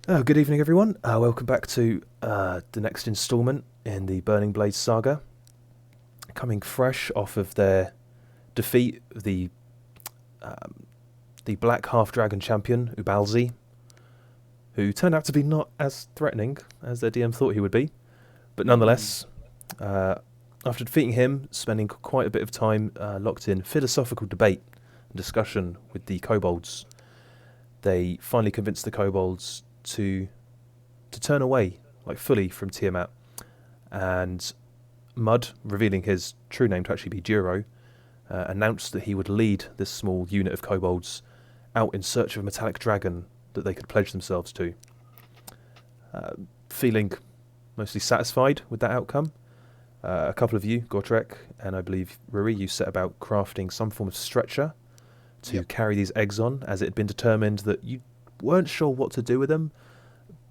Good evening, everyone. Welcome back to the next instalment in the Burning Blades saga. Coming fresh off of their defeat of the Black Half Dragon champion Ubalzi, who turned out to be not as threatening as their DM thought he would be, but nonetheless, after defeating him, spending quite a bit of time locked in philosophical debate and discussion with the kobolds, they finally convinced the kobolds to turn away, like fully, from Tiamat. And Mud, revealing his true name to actually be Duro, announced that he would lead this small unit of kobolds out in search of a metallic dragon that they could pledge themselves to. Feeling mostly satisfied with that outcome, a couple of you, Gortrek and I believe Ruri, you set about crafting some form of stretcher to carry these eggs on, as it had been determined that you weren't sure what to do with them,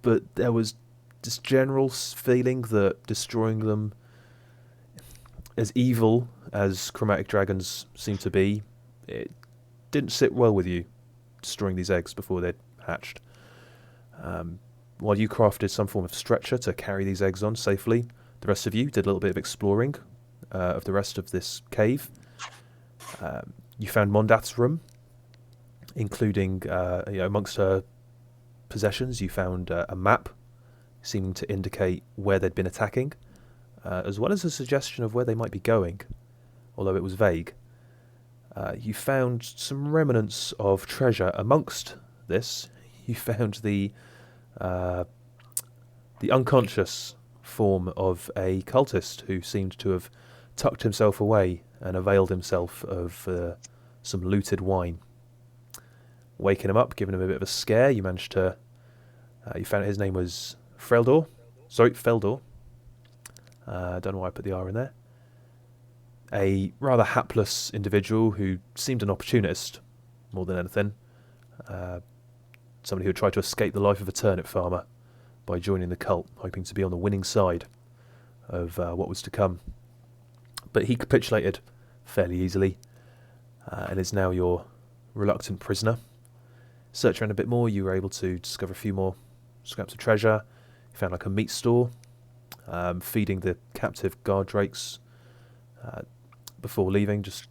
but there was this general feeling that destroying them, as evil as chromatic dragons seem to be, it didn't sit well with you, destroying these eggs before they'd hatched. While you crafted some form of stretcher to carry these eggs on safely, the rest of you did a little bit of exploring of the rest of this cave. You found Mondath's room, including amongst her possessions, you found a map seeming to indicate where they'd been attacking, as well as a suggestion of where they might be going, although it was vague. You found some remnants of treasure amongst this. You found the unconscious form of a cultist who seemed to have tucked himself away and availed himself of some looted wine. Waking him up, giving him a bit of a scare, you managed to... you found his name was Feldor. Sorry, Feldor. Don't know why I put the R in there. A rather hapless individual who seemed an opportunist more than anything. Somebody who had tried to escape the life of a turnip farmer by joining the cult, hoping to be on the winning side of what was to come. But he capitulated fairly easily, and is now your reluctant prisoner. Search around a bit more, you were able to discover a few more scraps of treasure. You found like a meat store, feeding the captive guard drakes before leaving, just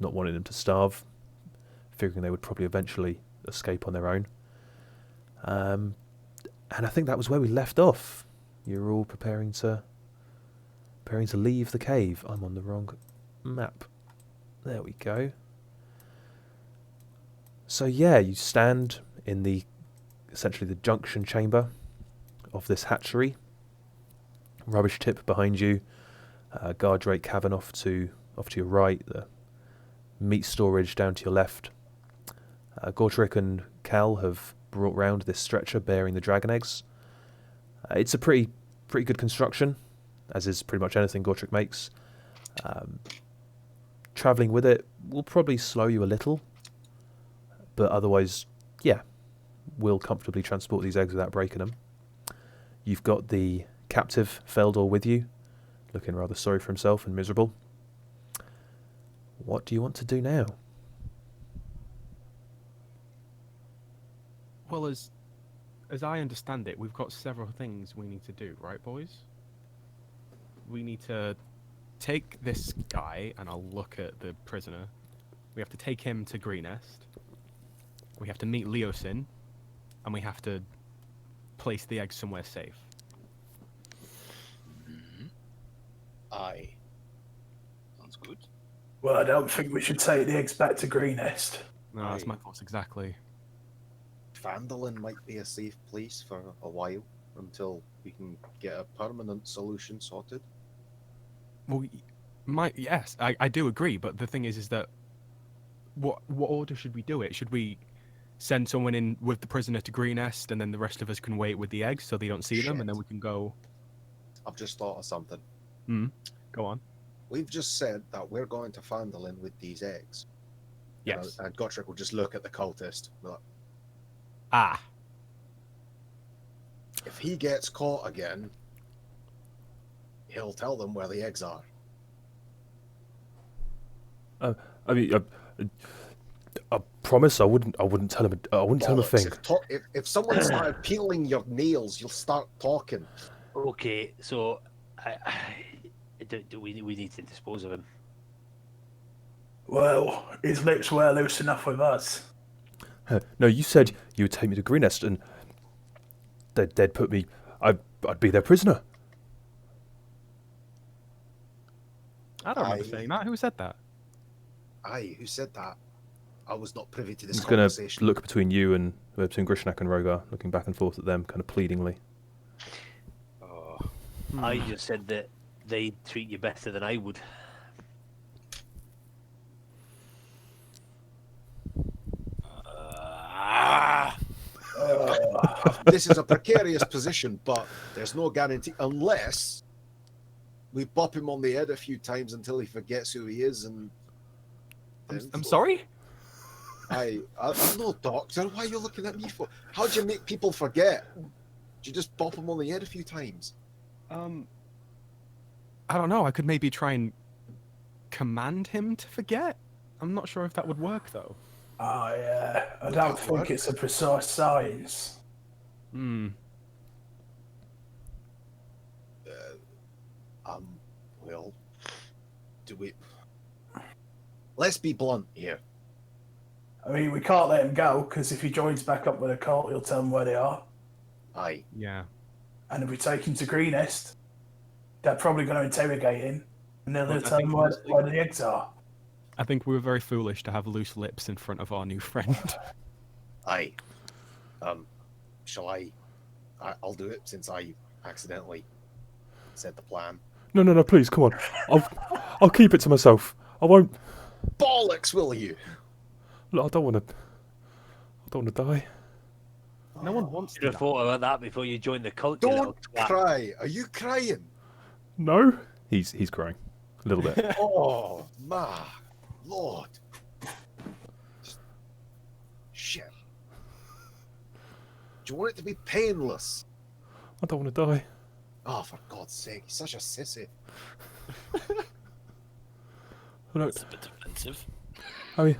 not wanting them to starve, figuring they would probably eventually escape on their own. And I think that was where we left off. You were all preparing to leave the cave. I'm on the wrong map. There we go. So yeah, you stand in essentially the junction chamber of this hatchery. Rubbish tip behind you, guard drake cavern off to your right, the meat storage down to your left. Gortrick and Cal have brought round this stretcher bearing the dragon eggs. It's a pretty good construction, as is pretty much anything Gortrick makes. Travelling with it will probably slow you a little, but otherwise, yeah, will comfortably transport these eggs without breaking them. You've got the captive Feldor with you, looking rather sorry for himself and miserable. What do you want to do now? Well, as I understand it, we've got several things we need to do, right, boys? We need to take this guy, and I'll look at the prisoner. We have to take him to Greenest. We have to meet Leosin, and we have to place the eggs somewhere safe. Aye. Sounds good. Well, I don't think we should take the eggs back to Greenest. No, that's my thoughts exactly. Fandolin might be a safe place for a while until we can get a permanent solution sorted. Well, yes, I do agree, but the thing is that what order should we do it? Should we send someone in with the prisoner to Greenest, and then the rest of us can wait with the eggs so they don't see them, and then we can go... I've just thought of something. Go on. We've just said that we're going to Fandolin with these eggs. Yes. And Gotrek will just look at the cultist. Like, if he gets caught again, he'll tell them where the eggs are. I promise I wouldn't tell him. I wouldn't tell him a thing. If someone started peeling your nails, you'll start talking. Okay, so do we need to dispose of him? Well, his lips were loose enough with us. No, you said you would take me to Greenest, and they'd put me. I'd be their prisoner. I don't remember saying that. Who said that? Aye, who said that? I was not privy to this He's going to conversation. look between you and between Grishnak and Rogar, looking back and forth at them, kind of pleadingly. Oh, I just said that they treat you better than I would. this is a precarious position, but there's no guarantee unless we bop him on the head a few times until he forgets who he is. And I'm sorry? I'm no doctor. Why are you looking at me for? How do you make people forget? Do you just bop them on the head a few times? I don't know. I could maybe try and command him to forget. I'm not sure if that would work though. I don't think it's a precise science. Hmm. Well, do we? Let's be blunt here. I mean, we can't let him go, because if he joins back up with a cult, he'll tell them where they are. Aye. Yeah. And if we take him to Greenest, they're probably going to interrogate him, and then they'll I tell him think where the eggs are. I think we were very foolish to have loose lips in front of our new friend. Aye. Shall I? I'll do it since I accidentally said the plan. No, please, come on. I'll keep it to myself. I won't. Bollocks, will you? Look, I don't want to die. No one wants Should to. have thought about that before you joined the cult. you little Don't twat. cry. Are you crying? No. He's crying a little bit. Oh my lord! Shit. Do you want it to be painless? I don't want to die. Oh, for God's sake! He's such a sissy. Look, It's a bit offensive. I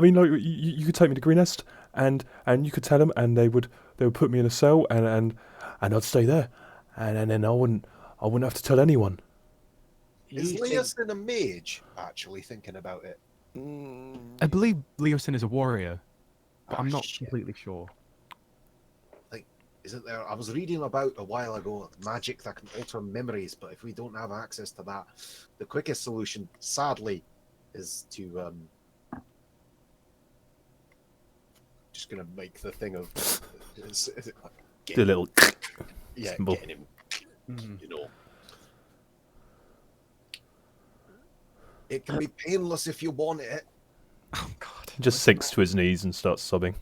mean, like you could take me to Greenest, and you could tell them, and they would put me in a cell, and I'd stay there, and then I wouldn't have to tell anyone. Is You think- Leosin a mage? Actually, thinking about it. I believe Leosin is a warrior, but Ah, I'm not shit. completely sure. Isn't there? I was reading about a while ago magic that can alter memories, but if we don't have access to that, the quickest solution, sadly, is to just gonna make the thing of is it like The little yeah, symbol. getting him, Mhm. you know. It can be painless if you want it. Oh God. just sinks to his knees and starts sobbing.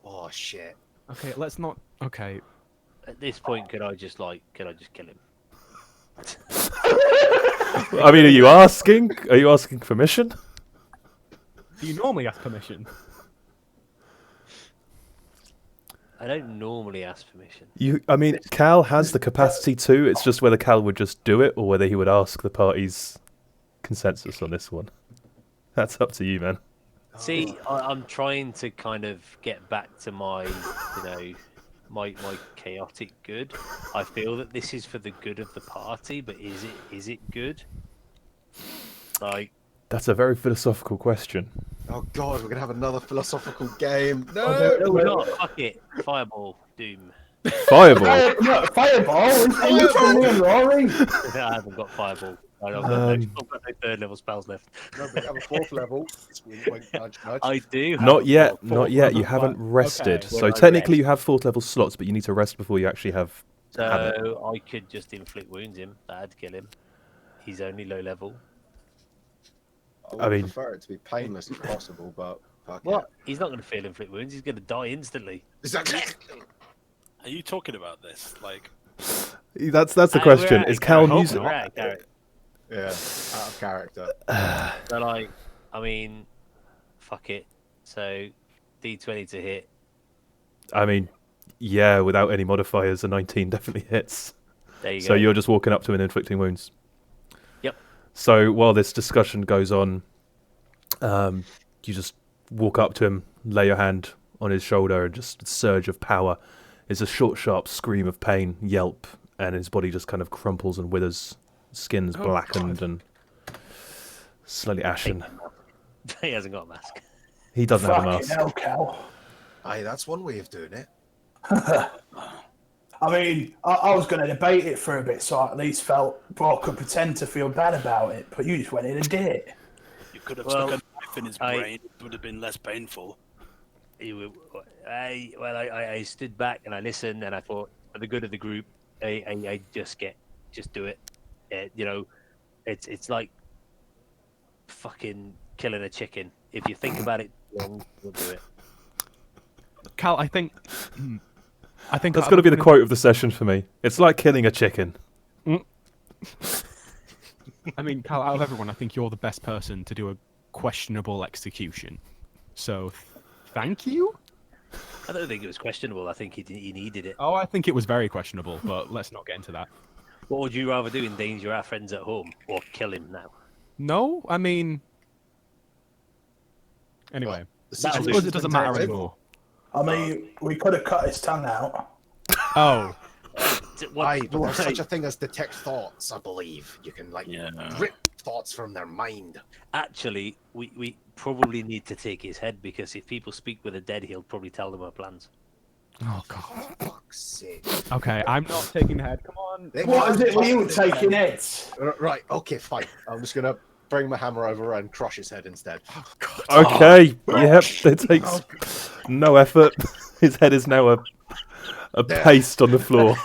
Oh shit! Okay, let's not. Okay. At this point, could I just kill him? I mean, are you asking? Are you asking permission? Do you normally ask permission? I don't normally ask permission. I mean, Cal has the capacity to. It's just whether Cal would just do it or whether he would ask the party's consensus on this one. That's up to you, man. See, I'm trying to kind of get back to my, my chaotic good. I feel that this is for the good of the party, but is it good? Like, That's a very philosophical question. Oh god, we're gonna have another philosophical game. Oh, No! no, we're not. Fuck it. Fireball. Doom. Fireball. No, fireball! Are you from me and Rory? I haven't got fireball. I've got no third level spells left. No, we have a fourth level. Wink, wink, nudge, nudge. I do. Have Not a yet. fourth Not yet. You level haven't one. rested. Okay. So Well, I technically, rest. you have fourth level slots, but you need to rest before you actually have. Have it. So I could just inflict wounds him. That'd kill him. He's only low level. I mean- prefer it to be painless if possible, but fuck What? He's not going to feel inflict wounds. He's going to die instantly. it. Exactly. Are you talking about this? Like, That's the We're question. out Is of Cal character. using? We're out of character. Yeah, out of character. So like, I mean, fuck it. So D20 to hit. I mean, yeah. Without any modifiers, a 19 definitely hits. There you So go. you're just walking up to him and inflicting wounds. Yep. So while this discussion goes on, you just walk up to him, lay your hand on his shoulder, and just a surge of power. It's a short, sharp scream of pain, yelp, and his body just kind of crumples and withers. Skin's blackened and slightly ashen. He hasn't got a mask. He doesn't have a Fucking mask. hell, Cal. Aye, that's one way of doing it. I mean, I was going to debate it for a bit, so I at least felt, well, I could pretend to feel bad about it, but you just went in and did it. You could have Well, stuck a knife in his brain. It would have been less painful. I stood back and I listened, and I thought, for the good of the group, I just do it. You know, it's like fucking killing a chicken. If you think about it wrong, you'll do it. Cal, I think That's got to be the quote of the session for me. It's like killing a chicken. I mean, Cal, out of everyone, I think you're the best person to do a questionable execution. So, thank you. I don't think it was questionable. I think he needed it. Oh, I think it was very questionable, but let's not get into that. What would you rather do? Endanger our friends at home or kill him now? No, I mean. Anyway, The I suppose situation's it doesn't been matter taken. anymore. I mean, we could have cut his tongue out. Oh, Aye, but there's such a thing as detect thoughts, I believe. You can, like, Yeah. rip thoughts from their mind. Actually, we probably need to take his head, because if people speak with the dead, he'll probably tell them our plans. oh god. For fuck's sake. Okay, I'm not taking the head. Come on. They What is can't it with you possibly- taking heads? Right, okay, fine. I'm just going to bring my hammer over and crush his head instead. Okay, yep, it takes no effort. His head is now a paste on the floor.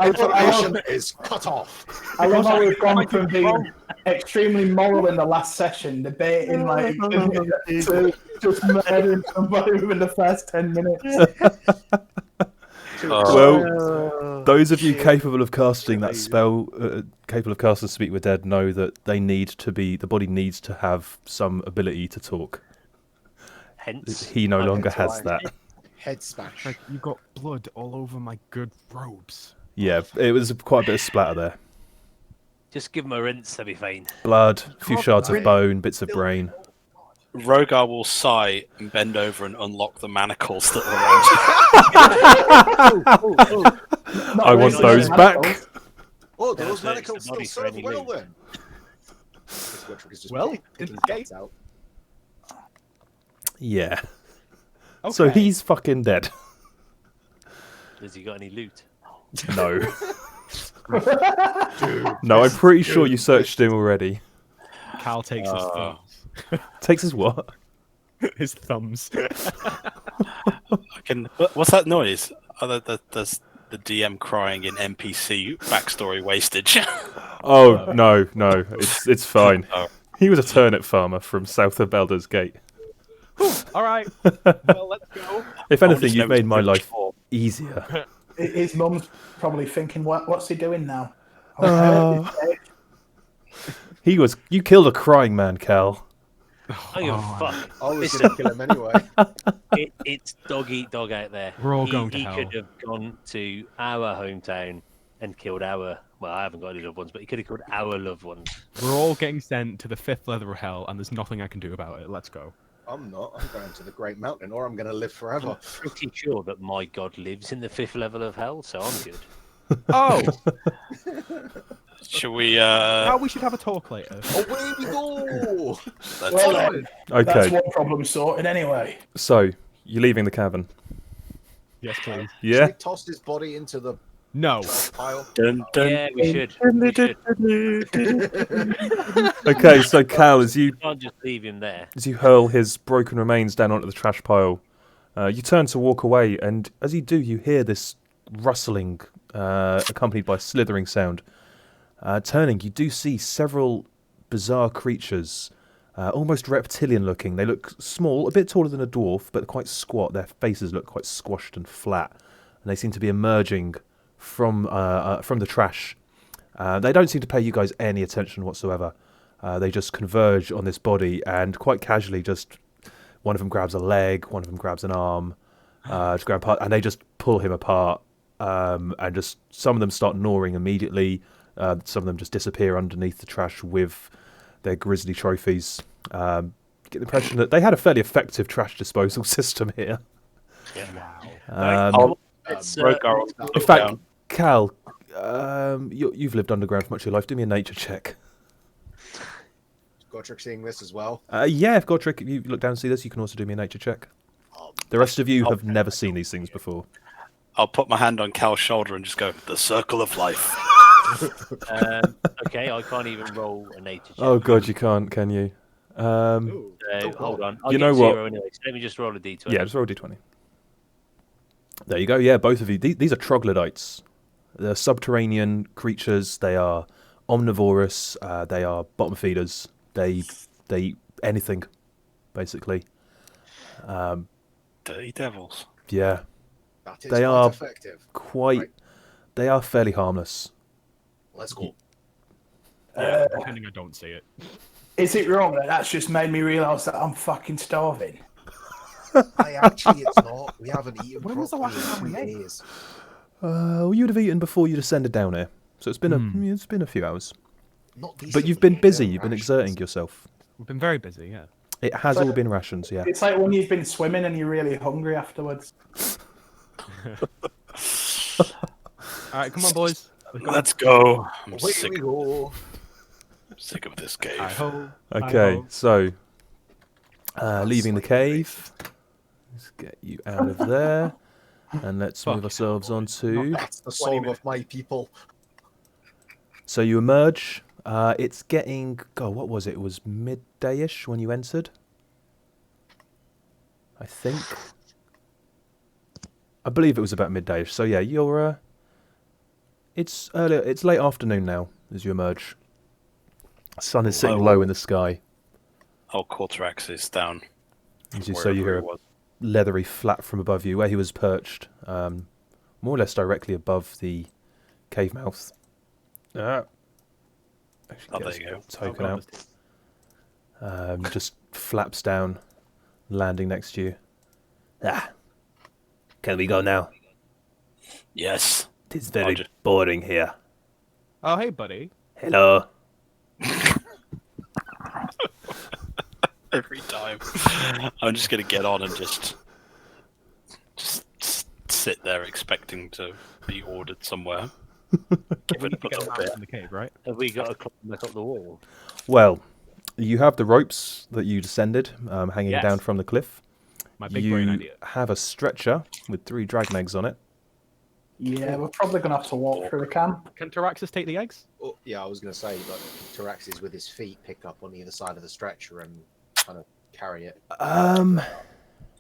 Information is cut off. I love how we've gone from being extremely moral in the last session, debating like to just murdering somebody within the first 10 minutes. Well, those of you capable of casting that spell, capable of casting Speak with Dead, know that the body needs to have some ability to talk. Hence, He no I'm longer going to has that. Head smash. Like, you got blood all over my good robes. Yeah, it was quite a bit of splatter there. Just give him a rinse, they'll be fine. Blood, a few shards of bone, bits of brain. Rogar will sigh and bend over and unlock the manacles that were around. I want those back. Oh, Yeah, those so it's manacles the body still for serve any well loot. then. This Wittrick is just Well, picking okay. guts out. Yeah. Okay. So he's fucking dead. Has he got any loot? No. No, I'm pretty sure you searched him already. Cal takes his thumbs. Takes his what? His thumbs. What's that noise? Oh, that's the DM crying in NPC backstory wastage. Oh, no, it's fine. Oh. He was a turnip farmer from south of Baldur's Gate. All right. Well, let's go. If I anything, just you've know it's made my British life form. easier. His mum's probably thinking, what's he doing now? Oh, You killed a crying man, Cal. I don't give a fuck. I was Listen. going to kill him anyway. It's dog eat dog out there. We're all going to he hell. could have gone to our hometown and killed our. Well, I haven't got any loved ones, but he could have killed our loved ones. We're all getting sent to the fifth level of hell, and there's nothing I can do about it. Let's go. I'm not. I'm going to the Great Mountain, or I'm going to live forever. Pretty sure that my god lives in the fifth level of hell, so I'm good. Oh, Should we? now we should have a talk later. Away we go! Let's well, go. then, that's Okay, one problem sorted anyway. so you're leaving the cavern. Yes, please. Yeah? He tossed his body into the No. pile. Dun, dun, Yeah, we should. We should. Okay, so Cal, as you Can't just leave him there. hurl his broken remains down onto the trash pile, you turn to walk away, and as you do, you hear this rustling, accompanied by slithering sound. Turning, you do see several bizarre creatures, almost reptilian-looking. They look small, a bit taller than a dwarf, but quite squat. Their faces look quite squashed and flat, and they seem to be emerging from the trash. They don't seem to pay you guys any attention whatsoever. They just converge on this body, and quite casually, just one of them grabs a leg, one of them grabs an arm, just grab apart, and they just pull him apart. And just some of them start gnawing immediately. Some of them just disappear underneath the trash with their grisly trophies. get the impression that they had a fairly effective trash disposal system here. Wow. It's, Rogar, In fact, Cal, you've lived underground for much of your life. Do me a nature check. Gotrek seeing this as well. Yeah, if Godric, if you look down and see this, you can also do me a nature check. The rest of you have never seen these things before. I'll put my hand on Cal's shoulder and just go, the circle of life. okay, I can't even roll a nature check. Oh god, you can't, can you? Ooh, Hold on. I'll You get know what? 0 anyway, so let me just roll a d20. Yeah, just roll a d20. There you go. Yeah, both of you. These are troglodytes. They're subterranean creatures. They are omnivorous. They are bottom feeders. They eat anything, basically. Dirty devils. Yeah, that is they quite are effective. quite. Right. They are fairly harmless. Let's go. Yeah, pretending I don't see it. Is it wrong that that's just made me realise that I'm fucking starving? Actually, it's not. We haven't eaten When was the properly last time in we 2 ate? days. Well, you'd have eaten before you descended down here, so it's been a few hours. Not But you've decently, been busy. they're You've been rations. exerting yourself. We've been very busy, yeah. It has all been rations. Yeah. It's like when you've been swimming and you're really hungry afterwards. Alright, come on, boys. Let's go. I'm Away sick, we go. sick of this cave. Hi-ho. Okay, Hi-ho. so leaving the cave. Let's get you out of there, and let's move Fucking ourselves on to. That's the song of my people. So you emerge. It's getting. God, what was it? It was midday-ish when you entered. I think. I believe it was about midday-ish. So yeah, you're. It's early. It's late afternoon now as you emerge. Sun is sitting low in the sky. Oh, Cortorax is down. So you hear a wherever he was. leathery flap from above you, where he was perched, more or less directly above the cave mouth. Actually, Oh, get there his you go. token Oh, out. Just flaps down, landing next to you. Can we go now? Yes. It is I'll very just- boring here. Oh, hey, buddy. Hello. Every time. I'm just going to get on and just sit there expecting to be ordered somewhere. Give it a Get little out bit. in the cave, right? Have we got to climb back up the wall? Well, you have the ropes that you descended, hanging Yes. down from the cliff. My big You brain idea. have a stretcher with 3 dragon eggs on it. Yeah, we're probably going to have to walk through the camp. Can Taraxis take the eggs? Oh, yeah, I was going to say, like, Taraxis with his feet pick up on either side of the stretcher and kind of carry it.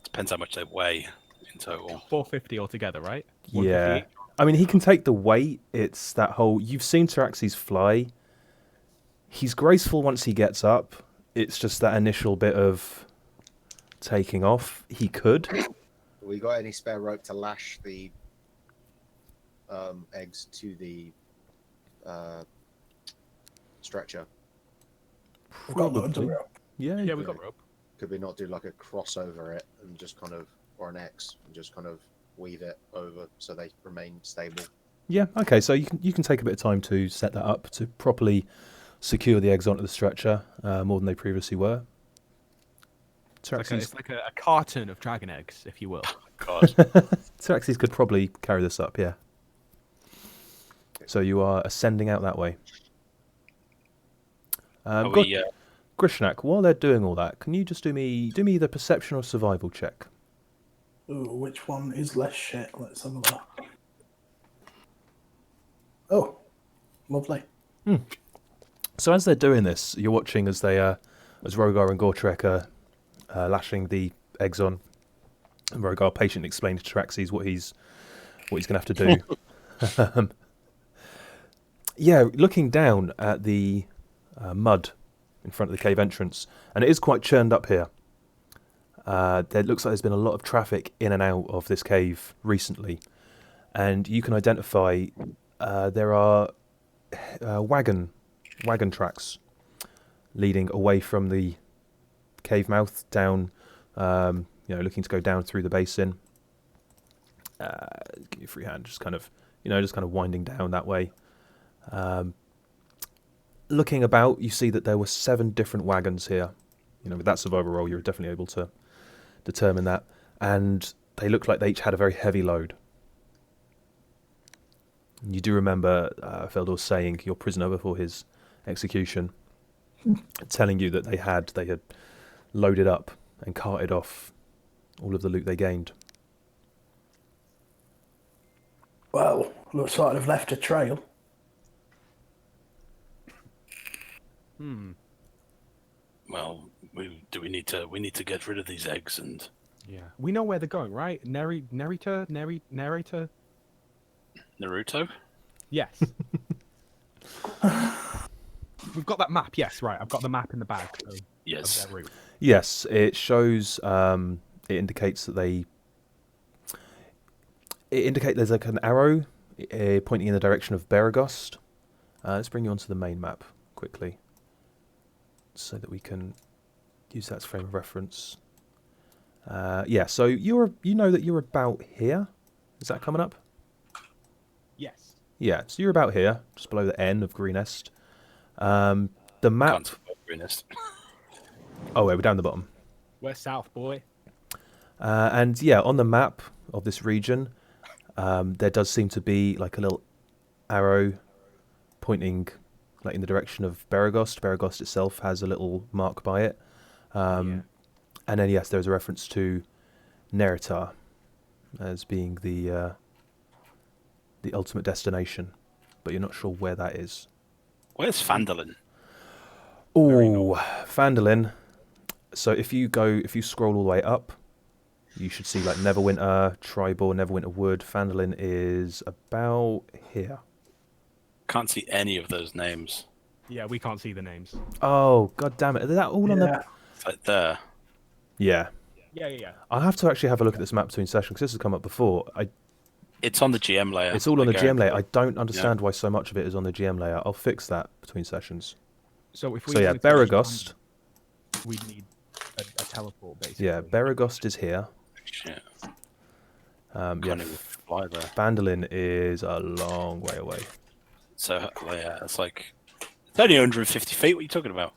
Depends how much they weigh in total. 450 altogether, right? Yeah. 150 each? I mean, he can take the weight. It's that whole... You've seen Taraxis fly. He's graceful once he gets up. It's just that initial bit of taking off. He could. We got any spare rope to lash the eggs to the stretcher? We've got loads of Probably. rope. Yeah, Yeah, we got rope. Could we not do like a cross over it and just kind of, or an X, and just kind of weave it over so they remain stable? Yeah, okay, so you can take a bit of time to set that up to properly secure the eggs onto the stretcher, more than they previously were. It's like a carton of dragon eggs, if you will. God. Taraxis could probably carry this up, yeah. So you are ascending out that way. Are we, Grishnak, while they're doing all that, can you just do me the perception or survival check? Ooh, which one is less shit? Let's have a look. Oh, lovely. So as they're doing this, you're watching as they, as Rogar and Gortrek are lashing the eggs on, and Rogar patiently explains to Taraxis what he's going to have to do. Yeah, looking down at the mud in front of the cave entrance, and it is quite churned up here. There looks like there's been a lot of traffic in and out of this cave recently, and you can identify there are wagon tracks leading away from the cave mouth down, looking to go down through the basin. Give you a free hand, just kind of winding down that way. Looking about, you see that there were 7 different wagons here, with that survival roll, you're definitely able to determine that. And they look like they each had a very heavy load. You do remember Feldor saying, your prisoner before his execution, telling you that they had loaded up and carted off all of the loot they gained. Well, looks like they've left a trail. Well, we need to get rid of these eggs and. Yeah, we know where they're going, right? Narrator. Naruto. Yes. We've got that map. Yes, right. I've got the map in the bag. Yes. Of their route. Yes, it shows. It indicates that they. It indicates there's like an arrow pointing in the direction of Baragost. Let's bring you onto the main map quickly, so that we can use that as frame of reference. Yeah, so you know that you're about here. Is that coming up? Yes. Yeah, so you're about here, just below the N of Greenest. The map. Can't spell Greenest. Oh, wait, we're down the bottom. We're south, boy. And yeah, on the map of this region, there does seem to be like a little arrow pointing like in the direction of Baragost. Baragost itself has a little mark by it. And then yes, there's a reference to Neritar as being the ultimate destination, but you're not sure where that is. Where's Fandolin? Oh, Fandolin. So if you scroll all the way up, you should see like Neverwinter, Tribor, Neverwinter Wood. Fandolin is about here. Can't see any of those names. Yeah, we can't see the names. Oh, god damn it. Is that all on the... It's like there. Yeah. Yeah. I'll have to actually have a look at this map between sessions, because this has come up before. It's on the GM layer. It's all on the GM layer. I don't understand why so much of it is on the GM layer. I'll fix that between sessions. So if we So yeah, Baragost. We need a teleport, basically. Yeah, Baragost is here. Shit. Yeah, Can't even fly there. Fandolin is a long way away. So yeah, it's like it's only 150 feet. What are you talking about?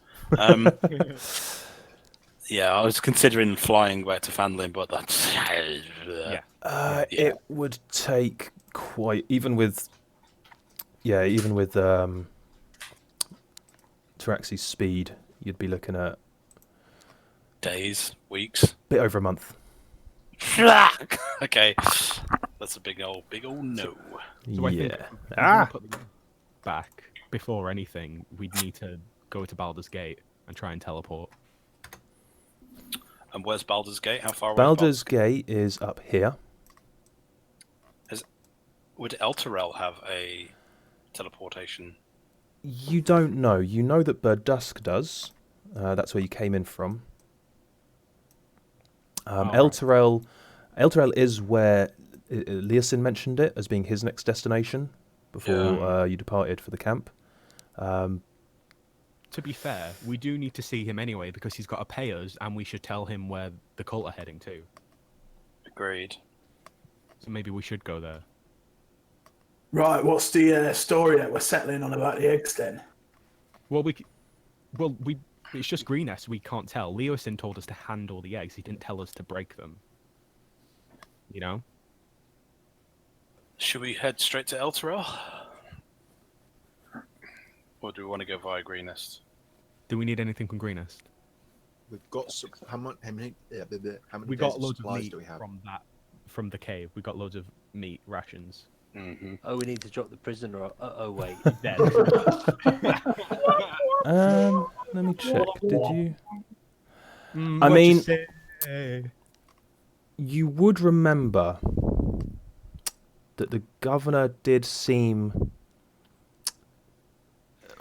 Yeah, I was considering flying back to Fandolin, but that's It would take quite even with Taraxi's speed, you'd be looking at days, weeks, bit over a month. Okay, that's a big old no. So I think if we wanna put them back before anything, we'd need to go to Baldur's Gate and try and teleport. And where's Baldur's Gate? How far away? Baldur's Gate is up here. Would Elturel have a teleportation? You don't know. You know that Birdusk does. That's where you came in from. Elturel is where Leosin mentioned it as being his next destination before you departed for the camp. To be fair, we do need to see him anyway because he's got to pay us, and we should tell him where the cult are heading to. Agreed. So maybe we should go there. Right, what's the story that we're settling on about the eggs then? Well, it's just Greenest. We can't tell. Leosin told us to handle the eggs. He didn't tell us to break them. You know. Should we head straight to Elturel? Or do we want to go via Greenest? Do we need anything from Greenest? We've got some, how many We days got of loads of supplies meat do we have? from the cave. We got loads of meat rations. Mm-hmm. Oh, we need to drop the prisoner. Oh wait. Dead. Let me check. Did you? I What'd you mean, say? you would remember that the governor did seem,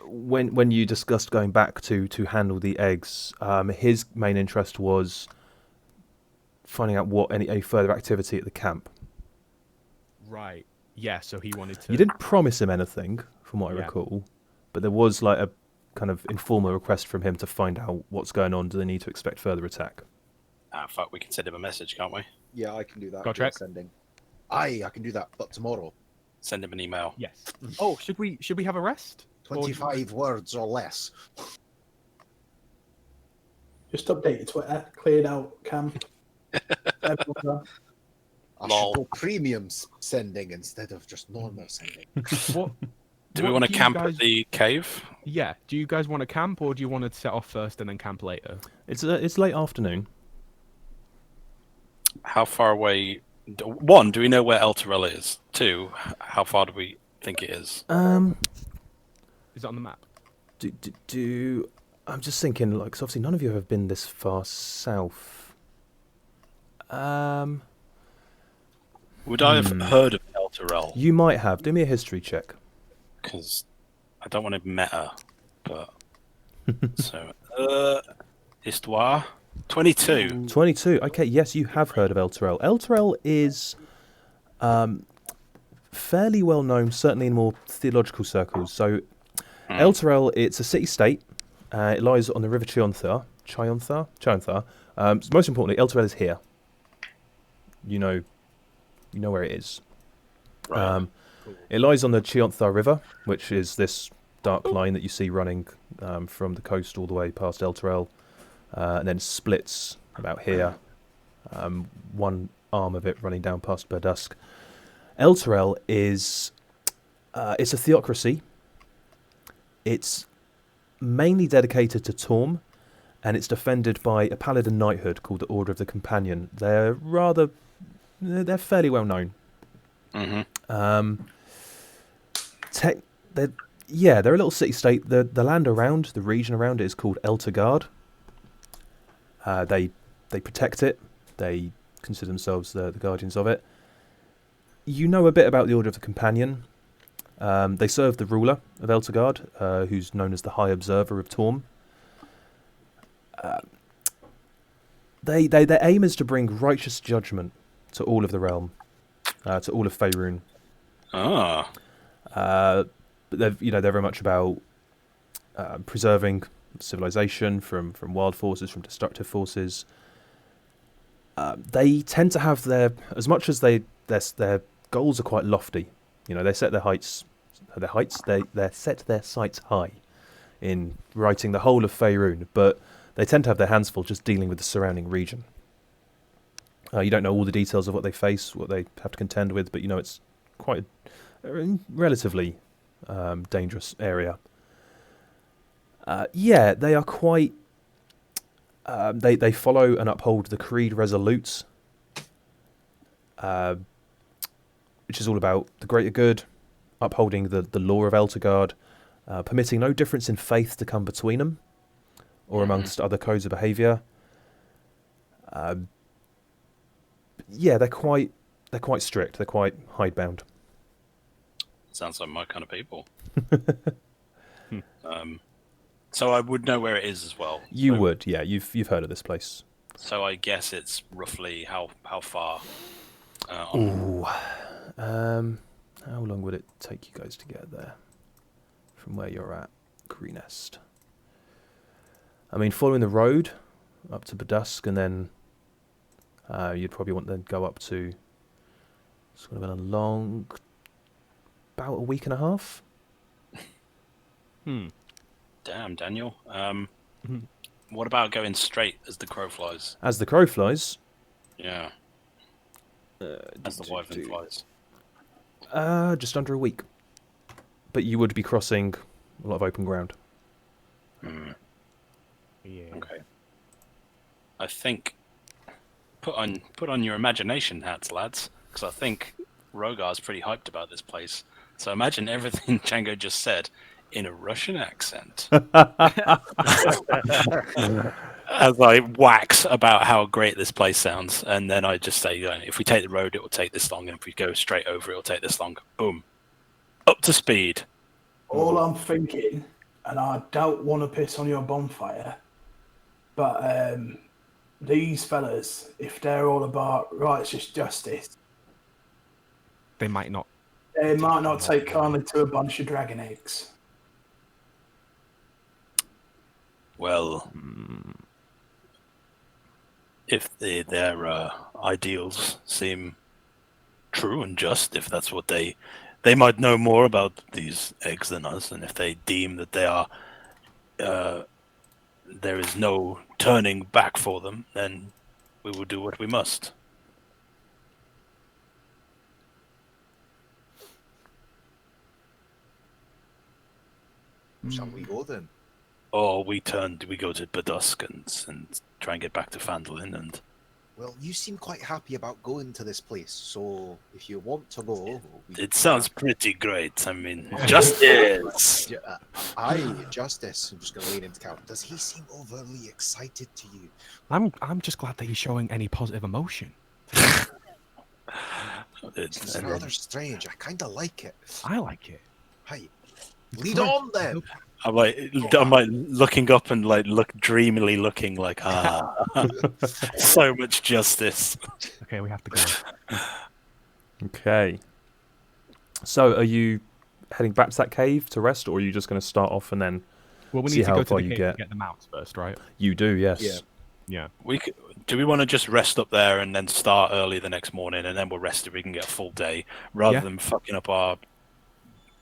when you discussed going back to handle the eggs, his main interest was finding out what any further activity at the camp. Right. Yeah. So he wanted to. You didn't promise him anything, from what I recall, but there was like a kind of informal request from him to find out what's going on. Do they need to expect further attack? Ah, fuck, we can send him a message, can't we? Yeah, I can do that. Got check. Sending. I can do that, but tomorrow. Send him an email. Yes. Oh, should we have a rest? 25 words or less. Just update your Twitter. Cleared out camp. Everyone. I Lol. should go premium sending instead of just normal sending. What? Do we what want to you camp guys- at the cave? Yeah. Do you guys want to camp, or do you want to set off first and then camp later? It's late afternoon. How far away? One, do we know where El Torrella is? Two, how far do we think it is? Is it on the map? I'm just thinking, like, 'cause obviously none of you have been this far south. Would I have heard of El Torrell? You might have. Do me a history check. Because I don't want to meta, but so histoire 22. 22. Okay, yes, you have heard of El Torrell. El Torrell is fairly well known, certainly in more theological circles. So, El Torrell, it's a city-state. It lies on the River Chionthar. Most importantly, El Torrell is here. You know where it is. Right. It lies on the Chionthar River, which is this dark line that you see running from the coast all the way past El Torrell, and then splits about here. One arm of it running down past Berdusk. El Torrell is it's a theocracy. It's mainly dedicated to Torm, and it's defended by a paladin knighthood called the Order of the Companion. They're fairly well known. Mm-hmm. They're a little city-state. The land around, the region around it is called Eltergard. They protect it. They consider themselves the guardians of it. You know a bit about the Order of the Companion. They serve the ruler of Eltergard, who's known as the High Observer of Torm. Their aim is to bring righteous judgment to all of the realm, to all of Faerun. But they're very much about preserving civilization from wild forces, from destructive forces. They tend to have their goals are quite lofty. They set they set their sights high in righting the whole of Faerun, but they tend to have their hands full just dealing with the surrounding region. You don't know all the details of what they face, what they have to contend with, but it's quite a relatively dangerous area. They are quite. They follow and uphold the Creed Resolute, which is all about the greater good, upholding the law of Eltergard, permitting no difference in faith to come between them, or amongst other codes of behaviour. They're quite strict. They're quite hidebound. Sounds like my kind of people. So I would know where it is as well. You would, yeah. You've heard of this place. So I guess it's roughly how far? How long would it take you guys to get there from where you're at, Greenest? I mean, following the road up to Berdusk, and then you'd probably want to go up to sort of about a week and a half. Damn, Daniel. What about going straight as the crow flies? As the crow flies? Yeah. As the wyvern flies. Just under a week. But you would be crossing a lot of open ground. Yeah. Okay. I think put on your imagination hats, lads, because I think Rogar's pretty hyped about this place. So imagine everything Django just said in a Russian accent. As I wax about how great this place sounds, and then I just say, if we take the road, it will take this long, and if we go straight over, it will take this long. Boom. Up to speed. All I'm thinking, and I don't want to piss on your bonfire, but these fellas, if they're all about righteous justice, They might not. they might not take kindly to a bunch of dragon eggs. Well, if their ideals seem true and just, if that's what they might know more about these eggs than us, and if they deem that they are there is no turning back for them, then we will do what we must. Shall we go then? Or we go to Badusk and try and get back to Fandolin and... Well, you seem quite happy about going to this place, so if you want to go... It sounds pretty great. I mean, justice! Justice. I'm just going to lean into Cal. Does he seem overly excited to you? I'm just glad that he's showing any positive emotion. It's rather strange. I kind of like it. I like it. Hey, lead on then! I'm like looking up and look dreamily looking like, so much justice. Okay, we have to go. Okay. So, are you heading back to that cave to rest, or are you just going to start off and then Well, we see need to how go to far the you cave get? to get the mounts first, right? You do, yes. Yeah. Yeah. Do we want to just rest up there and then start early the next morning, and then we'll rest if we can get a full day, rather than fucking up our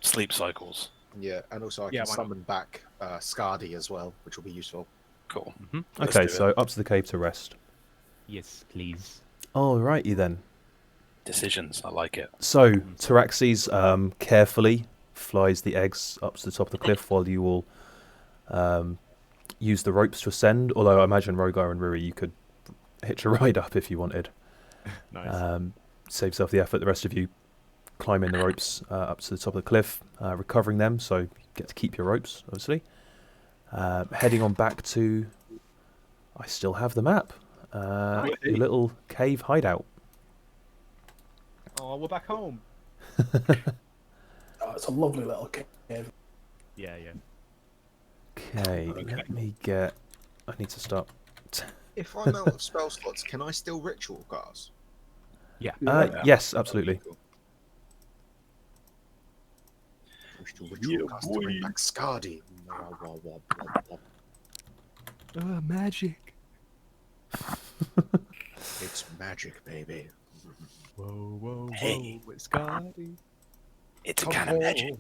sleep cycles? Yeah, and also I Yeah, can why not? summon back Scardy as well, which will be useful. Cool. Mm-hmm. Okay, do so up to the cave to rest. Yes, please. Alrighty then. Decisions, I like it. So, Taraxes carefully flies the eggs up to the top of the cliff while you all use the ropes to ascend. Although I imagine Rogar and Ruri, you could hitch a ride up if you wanted. Nice. Save yourself the effort. The rest of you climbing the ropes up to the top of the cliff, recovering them, so you get to keep your ropes, obviously. Heading on back to... I still have the map. Your little cave hideout. Oh, we're back home. Oh, it's a lovely little cave. Yeah. Okay, let me get... I need to start... If I'm out of spell slots, can I still ritual cast? Yeah. Yes, absolutely. Wish to ritual cast to bring back Scardy. Magic. It's magic, baby. Whoa, Hey. It's Scotty. It's a kind of magic.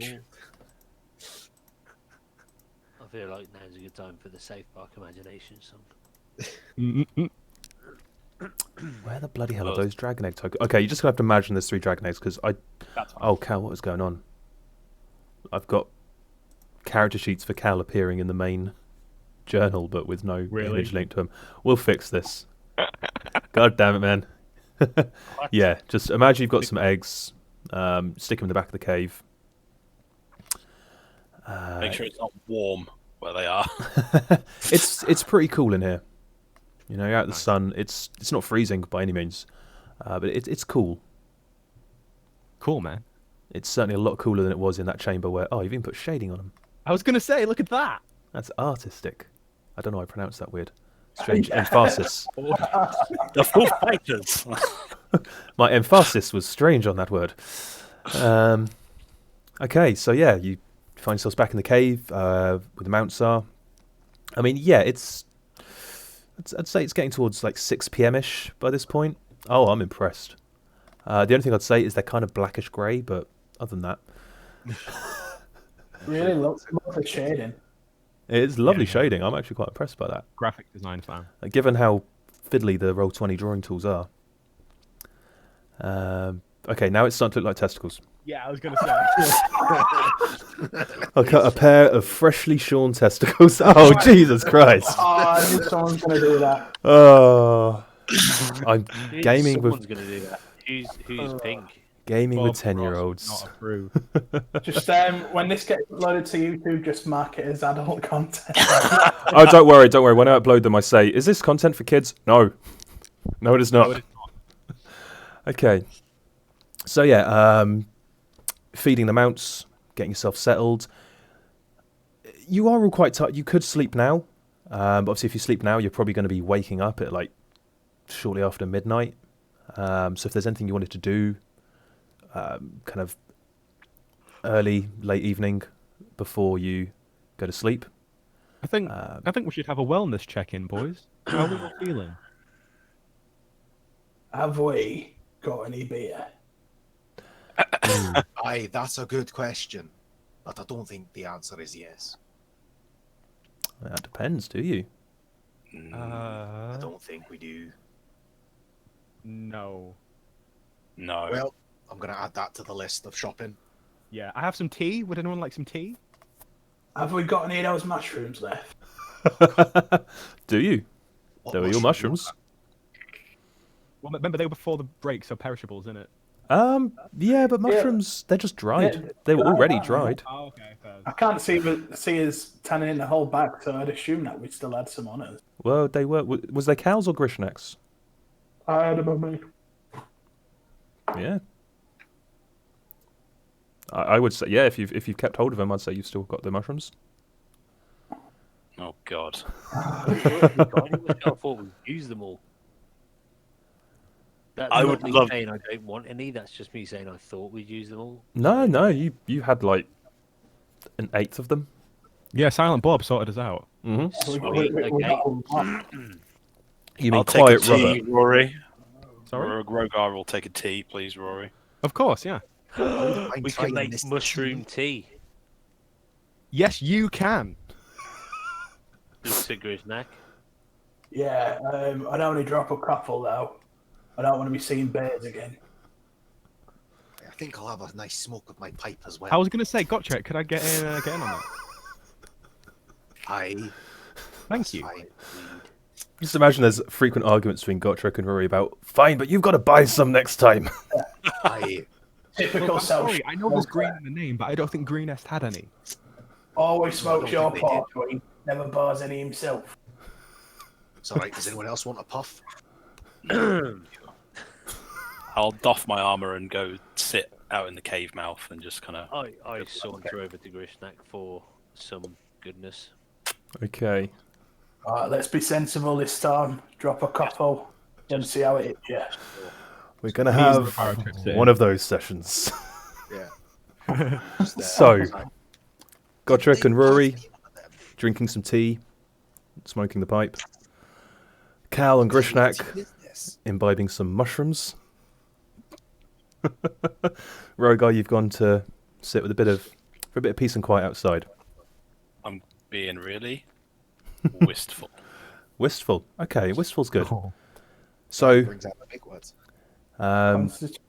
I feel like now's a good time for the Safe Park Imagination song. Where the bloody hell are those dragon egg tokens? Okay, you're just going to have to imagine there's 3 dragon eggs, because I... That's fine. Oh, Cal, what is going on? I've got character sheets for Cal appearing in the main journal, but with no image linked to him. We'll fix this. God damn it, man. Yeah, just imagine you've got some eggs, stick them in the back of the cave. Make sure it's not warm where they are. It's pretty cool in here. You know, you're out in the sun. It's not freezing by any means, but it's cool. Cool, man. It's certainly a lot cooler than it was in that chamber where... Oh, you've even put shading on them. I was going to say, look at that. That's artistic. I don't know why I pronounced that weird. Strange emphasis. The Foo Fighters. My emphasis was strange on that word. Okay, so yeah, you find yourselves back in the cave where the mounts are. I mean, yeah, I'd say it's getting towards like 6 p.m.-ish by this point. Oh, I'm impressed. The only thing I'd say is they're kind of blackish grey, but other than that... Really lovely shading. It's lovely shading. I'm actually quite impressed by that. Graphic design fan. Given how fiddly the Roll20 drawing tools are. Okay, now it's starting to look like testicles. Yeah, I was going to say. I'll cut a pair of freshly shorn testicles. Oh, Jesus Christ. Oh, I knew someone's going to do that. Oh. I'm gaming Someone's with... going to do that. Who's pink? Gaming with Bob Ross 10-year-olds. Not approved. Just when this gets uploaded to YouTube, just mark it as adult content. Oh, don't worry. When I upload them, I say, is this content for kids? No. No, it is not. No, it is not. Okay. So, yeah, feeding the mounts, getting yourself settled. You are all quite tired. You could sleep now. But obviously, if you sleep now, you're probably going to be waking up at, like, shortly after midnight. So if there's anything you wanted to do, kind of early, late evening before you go to sleep. I think we should have a wellness check-in, boys. How are we all feeling? Have we got any beer? Aye, that's a good question. But I don't think the answer is yes. That depends, do you? I don't think we do. No. No. Well, I'm going to add that to the list of shopping. Yeah, I have some tea. Would anyone like some tea? Have we got any of those mushrooms left? Do you? What There are your mushrooms. Well, remember they were before the break, so perishables, innit? Yeah, but mushrooms, they're just dried. Yeah, They were already yeah. dried. Oh, okay. Fair. I can't see us tanning in the whole bag, so I'd assume that we'd still had some on us. Well, they were. Was they cows or Grishnecks? I had them on me. Yeah. I would say, yeah, if you've kept hold of them, I'd say you've still got the mushrooms. Oh God. I thought we'd use them all. That's I not would me love- saying I don't want any. That's just me saying I thought we'd use them all. No, you had like an eighth of them. Yeah, Silent Bob sorted us out. Mm-hmm. Sweet. Okay. You mean I'll take a quiet tea, Robert? Rory. Sorry? Rogar will take a tea, please, Rory. Of course, yeah. I'm We trying can make this mushroom tea. Yes, you can. Just to Grisnack. Yeah, I'd only drop a couple though. I don't want to be seeing bears again. I think I'll have a nice smoke of my pipe as well. I was going to say, Gotcha, could I get in on that? Aye. Thank you. Fine. Just imagine there's frequent arguments between Gotrek and Rory about, fine, but you've got to buy some next time. Aye. Typical Well, I'm self. sorry, I know there's green in the name, but I don't think Greenest had any. Always smokes I your don't think they pot, but he never bars any himself. It's all right. Does anyone else want a puff? I'll doff my armor and go sit out in the cave mouth and just kind of. I saunter over to Grisnack for some goodness. Okay. Alright, let's be sensible this time. Drop a couple and see how it is. Yeah. We're going to These are the have power trips in. one of those sessions. Yeah. So, Gotrek and Rory drinking some tea, smoking the pipe. Cal and Grishnak imbibing some mushrooms. Rogar, you've gone to sit with for a bit of peace and quiet outside. I'm being really wistful. Wistful. Okay, wistful's good. Oh. So, Brings out the big words. Constitution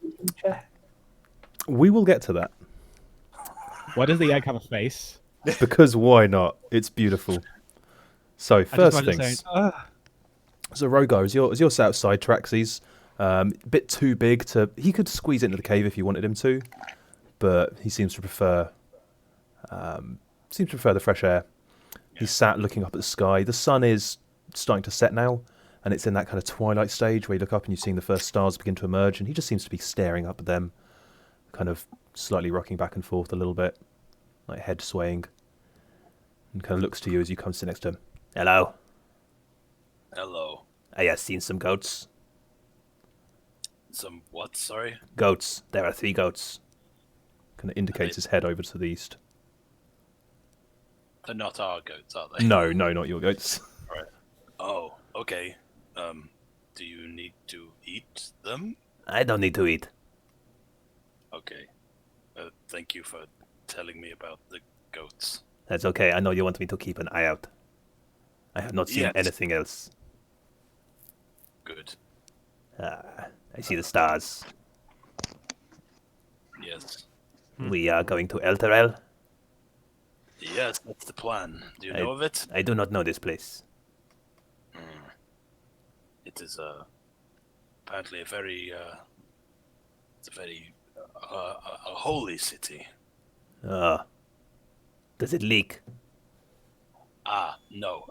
check. we will get to that. Why does the egg have a face? Because why not? It's beautiful. So, I just first imagine things. saying, "Ah." So Rogar, as you're sat outside Traxxas, a bit too big to... He could squeeze into the cave if you wanted him to, but he seems to prefer the fresh air. He's sat looking up at the sky. The sun is starting to set now, and it's in that kind of twilight stage where you look up and you're seeing the first stars begin to emerge, and he just seems to be staring up at them, kind of slightly rocking back and forth a little bit, like head swaying, and kind of looks to you as you come sit next to him. Hello. Hello. I have seen some goats. Some what? Sorry. Goats. There are 3 goats. Kind of indicates his head over to the east. They're not our goats, are they? No, not your goats. Right. Oh, okay. Do you need to eat them? I don't need to eat. Okay. Thank you for telling me about the goats. That's okay. I know you want me to keep an eye out. I have not seen Yes. anything else. Good. I see the stars. Yes. We are going to Elturel. Yes, that's the plan. Do you know of it? I do not know this place. It is apparently a very a holy city. Does it leak? No.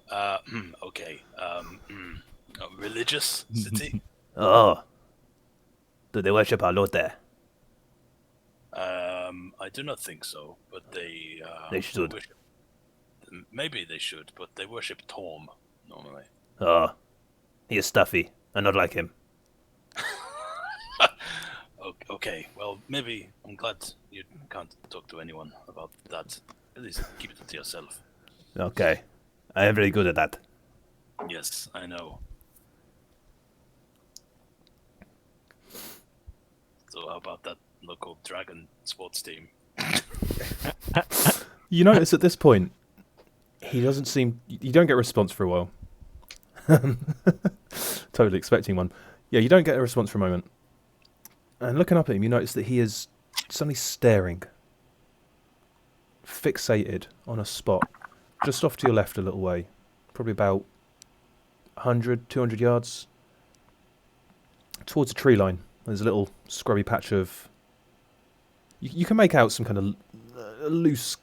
Okay. A religious city. Oh. Do they worship our Lord there? I do not think so, but they. They should. Worship, maybe they should, but they worship Torm normally. Oh. He is stuffy. I not like him. Okay, well, maybe I'm glad you can't talk to anyone about that. At least keep it to yourself. Okay. I am very good at that. Yes, I know. So how about that local dragon sports team? You notice at this point, he doesn't seem... You don't get a response for a while. Totally expecting one. Yeah, you don't get a response for a moment. And looking up at him, you notice that he is suddenly staring, fixated on a spot just off to your left a little way, probably about 100, 200 yards towards a tree line. There's a little scrubby patch of... You can make out some kind of loose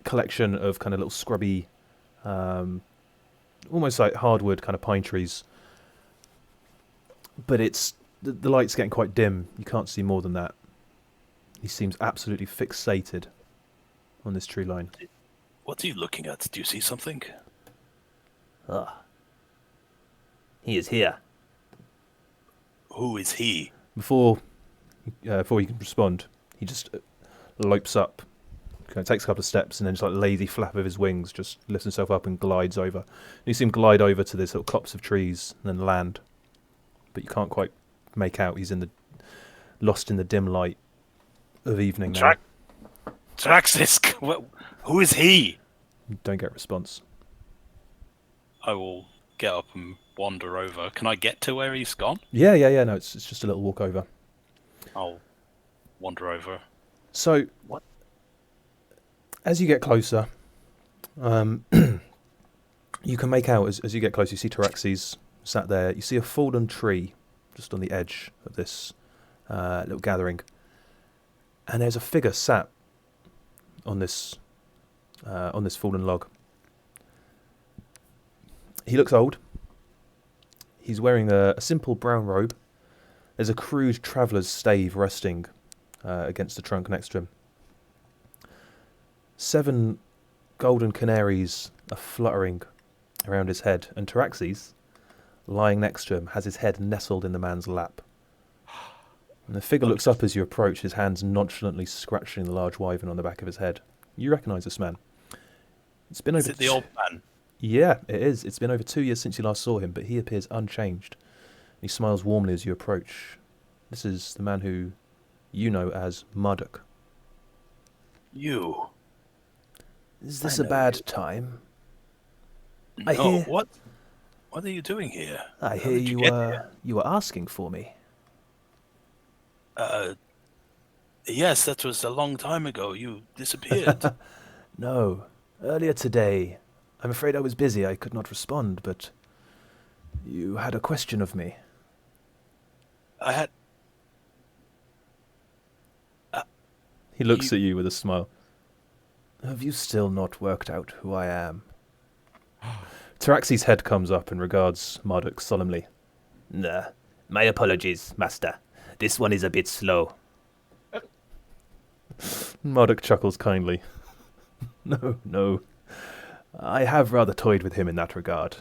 collection of kind of little scrubby, almost like hardwood kind of pine trees. But it's the light's getting quite dim. You can't see more than that. He seems absolutely fixated on this tree line. What are you looking at? Do you see something? Ah. He is here. Who is he? Before you can respond, he just lopes up, kind of takes a couple of steps, and then just like a lazy flap of his wings, just lifts himself up and glides over. And you see him glide over to this little copse of trees and then land, but you can't quite make out. He's lost in the dim light of evening now. Traxis! Who is he? You don't get a response. I will get up and wander over. Can I get to where he's gone? Yeah. No, it's just a little walk over. I'll wander over. So, as you get closer, you can make out, as you get closer, you see Taraxes sat there. You see a fallen tree just on the edge of this little gathering. And there's a figure sat on this fallen log. He looks old. He's wearing a simple brown robe. There's a crude traveller's stave resting against the trunk next to him. 7 golden canaries are fluttering around his head, and Taraxes, lying next to him, has his head nestled in the man's lap. And the figure looks up as you approach, his hands nonchalantly scratching the large wyvern on the back of his head. You recognise this man. It's been over. Is it the old man? Yeah, it is. It's been over 2 years since you last saw him, but he appears unchanged. He smiles warmly as you approach. This is the man who you know as Marduk. You. Is this a bad time? I No, hear. what? What are you doing here? I How hear did you get were here? you were asking for me. Yes, that was a long time ago. You disappeared. No, earlier today. I'm afraid I was busy. I could not respond, but you had a question of me. I had. He looks at you with a smile. Have you still not worked out who I am? Taraxes' head comes up and regards Marduk solemnly. Nah, my apologies, master. This one is a bit slow. Marduk chuckles kindly. No. I have rather toyed with him in that regard.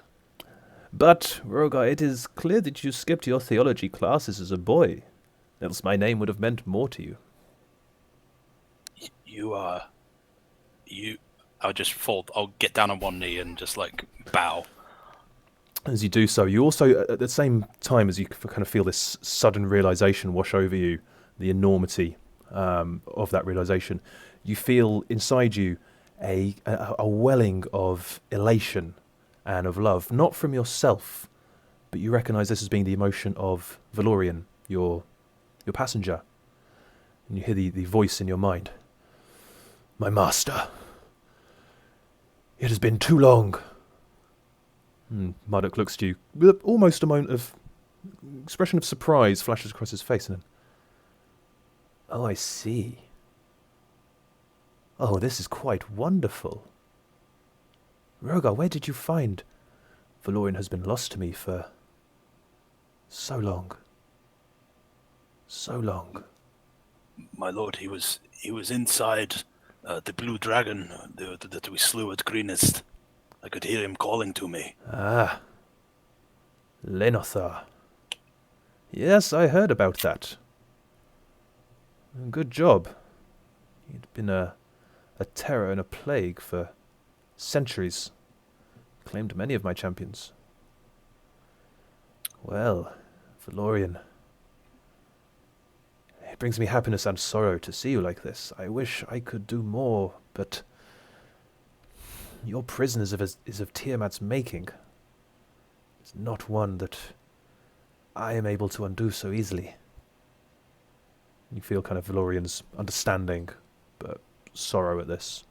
But, Rogar, it is clear that you skipped your theology classes as a boy, else my name would have meant more to you. You are. I'll just fold. I'll get down on one knee and just like bow. As you do so, you also, at the same time as you kind of feel this sudden realization wash over you, the enormity of that realization, you feel inside you a welling of elation and of love, not from yourself, but you recognize this as being the emotion of Valorian, your passenger. And you hear the voice in your mind. My master. It has been too long. Marduk looks at you with almost a moment of expression of surprise flashes across his face, and then, Oh, I see. Oh, this is quite wonderful. Rogar, where did you find? Valorian has been lost to me for so long. So long. My lord, he was inside the blue dragon that we slew at Greenest. I could hear him calling to me. Ah, Lenothar. Yes, I heard about that. Good job. You'd been a terror and a plague for centuries. Claimed many of my champions. Well, Valorian. It brings me happiness and sorrow to see you like this. I wish I could do more, but your prison is of Tiamat's making. is not one that I am able to undo so easily. You feel kind of Valorian's understanding, but sorrow at this.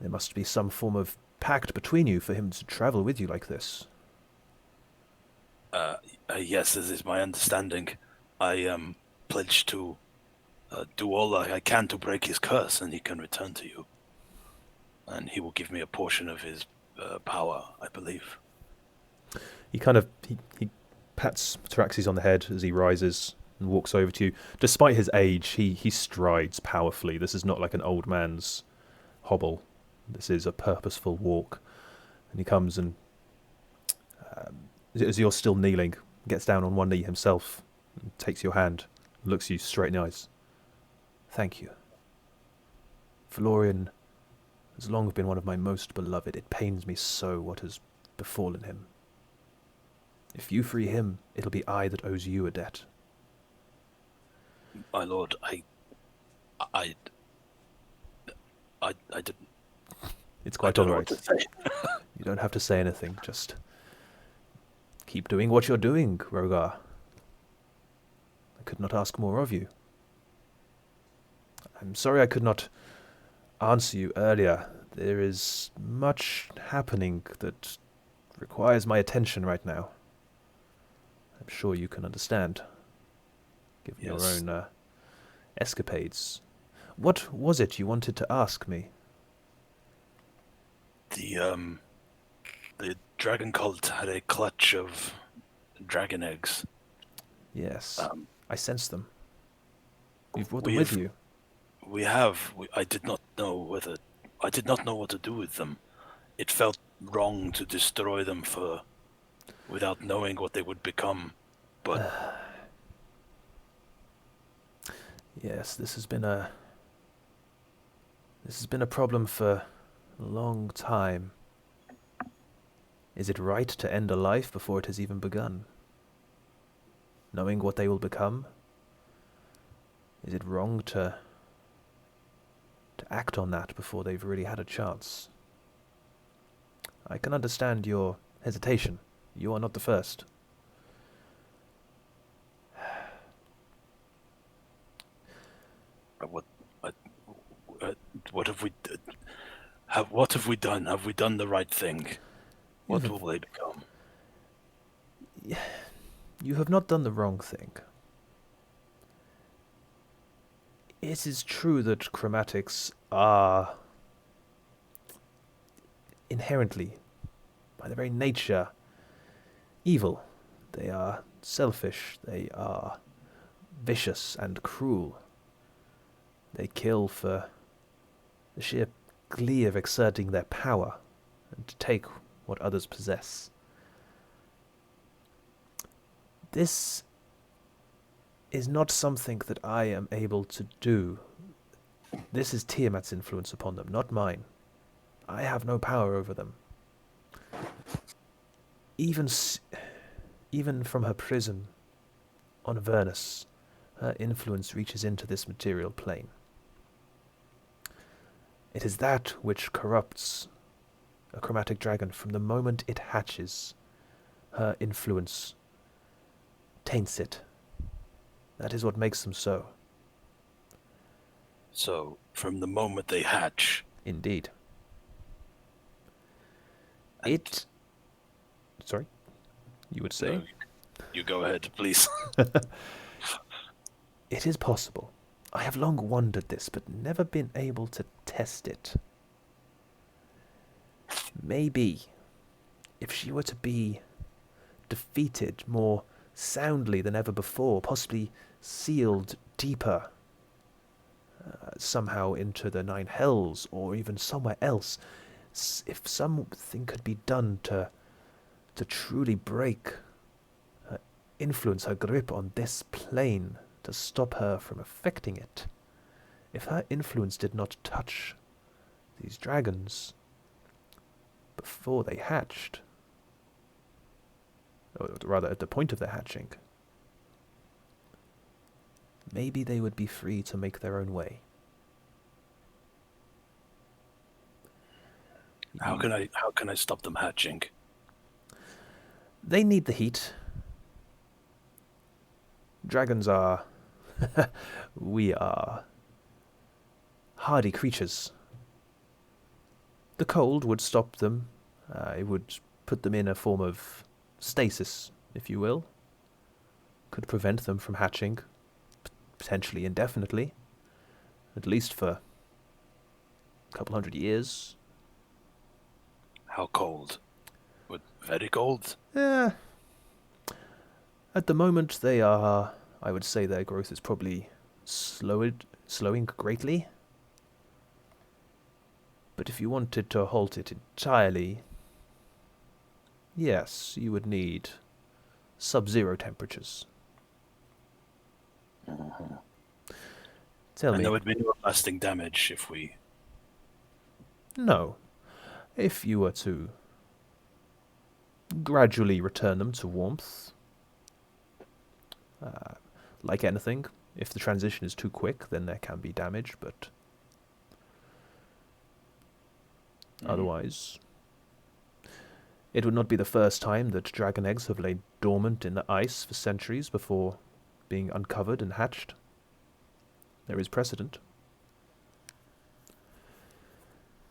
There must be some form of pact between you for him to travel with you like this. Yes, this is my understanding. I am pledged to do all I can to break his curse, and he can return to you. And he will give me a portion of his power, I believe. He kind of he pats Taraxes on the head as he rises and walks over to you. Despite his age, he strides powerfully. This is not like an old man's hobble. This is a purposeful walk. And he comes and, as you're still kneeling, gets down on one knee himself, and takes your hand, and looks you straight in the eyes. Thank you. Valorian has long been one of my most beloved. It pains me so what has befallen him. If you free him, it'll be I that owes you a debt. My lord, I didn't. It's quite I don't know alright. what to say. You don't have to say anything, just keep doing what you're doing, Rogar. I could not ask more of you. I'm sorry I could not answer you earlier. There is much happening that requires my attention right now. I'm sure you can understand, given your Yes. own escapades. What was it you wanted to ask me? The dragon cult had a clutch of dragon eggs. Yes, Um, I sense them. You've brought them we with have- you. We have. I did not know what to do with them. It felt wrong to destroy them without knowing what they would become. But Yes, this has been a problem for a long time. Is it right to end a life before it has even begun? Knowing what they will become? Is it wrong to act on that before they've really had a chance? I can understand your hesitation. You are not the first. what have we? What have we done? Have we done the right thing? What have- will they become? You have not done the wrong thing. It is true that chromatics are inherently, by their very nature, evil. They are selfish. They are vicious and cruel. They kill for the sheer glee of exerting their power and to take what others possess. This is not something that I am able to do. This is Tiamat's influence upon them, not mine. I have no power over them. Even from her prison on Avernus, her influence reaches into this material plane. It is that which corrupts a chromatic dragon from the moment it hatches. Her influence taints it. That is what makes them so. So, from the moment they hatch, Indeed. and- Sorry? You would say? No, you go ahead, please. It is possible. I have long wondered this, but never been able to test it. Maybe, if she were to be defeated more soundly than ever before, possibly sealed deeper, somehow into the Nine Hells, or even somewhere else, if something could be done to truly break her influence, her grip on this plane, to stop her from affecting it. If her influence did not touch these dragons before they hatched, or rather at the point of their hatching, maybe they would be free to make their own way. How can I stop them hatching? They need the heat. Dragons are... we are... hardy creatures. The cold would stop them. It would put them in a form of stasis, if you will. Could prevent them from hatching, potentially indefinitely. At least for a couple 100 years. How cold? Very cold? At the moment they are... I would say their growth is probably slowing greatly. But if you wanted to halt it entirely, yes, you would need sub-zero temperatures. Tell And me. there would be no lasting damage if we... No. If you were to gradually return them to warmth, like anything, if the transition is too quick, then there can be damage, but otherwise, it would not be the first time that dragon eggs have laid dormant in the ice for centuries before being uncovered and hatched. There is precedent.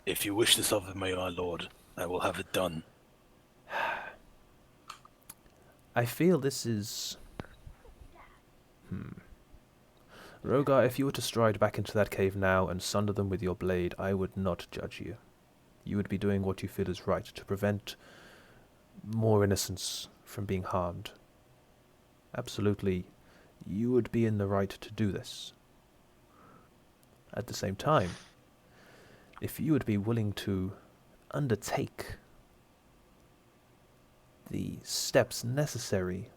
If you wish this of me, my lord, I will have it done. I feel this is... Rogar, if you were to stride back into that cave now and sunder them with your blade, I would not judge you. You would be doing what you feel is right to prevent more innocents from being harmed. Absolutely, you would be in the right to do this. At the same time, if you would be willing to undertake the steps necessary,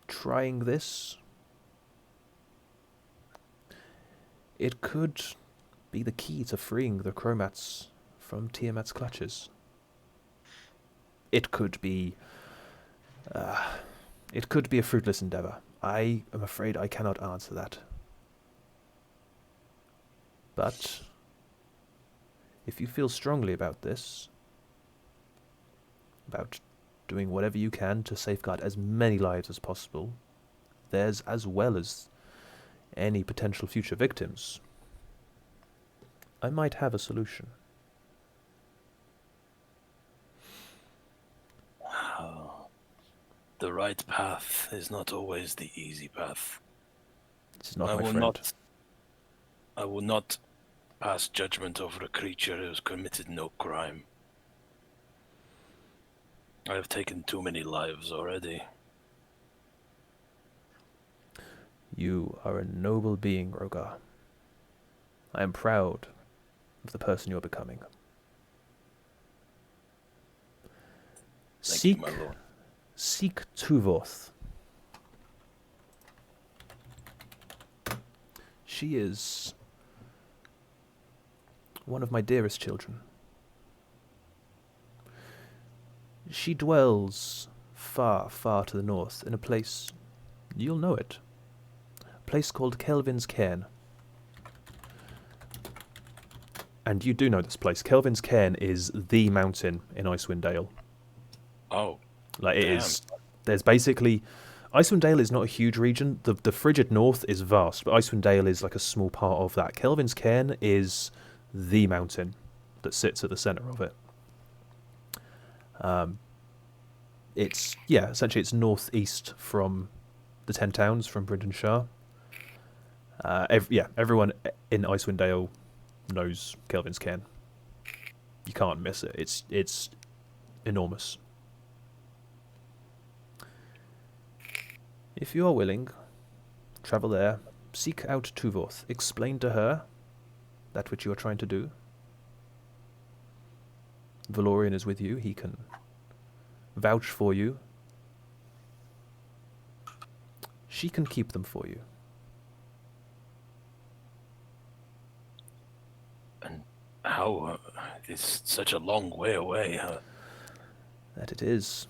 trying this, it could be the key to freeing the Chromats from Tiamat's clutches. It could be a fruitless endeavor. I am afraid I cannot answer that. But if you feel strongly about this, about doing whatever you can to safeguard as many lives as possible, theirs as well as any potential future victims, I might have a solution. The right path is not always the easy path. This is not my friend. I will not pass judgment over a creature who has committed no crime. I have taken too many lives already. You are a noble being, Rogar. I am proud of the person you're becoming. Thank you, my lord. Seek Tuvorth. She is one of my dearest children. She dwells far, far to the north in a place, you'll know it, a place called Kelvin's Cairn. And you do know this place. Kelvin's Cairn is the mountain in Icewind Dale. Oh, Like it damn. is. There's basically... Icewind Dale is not a huge region. The frigid north is vast, but Icewind Dale is like a small part of that. Kelvin's Cairn is the mountain that sits at the centre of it. It's, yeah, essentially it's northeast from the 10 Towns, from Brynden Shire. Everyone in Icewind Dale knows Kelvin's Cairn. You can't miss it. It's enormous. If you are willing, travel there, seek out Tuvorth, explain to her that which you are trying to do. Valorian is with you, he can vouch for you. She can keep them for you. And how? It's such a long way away. That it is.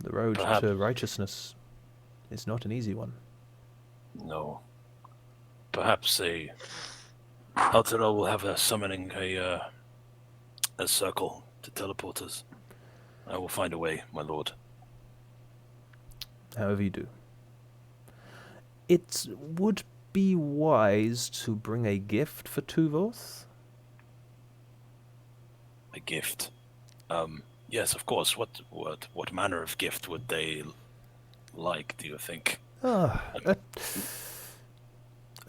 The road Perhaps. to righteousness is not an easy one. No. Perhaps Altera will have summoning a circle to teleport us. I will find a way, my lord. However you do. It would be wise to bring a gift for Tuvoth. A gift. Yes, of course. What manner of gift would they like, do you think? A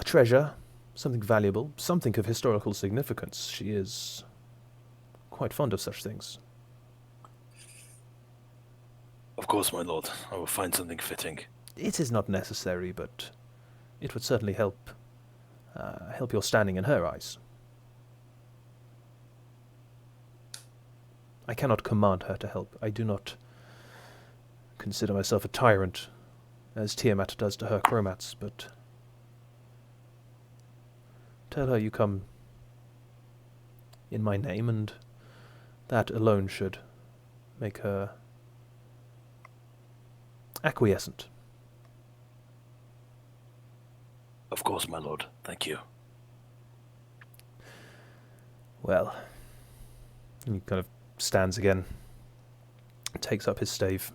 treasure, something valuable, something of historical significance. She is quite fond of such things. Of course, my lord. I will find something fitting. It is not necessary, but it would certainly help your standing in her eyes. I cannot command her to help. I do not consider myself a tyrant, as Tiamat does to her chromats, but tell her you come in my name, and that alone should make her acquiescent. Of course, my lord. Thank you. Well, he kind of stands again, takes up his stave.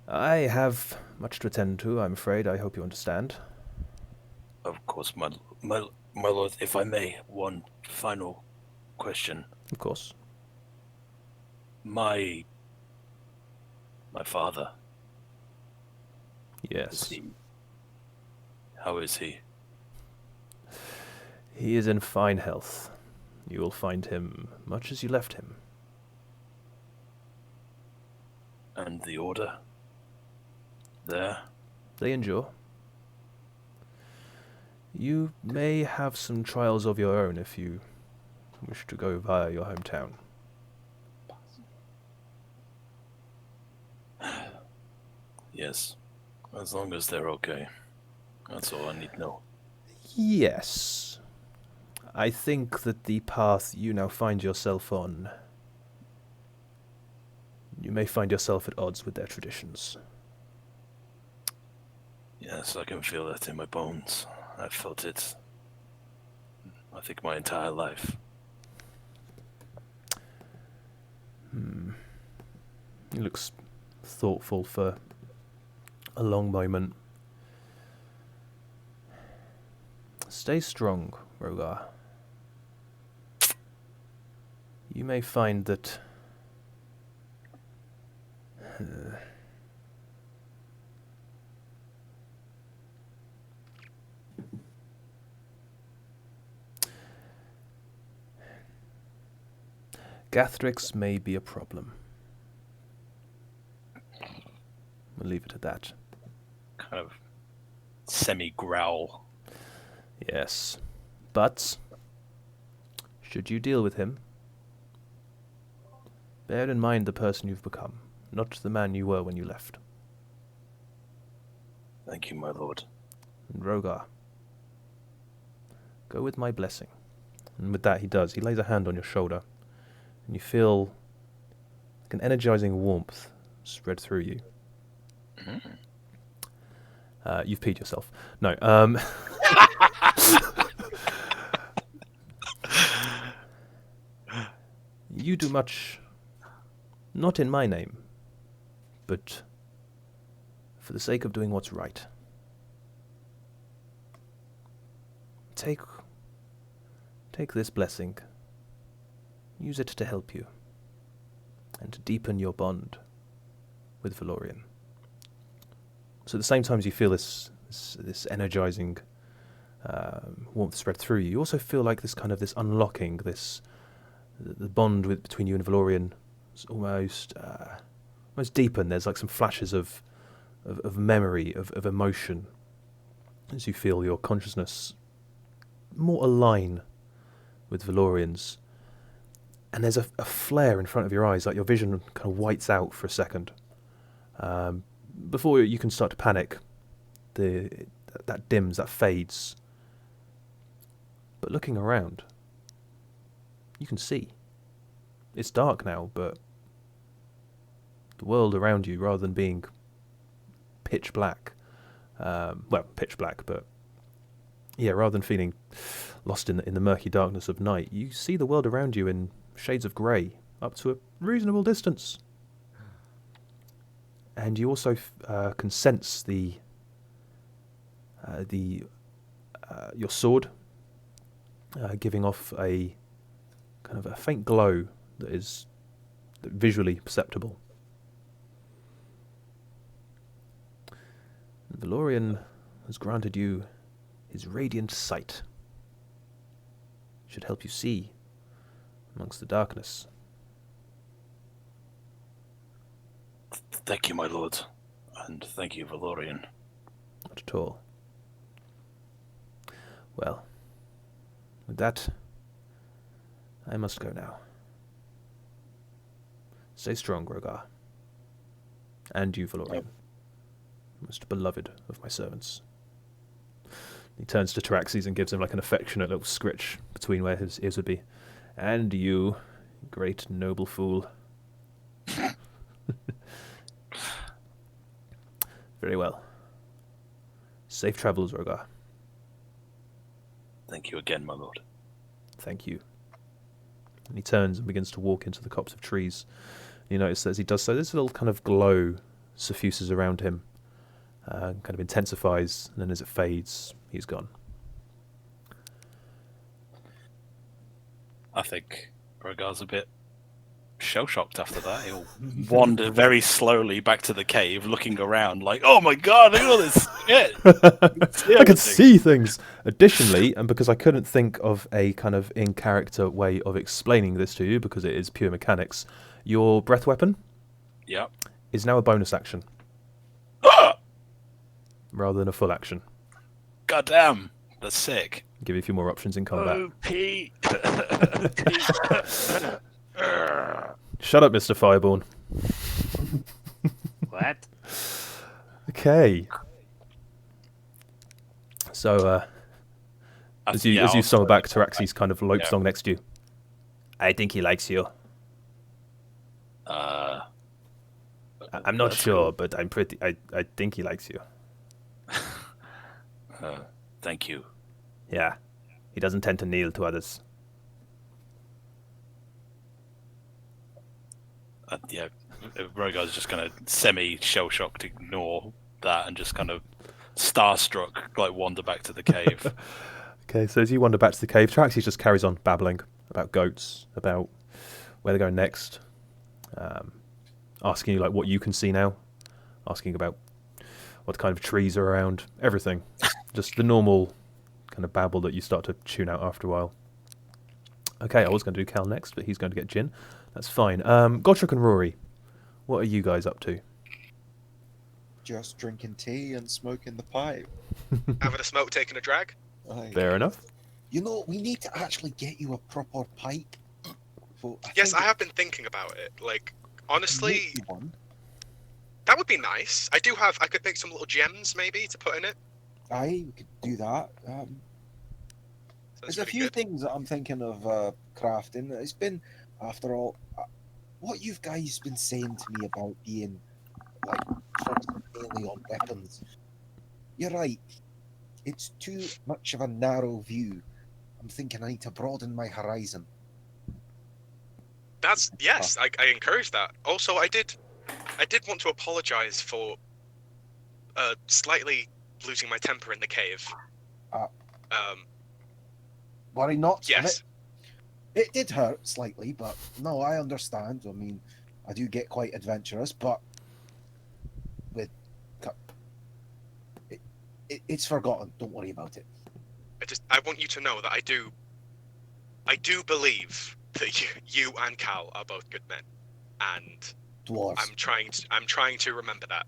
I have much to attend to, I'm afraid. I hope you understand. Of course, my lord. If I may, one final question. Of course. My father. Yes. How is he? He is in fine health. You will find him much as you left him. And the order? There? They endure. You may have some trials of your own if you wish to go via your hometown. Yes. As long as they're okay. That's all I need to know. Yes. I think that the path you now find yourself on, you may find yourself at odds with their traditions. Yes, I can feel that in my bones. I've felt it, I think, my entire life. He looks thoughtful for a long moment. Stay strong, Rogar. You may find that Gathrix may be a problem. We'll leave it at that. Kind of semi-growl. Yes. But should you deal with him, bear in mind the person you've become, not the man you were when you left. Thank you, my lord. And Rogar, go with my blessing. And with that he does. He lays a hand on your shoulder, and you feel like an energizing warmth spread through you. You've peed yourself. No. You do much, not in my name, but for the sake of doing what's right. Take this blessing, use it to help you, and to deepen your bond with Valorian. So at the same time as you feel this energizing warmth spread through you, you also feel like this unlocking, the bond between you and Valorian is almost deepened. There's like some flashes of memory, of emotion, as you feel your consciousness more align with Valorian's. And there's a flare in front of your eyes, like your vision kind of whites out for a second. Before you can start to panic, that dims, that fades. But looking around, you can see. It's dark now, but the world around you, rather than being pitch black, pitch black, but Yeah, rather than feeling lost in the murky darkness of night, you see the world around you in shades of grey, up to a reasonable distance. And you also can sense your sword giving off a kind of a faint glow that is visually perceptible. Valorian has granted you his radiant sight. Should help you see amongst the darkness. Thank you, my lord. And thank you, Valorian. Not at all. Well, with that, I must go now. Stay strong, Rogar. And you, Valorian. Most beloved of my servants. He turns to Taraxes and gives him like an affectionate little scritch between where his ears would be. And you, great noble fool. Very well. Safe travels, Rogar. Thank you again, my lord. Thank you. And he turns and begins to walk into the copse of trees. You notice that as he does so, this little kind of glow suffuses around him, kind of intensifies, and then as it fades, he's gone. I think Rogar's a bit shell-shocked after that. He'll wander very slowly back to the cave, looking around like, oh my god, look at all this shit! I could see things! Additionally, and because I couldn't think of a kind of in-character way of explaining this to you, because it is pure mechanics, your breath weapon Yep. is now a bonus action, rather than a full action. God damn, that's sick. Give you a few more options in combat. Oh, Pete. Shut up, Mr. Fireborn. What? Okay. So, as you stumble back, Taraxes kind of lopes along next to you. I think he likes you. I'm not sure, but I think he likes you. Thank you. Yeah. He doesn't tend to kneel to others. Rogar's just kind of semi-shell-shocked, ignore that, and just kind of starstruck, like, wander back to the cave. Okay, so as you wander back to the cave, Taraxes just carries on babbling about goats, about where they're going next, asking you like what you can see now, asking about what kind of trees are around, everything. Just the normal kind of babble that you start to tune out after a while. Okay, I was going to do Cal next, but he's going to get Jin. That's fine. Gotrek and Rory, what are you guys up to? Just drinking tea and smoking the pipe. Having a smoke, taking a drag. Aye. Fair enough. You know, we need to actually get you a proper pipe. Yes, I have been thinking about it. Like, honestly, that would be nice. I could make some little gems maybe to put in it. Aye, we could do that. There's a few things that I'm thinking of crafting. It's been, after all, what you guys been saying to me about being like mainly on weapons. You're right. It's too much of a narrow view. I'm thinking I need to broaden my horizon. Yes, I encourage that. Also, I did want to apologize for slightly losing my temper in the cave. Worry not. Yes. It did hurt slightly, but no, I understand. I mean, I do get quite adventurous, but it's forgotten. Don't worry about it. I want you to know that I do believe that you and Cal are both good men, and Dwarves. I'm trying to remember that.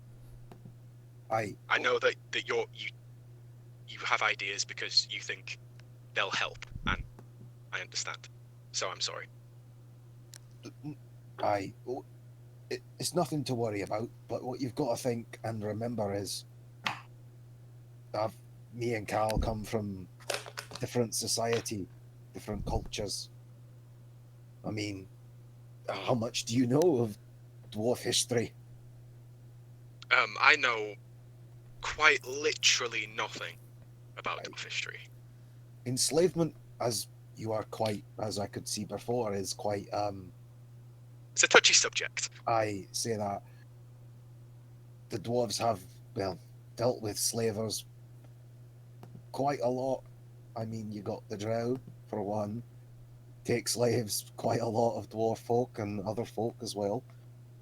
I know that you have ideas because you think they'll help, and I understand. So I'm sorry. It's nothing to worry about, but what you've got to think and remember is me and Cal come from different society, different cultures. I mean, how much do you know of dwarf history? I know quite literally nothing about dwarf history. enslavement, as I could see before, is quite. It's a touchy subject. I say that the dwarves have dealt with slavers quite a lot. I mean, you got the drow for one. Take slaves quite a lot of dwarf folk and other folk as well.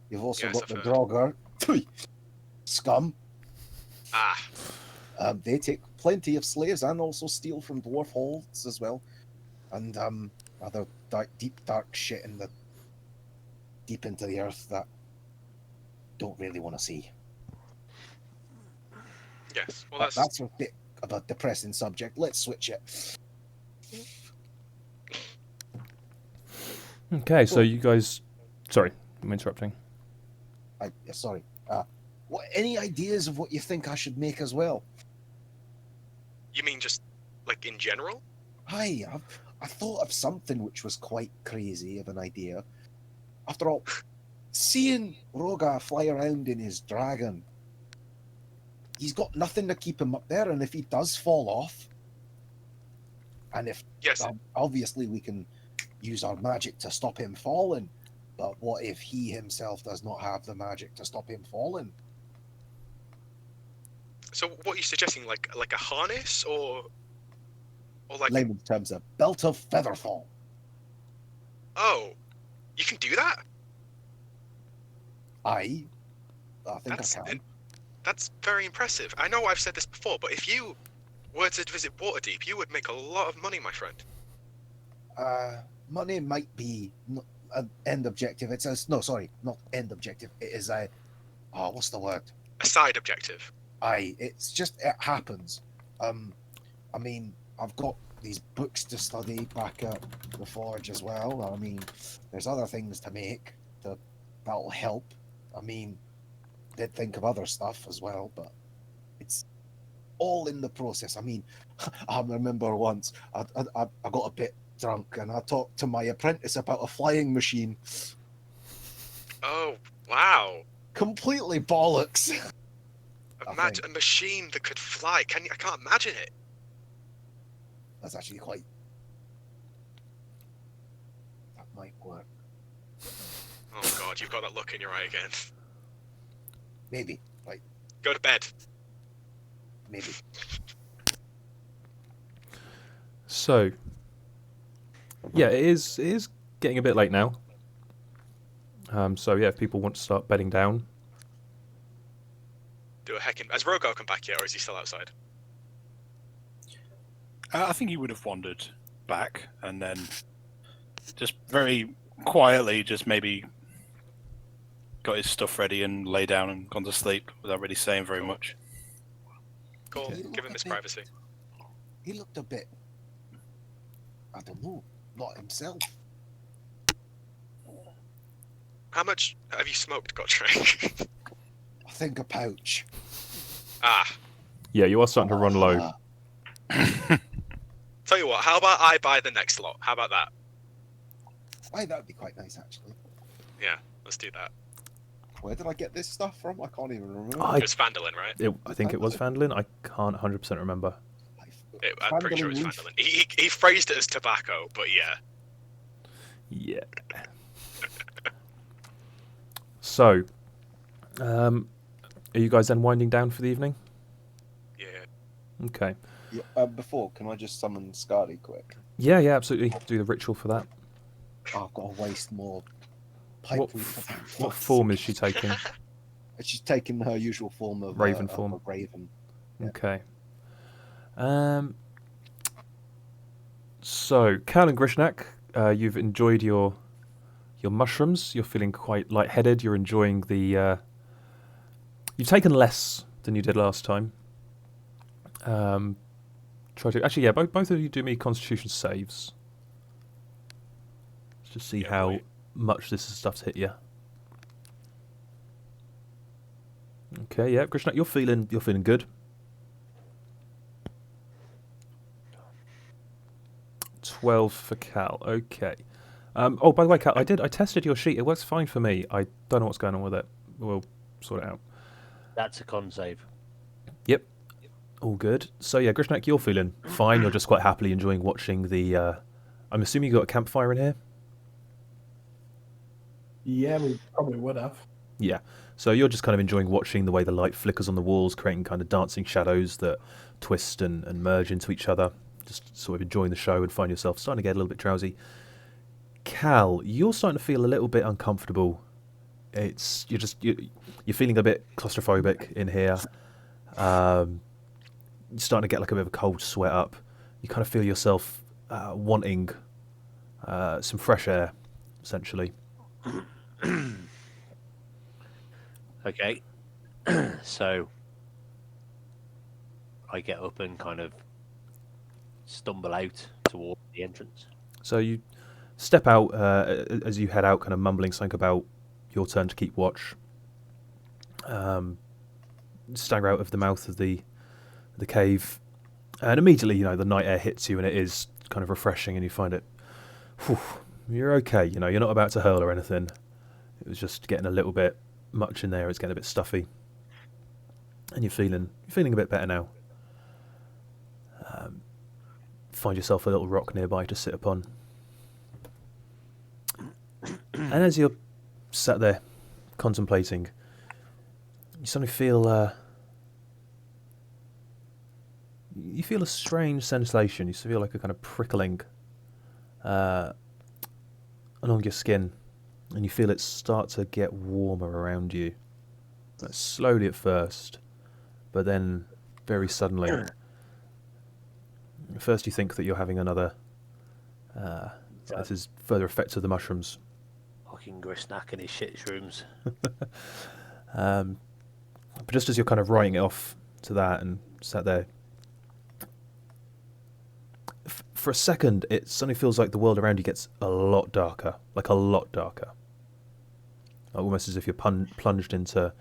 You've also Yes, got the I've heard. Draugr scum. Ah, They take plenty of slaves and also steal from dwarf holds as well, and other dark shit deep into the earth that don't really want to see. yes. Well, But that's a bit of a depressing subject. Let's switch it. Okay, so you guys... Sorry, I'm interrupting. Sorry. Any ideas of what you think I should make as well? You mean just like in general? I thought of something which was quite crazy of an idea. After all, seeing Roga fly around in his dragon, he's got nothing to keep him up there, and if he does fall off, and if Yes. obviously we can use our magic to stop him falling, but what if he himself does not have the magic to stop him falling? So what are you suggesting? Like a harness or like? Layman's terms, a belt of featherfall. Oh, you can do that? I think I can. That's very impressive. I know I've said this before, but if you were to visit Waterdeep, you would make a lot of money, my friend. Money might be an end objective. Not end objective. It is what's the word? A side objective. It happens. I mean, I've got these books to study back at the Forge as well. I mean, there's other things to make that'll help. I mean, did think of other stuff as well, but it's all in the process. I mean, I remember once I got a bit drunk and I talked to my apprentice about a flying machine. Oh, wow. Completely bollocks. Imagine a machine that could fly. I can't imagine it. That's actually quite... That might work. Oh god, you've got that look in your eye again. Maybe. Go to bed. Maybe. So, yeah, it is getting a bit late now. So yeah, if people want to start bedding down. Do a heckin'... Has Rogar come back yet, or is he still outside? I think he would have wandered back and then just very quietly just maybe got his stuff ready and lay down and gone to sleep without really saying very much. Cool. Okay. Give him his privacy. He looked a bit... I don't know. Not himself. How much have you smoked, Gotrek? I think a pouch. Ah. Yeah, you are starting to run low. Tell you what, how about I buy the next lot? How about that? That would be quite nice, actually. Yeah, let's do that. Where did I get this stuff from? I can't even remember. It was Fandolin, right? I think it was Fandolin. I can't 100% remember. I'm pretty sure it was Fandolin. He phrased it as tobacco, but yeah. Yeah. So, are you guys then winding down for the evening? Yeah. Okay. Yeah, before, can I just summon Scarly quick? Yeah, yeah, absolutely. Do the ritual for that. Oh, I've got to waste more pipe. What form is she taking? She's taking her usual form of Raven of form. a raven. Yeah. Okay. So, Cal and Grishnak, you've enjoyed your mushrooms. You're feeling quite lightheaded. You're enjoying the... You've taken less than you did last time. Actually, yeah, both of you do me Constitution saves. Let's just see how much this stuff's hit you. Okay, yeah, Grishnak, you're feeling good. 12 for Cal. Okay. Oh, by the way, Cal, I tested your sheet. It works fine for me. I don't know what's going on with it. We'll sort it out. That's a con save. Yep. All good. So yeah, Grishnak, you're feeling fine. You're just quite happily enjoying watching the. I'm assuming you got a campfire in here. Yeah, we probably would have. Yeah. So you're just kind of enjoying watching the way the light flickers on the walls, creating kind of dancing shadows that twist and merge into each other. Just sort of enjoying the show and find yourself starting to get a little bit drowsy. Cal, you're starting to feel a little bit uncomfortable. You're feeling a bit claustrophobic in here. You're starting to get like a bit of a cold sweat up. You kind of feel yourself wanting some fresh air, essentially. Okay. So I get up and kind of stumble out towards the entrance. So you step out as you head out, kind of mumbling something about your turn to keep watch. Stagger out of the mouth of the cave, and immediately, the night air hits you, and it is kind of refreshing, and you find it. Whew, you're okay. You're not about to hurl or anything. It was just getting a little bit much in there. It's getting a bit stuffy, and you're feeling a bit better now. Find yourself a little rock nearby to sit upon, and as you're sat there contemplating, you suddenly feel a strange sensation. You feel like a kind of prickling along your skin, and you feel it start to get warmer around you. Like slowly at first, but then very suddenly. First you think that you're having another... this is further effects of the mushrooms. Fucking Grishnak and his shit shrooms. But just as you're kind of writing it off to that and sat there, for a second it suddenly feels like the world around you gets a lot darker. Like a lot darker. Almost as if you're plunged into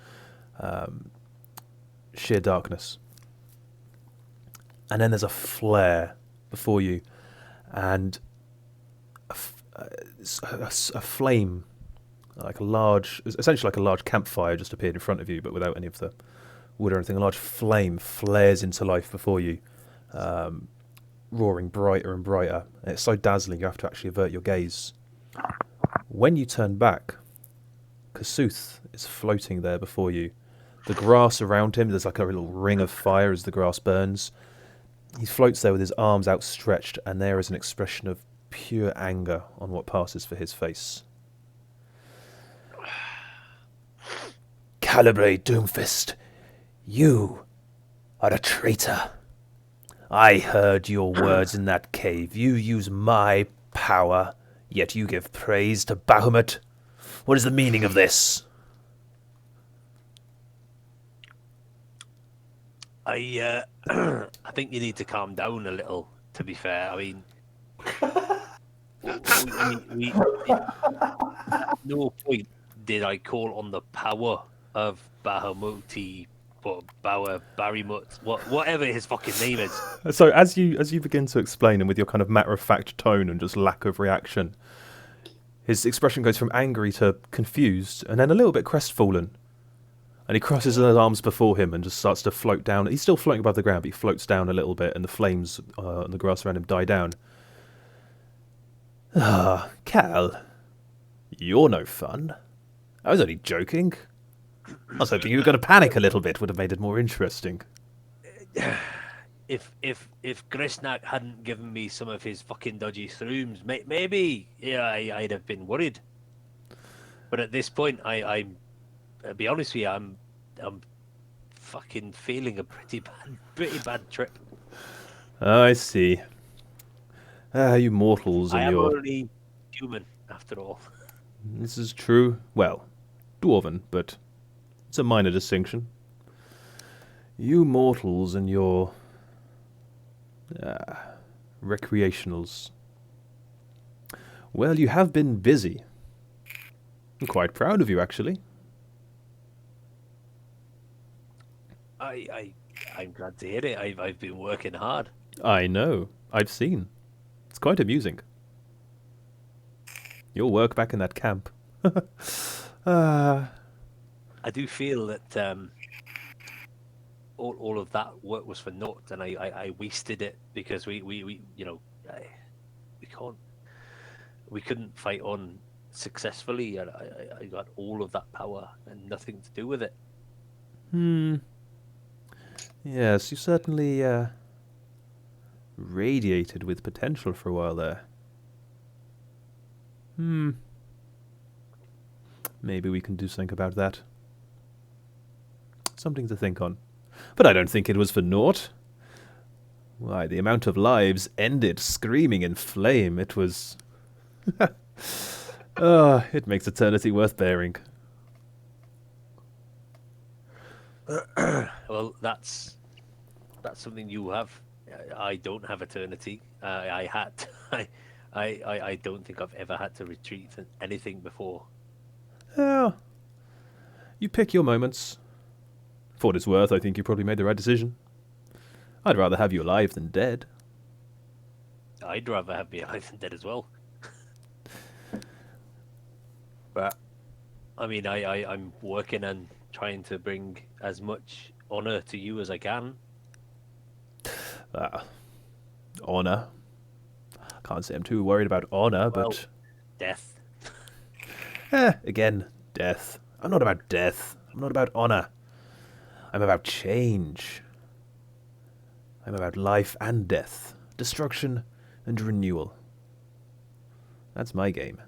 sheer darkness. And then there's a flare before you, and a flame, essentially like a large campfire just appeared in front of you, but without any of the wood or anything. A large flame flares into life before you, roaring brighter and brighter. And it's so dazzling you have to actually avert your gaze. When you turn back, Kasuth is floating there before you. The grass around him, there's like a little ring of fire as the grass burns. He floats there with his arms outstretched, and there is an expression of pure anger on what passes for his face. Calibre Doomfist, you are a traitor. I heard your words in that cave. You use my power, yet you give praise to Bahamut. What is the meaning of this? I think you need to calm down a little, to be fair. I mean, we no point did I call on the power of Bahamuti, but Barimut, whatever his fucking name is. So as you begin to explain, and with your kind of matter-of-fact tone and just lack of reaction, his expression goes from angry to confused, and then a little bit crestfallen. And he crosses his arms before him and just starts to float down. He's still floating above the ground, but he floats down a little bit, and the flames on the grass around him die down. Ah, Cal, you're no fun. I was only joking. I was hoping you were going to panic a little bit. Would have made it more interesting. If Grishnak hadn't given me some of his fucking dodgy shrooms, maybe I'd have been worried. But at this point, I'll be honest with you, I'm fucking feeling a pretty bad trip. I see. You mortals and I am your... only human, after all. This is true. Well, dwarven, but it's a minor distinction. You mortals and your... recreationals. Well, you have been busy. I'm quite proud of you, actually. I'm glad to hear it. I've been working hard. I know. I've seen. It's quite amusing. Your work back in that camp. I do feel that all of that work was for naught, and I wasted it because we you know we couldn't fight on successfully, and I got all of that power and nothing to do with it. Yes, you certainly radiated with potential for a while there. Maybe we can do something about that. Something to think on. But I don't think it was for naught. Why, the amount of lives ended screaming in flame, it was... it makes eternity worth bearing. Well, that's something you have. I don't have eternity. I had. I don't think I've ever had to retreat from anything before. Oh, you pick your moments. For what it's worth, I think you probably made the right decision. I'd rather have you alive than dead. I'd rather have me alive than dead as well. But, I mean, I'm working and trying to bring as much honor to you as I can. Honor. Can't say I'm too worried about honor, Well, but... death. Again, death. I'm not about death. I'm not about honor. I'm about change. I'm about life and death. Destruction and renewal. That's my game.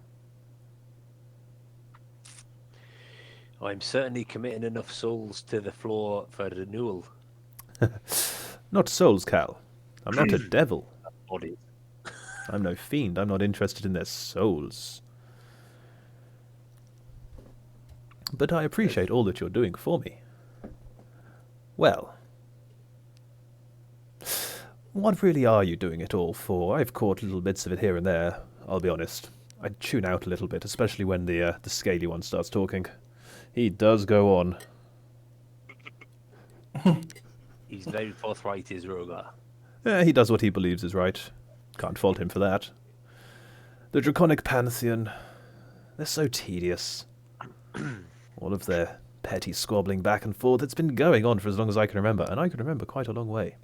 I'm certainly committing enough souls to the floor for renewal. Not souls, Cal. I'm not a devil. Bodies. I'm no fiend. I'm not interested in their souls. But I appreciate all that you're doing for me. Well, what really are you doing it all for? I've caught little bits of it here and there, I'll be honest. I tune out a little bit, especially when the scaly one starts talking. He does go on. He's very forthright, is Rogar. He does what he believes is right. Can't fault him for that. The Draconic Pantheon, they're so tedious. All of their petty squabbling back and forth, it's been going on for as long as I can remember, and I can remember quite a long way.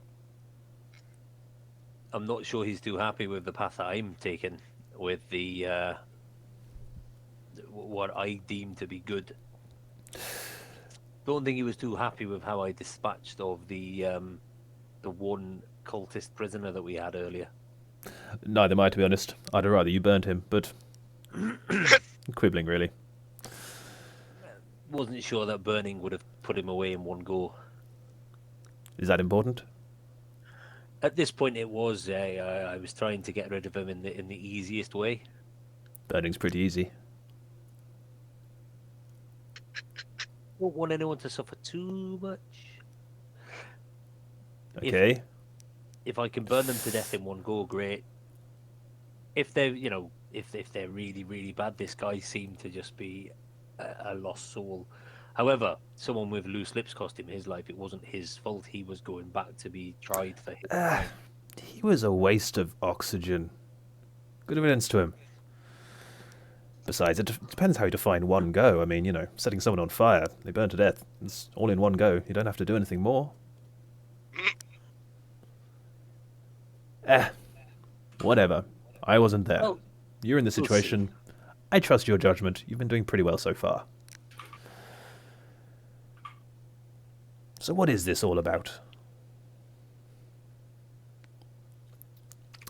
I'm not sure he's too happy with the path that I'm taking, with the what I deem to be good. Don't think he was too happy with how I dispatched of the one cultist prisoner that we had earlier. Neither am I, to be honest. I'd rather you burned him, but... quibbling, really. Wasn't sure that burning would have put him away in one go. Is that important? At this point, it was. I was trying to get rid of him in the easiest way. Burning's pretty easy. Don't want anyone to suffer too much. Okay. If I can burn them to death in one go, great. If they're, if they're really, really bad, this guy seemed to just be a lost soul. However, someone with loose lips cost him his life. It wasn't his fault. He was going back to be tried for his crime. He was a waste of oxygen. Good evidence to him. Besides, it depends how you define one go. I mean, setting someone on fire, they burn to death. It's all in one go. You don't have to do anything more. Whatever. I wasn't there. Well, You're in the situation. I trust your judgment. You've been doing pretty well so far. So what is this all about?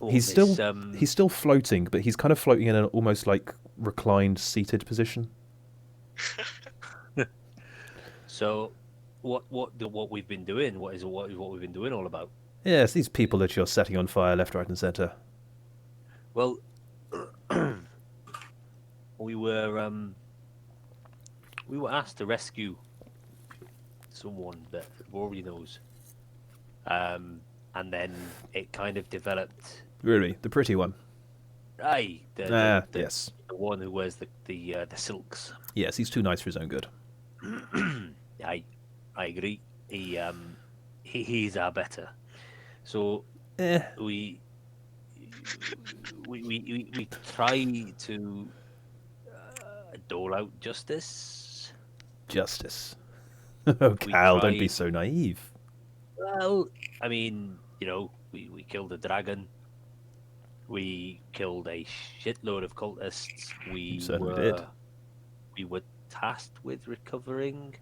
He's still floating, but he's kind of floating in an almost like reclined, seated position. So, what we've been doing? What we've been doing all about? Yes, these people that you're setting on fire left, right, and centre. Well, we were asked to rescue someone that Rory knows, and then it kind of developed. Really, the pretty one. Aye, yes, the one who wears the silks. Yes, he's too nice for his own good. I agree. He's our better. So we try to dole out justice. Justice. Oh, Cal, don't be so naive. Well, I mean, we killed a dragon. We killed a shitload of cultists. You certainly did. We were tasked with recovering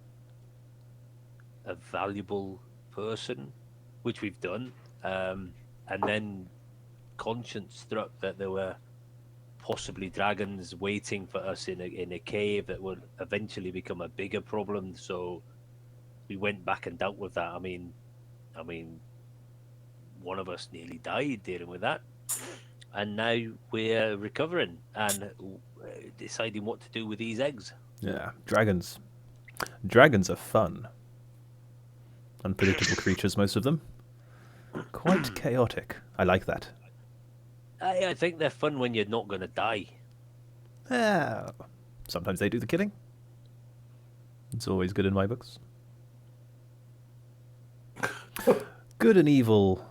a valuable person, which we've done. And then conscience struck that there were possibly dragons waiting for us in a cave that would eventually become a bigger problem. So we went back and dealt with that. I mean, one of us nearly died dealing with that, and now we're recovering and deciding what to do with these eggs. Yeah, dragons. Dragons are fun. Unpredictable creatures, most of them. Quite chaotic. I like that. I think they're fun when you're not going to die. Ah, sometimes they do the killing. It's always good in my books. Good and evil,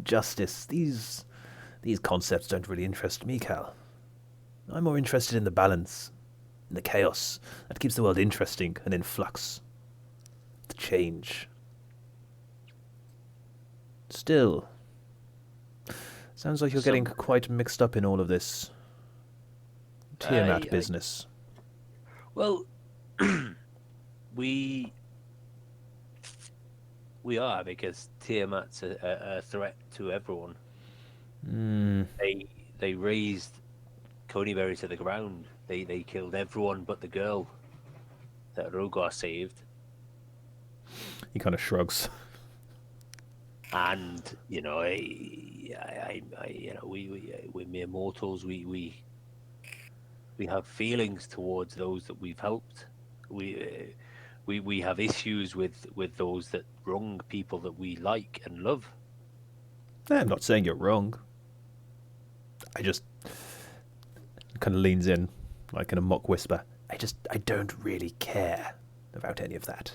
justice, these concepts don't really interest me, Cal. I'm more interested in the balance, in the chaos that keeps the world interesting and in flux. The change. Still, sounds like you're getting quite mixed up in all of this Tiamat business. Well, we are, because Tiamat's a threat to everyone. They razed Coneyberry to the ground. They killed everyone but the girl that Rogar saved. He kind of shrugs. And we're mere mortals. We have feelings towards those that we've helped. We have issues with those that wrong people that we like and love. I'm not saying you're wrong. I just kind of leans in, like in a mock whisper. I don't really care about any of that.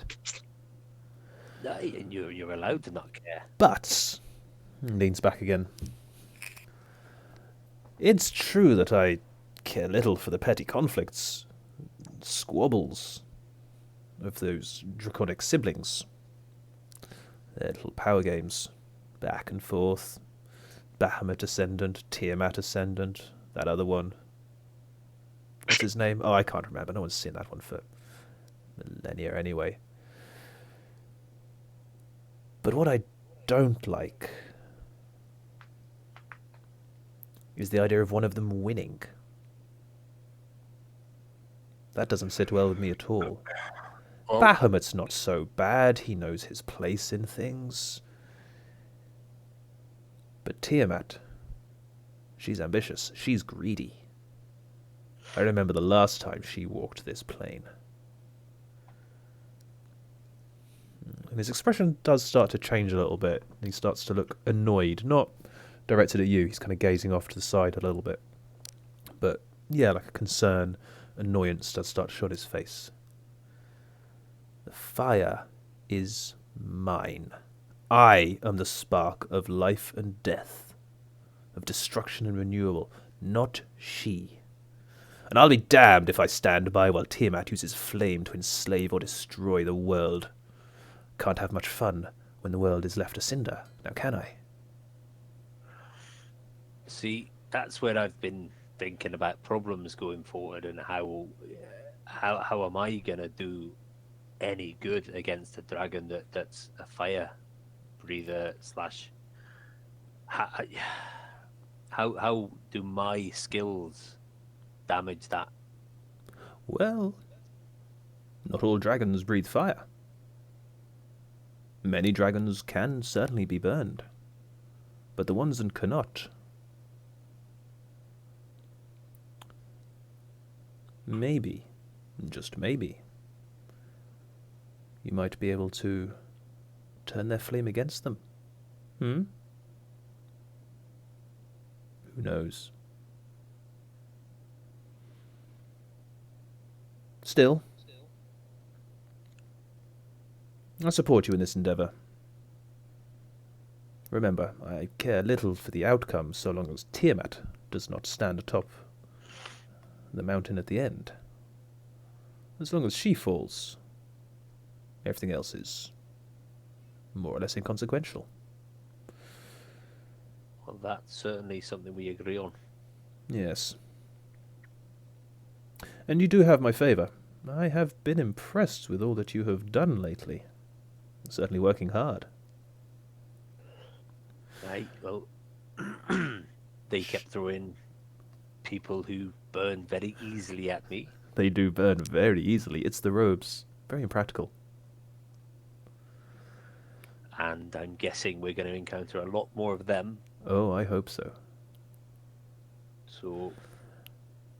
And you're allowed to not care. But, leans back again. It's true that I care little for the petty conflicts, squabbles of those draconic siblings. Their little power games, back and forth. Bahamut Ascendant, Tiamat Ascendant, that other one. What's his name? Oh, I can't remember. No one's seen that one for millennia anyway. But what I don't like is the idea of one of them winning. That doesn't sit well with me at all. Bahamut's not so bad. He knows his place in things. But Tiamat, she's ambitious. She's greedy. I remember the last time she walked this plane. And his expression does start to change a little bit. He starts to look annoyed, not directed at you. He's kind of gazing off to the side a little bit. But yeah, like a concern, annoyance does start to show on his face. The fire is mine. I am the spark of life and death, of destruction and renewal, not she. And I'll be damned if I stand by while Tiamat uses flame to enslave or destroy the world. Can't have much fun when the world is left a cinder, now can I? See, that's where I've been thinking about problems going forward, and how am I gonna do any good against a dragon that's a fire breather slash. How do my skills damage that? Well, not all dragons breathe fire. Many dragons can certainly be burned, but the ones that cannot, maybe, just maybe, you might be able to turn their flame against them. Who knows? Still, I support you in this endeavour. Remember, I care little for the outcome so long as Tiamat does not stand atop the mountain at the end. As long as she falls, everything else is more or less inconsequential. Well, that's certainly something we agree on. Yes. And you do have my favour. I have been impressed with all that you have done lately. Certainly working hard. Right, well, they kept throwing people who burn very easily at me. They do burn very easily. It's the robes. Very impractical. And I'm guessing we're going to encounter a lot more of them. Oh, I hope so. So,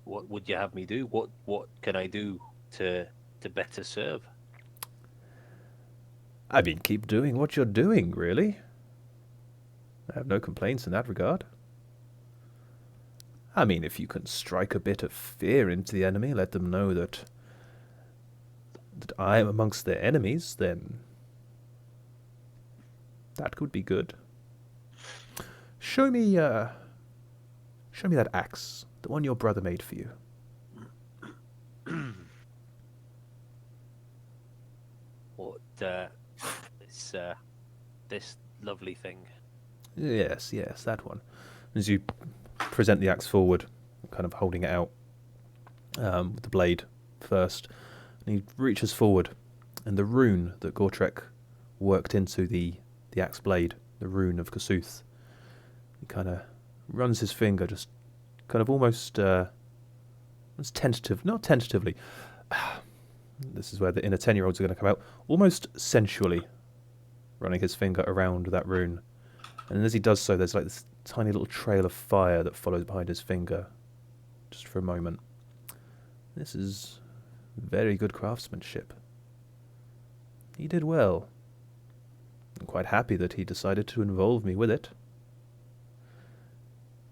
what would you have me do? What can I do to better serve? I mean, keep doing what you're doing, really. I have no complaints in that regard. I mean, if you can strike a bit of fear into the enemy, let them know that I am amongst their enemies, then that could be good. Show me that axe, the one your brother made for you. What is this lovely thing? Yes, that one. As you present the axe forward, kind of holding it out with the blade first, and he reaches forward, and the rune that Gortrek worked into the axe blade, the rune of Kasuth, he kind of runs his finger, just kind of almost not tentatively. This is where the inner 10-year-olds are going to come out, almost sensually running his finger around that rune. And as he does so, there's like this tiny little trail of fire that follows behind his finger, just for a moment. This is very good craftsmanship. He did well. I'm quite happy that he decided to involve me with it.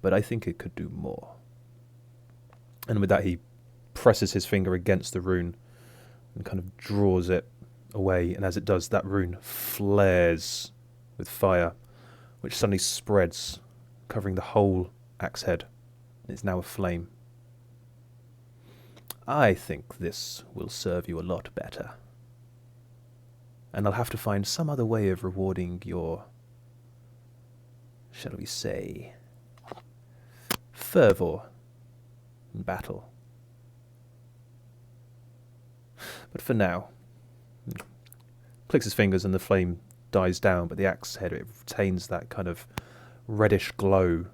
But I think it could do more. And with that, he presses his finger against the rune and kind of draws it away. And as it does, that rune flares with fire, which suddenly spreads, covering the whole axe head. It's now aflame. I think this will serve you a lot better. And I'll have to find some other way of rewarding your, shall we say, fervour in battle. But for now, clicks his fingers and the flame dies down, but the axe head, it retains that kind of reddish glow,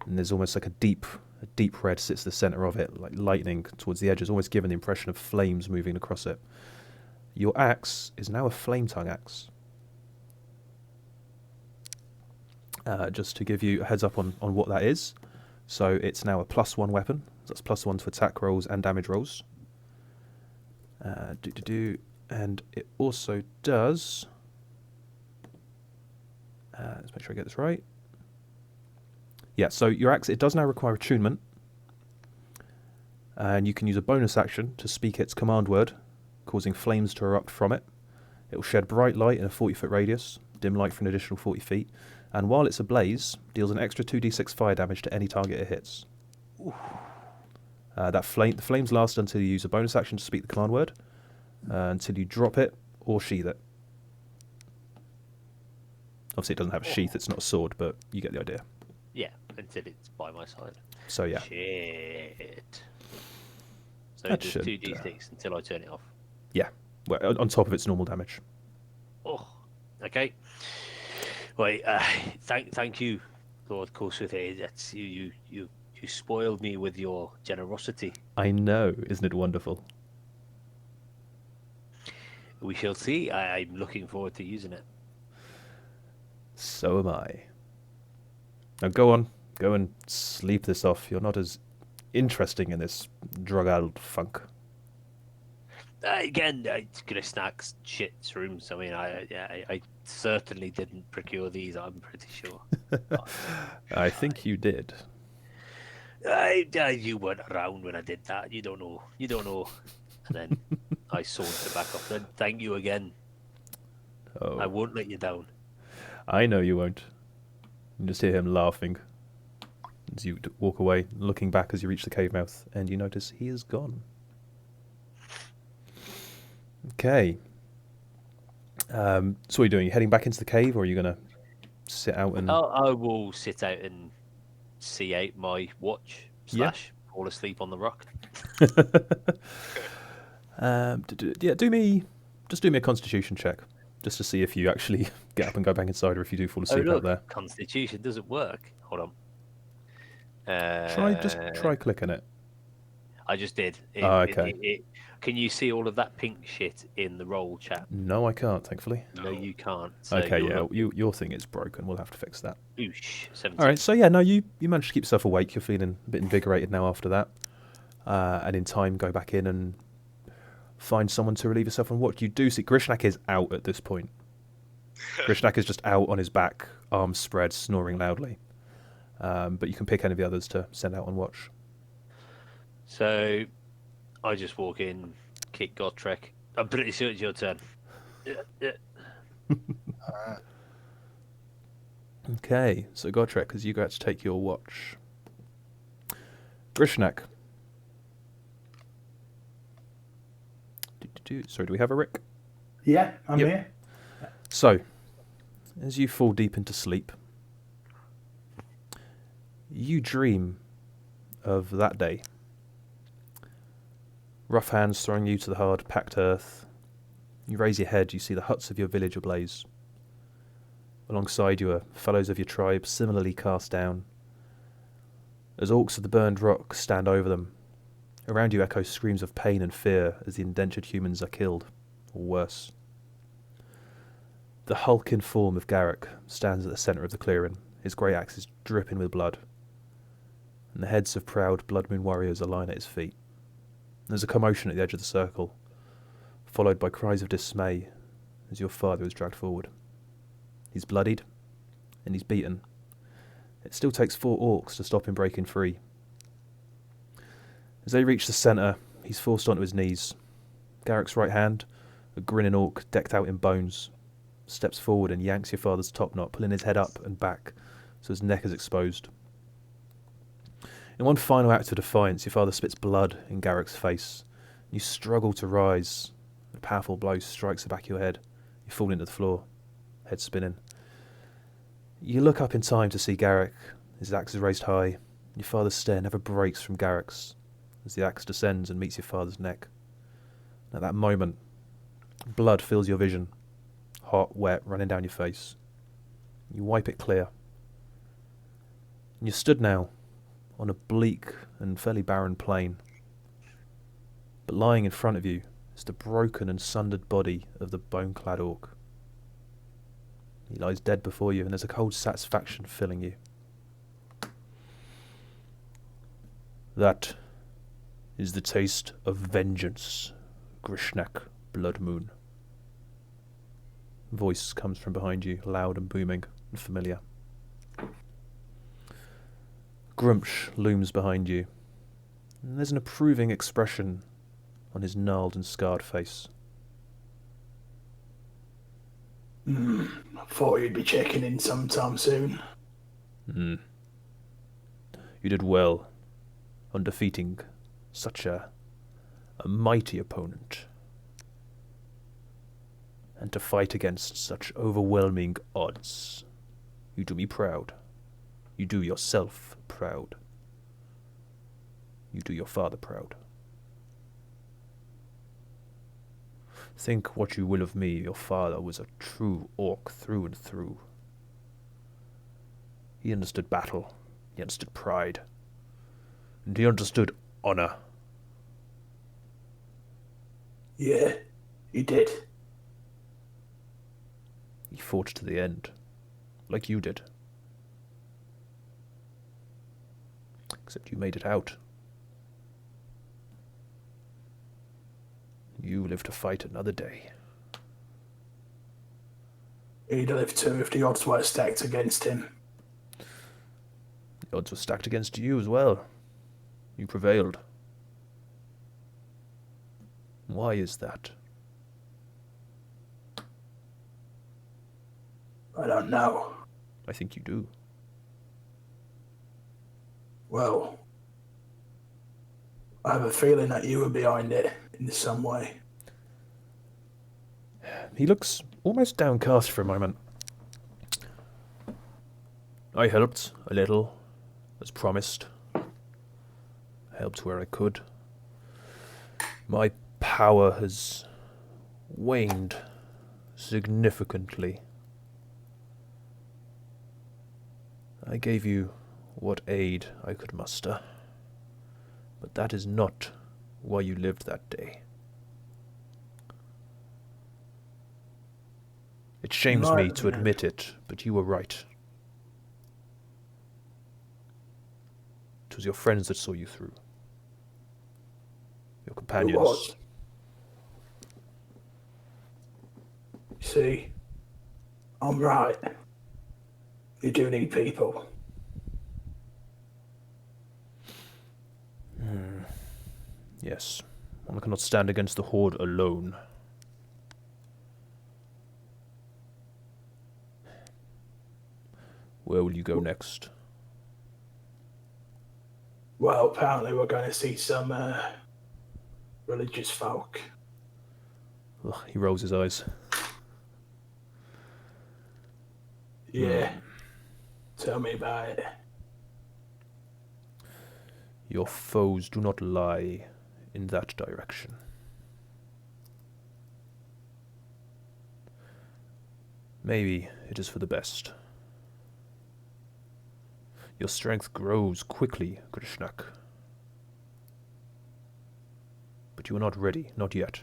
and there's almost like a deep red sits at the centre of it, like lightning towards the edges, almost giving the impression of flames moving across it. Your axe is now a flame tongue axe. Just to give you a heads up on what that is, so it's now a +1 weapon, so that's +1 to attack rolls and damage rolls. And it also does, let's make sure I get this right. Yeah, so your axe, it does now require attunement, and you can use a bonus action to speak its command word, causing flames to erupt from it. It will shed bright light in a 40-foot radius, dim light for an additional 40 feet, and while it's ablaze, deals an extra 2d6 fire damage to any target it hits. The flames last until you use a bonus action to speak the command word, until you drop it or sheath it. Obviously it doesn't have a sheath, it's not a sword, but you get the idea. Yeah, until it's by my side. So yeah. Shit. So That it does should, 2d6 until I turn it off. Yeah, well, on top of its normal damage. Oh, okay. Right, thank you, Lord Kossuth. That's you spoiled me with your generosity. I know, isn't it wonderful? We shall see. I'm looking forward to using it. So am I. Now go on, go and sleep this off. You're not as interesting in this drug-addled funk. Again, gonna snack shit rooms. I mean, I certainly didn't procure these. I'm pretty sure. I think you did. You weren't around when I did that. You don't know. And then I saunter back up. Then thank you again. Oh, I won't let you down. I know you won't. You just hear him laughing as you walk away, looking back as you reach the cave mouth, and you notice he is gone. Okay. So what are you doing? You heading back into the cave, or are you going to sit out and... I will sit out and see out my watch Yeah. / fall asleep on the rock. do me a constitution check, just to see if you actually get up and go back inside, or if you do fall asleep out there. Constitution doesn't work. Hold on. Try clicking it. I just did. Okay. Can you see all of that pink shit in the roll chat? No, I can't, thankfully. No, you can't. So Okay, yeah, your thing is broken. We'll have to fix that. Oosh, 17. All right, so yeah, no, you managed to keep yourself awake. You're feeling a bit invigorated now after that. And in time, go back in and find someone to relieve yourself on watch. You do see Grishnak is out at this point. Grishnak is just out on his back, arms spread, snoring loudly. But you can pick any of the others to send out on watch. So I just walk in, kick Gotrek. I'm pretty sure it's your turn. Okay, so Gotrek, as you go out to take your watch. Grishnak. Sorry, do we have a Rick? Yeah, I'm Yep. here. So, as you fall deep into sleep, you dream of that day. Rough hands throwing you to the hard, packed earth. You raise your head, you see the huts of your village ablaze. Alongside you are fellows of your tribe, similarly cast down. As orcs of the burned rock stand over them, around you echo screams of pain and fear as the indentured humans are killed, or worse. The hulking form of Garrick stands at the centre of the clearing, his grey axe is dripping with blood, and the heads of proud Blood Moon warriors align at his feet. There's a commotion at the edge of the circle, followed by cries of dismay as your father is dragged forward. He's bloodied, and he's beaten. It still takes 4 orcs to stop him breaking free. As they reach the centre, he's forced onto his knees. Garrick's right hand, a grinning orc decked out in bones, steps forward and yanks your father's top knot, pulling his head up and back so his neck is exposed. In one final act of defiance, your father spits blood in Garrick's face. You struggle to rise. A powerful blow strikes the back of your head. You fall into the floor, head spinning. You look up in time to see Garrick. His axe is raised high. Your father's stare never breaks from Garrick's as the axe descends and meets your father's neck. At that moment, blood fills your vision, hot, wet, running down your face. You wipe it clear. And you're stood now on a bleak and fairly barren plain. But lying in front of you is the broken and sundered body of the bone-clad orc. He lies dead before you, and there's a cold satisfaction filling you. That is the taste of vengeance, Grishnak Blood Moon. Voice comes from behind you, loud and booming and familiar. Grumsh looms behind you, and there's an approving expression on his gnarled and scarred face. I thought you'd be checking in sometime soon. You did well on defeating such a mighty opponent, and to fight against such overwhelming odds. You do me proud. You do yourself proud. You do your father proud. Think what you will of me, your father was a true orc through and through. He understood battle, he understood pride, and he understood honor. Yeah, he did. He fought to the end, like you did. Except you made it out. You live to fight another day. He'd live too if the odds were stacked against him. The odds were stacked against you as well. You prevailed. Why is that? I don't know. I think you do. Well, I have a feeling that you were behind it in some way. He looks almost downcast for a moment. I helped a little, as promised. Helped where I could. My power has waned significantly. I gave you what aid I could muster, but that is not why you lived that day. It shames me to admit it, but you were right. It was your friends that saw you through. Your companions. It was. See, I'm right. You do need people. Yes, one cannot stand against the Horde alone. Where will you go next? Well, apparently we're going to see some religious folk. Ugh, he rolls his eyes. Yeah. Tell me about it. Your foes do not lie in that direction. Maybe it is for the best. Your strength grows quickly, Grishnak. But you are not ready, not yet.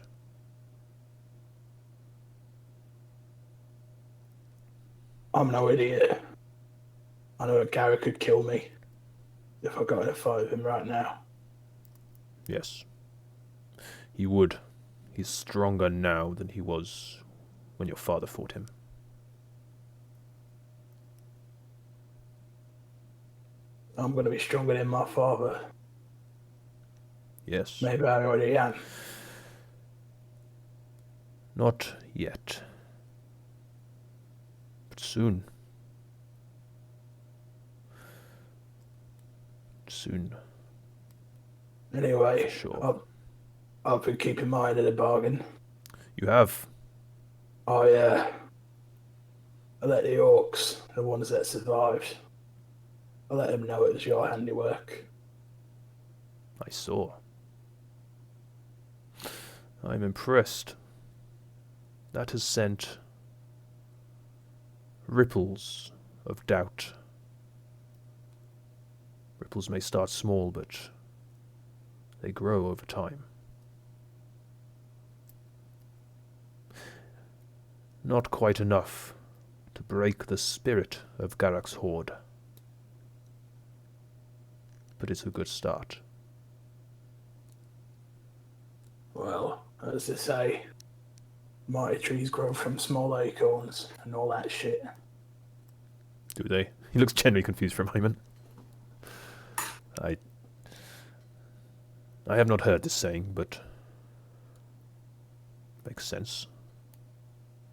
I'm no idiot. I know a Garrett could kill me if I got in a fight with him right now. Yes. He would. He's stronger now than he was when your father fought him. I'm going to be stronger than my father. Yes. Maybe I already am. Not yet. But soon. Soon. Anyway, Sure. I've been keeping my end of the bargain. You have. I let the orcs, the ones that survived, I let them know it was your handiwork. I saw. I'm impressed. That has sent ripples of doubt. Ripples may start small, but they grow over time. Not quite enough to break the spirit of Garak's horde. But it's a good start. Well, as they say, mighty trees grow from small acorns and all that shit. Do they? He looks genuinely confused for a moment. I have not heard this saying, but makes sense,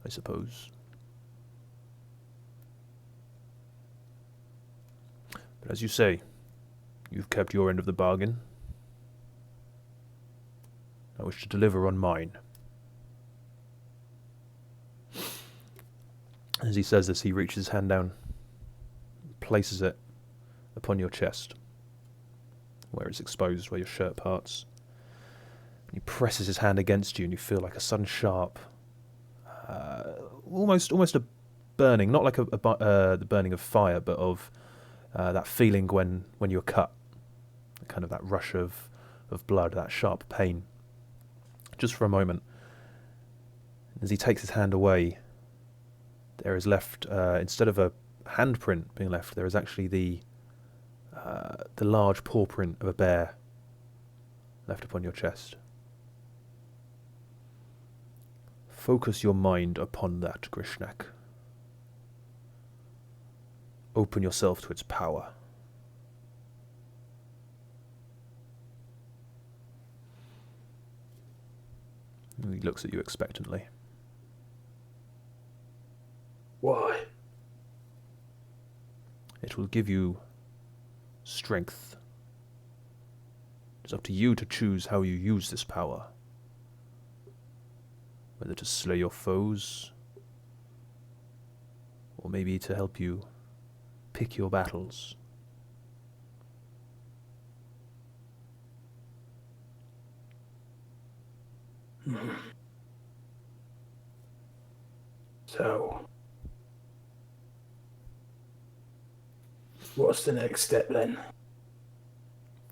I suppose. But as you say, you've kept your end of the bargain. I wish to deliver on mine. As he says this, he reaches his hand down, places it upon your chest, where it's exposed, where your shirt parts. And he presses his hand against you, and you feel like a sudden sharp, almost a burning, not like the burning of fire, but of that feeling when you're cut, kind of that rush of blood, that sharp pain. Just for a moment. As he takes his hand away, there is left, instead of a handprint being left, there is actually the large paw print of a bear left upon your chest. Focus your mind upon that, Grishnak. Open yourself to its power. He looks at you expectantly. Why? It will give you strength. It's up to you to choose how you use this power. Whether to slay your foes or maybe to help you pick your battles. So, what's the next step then?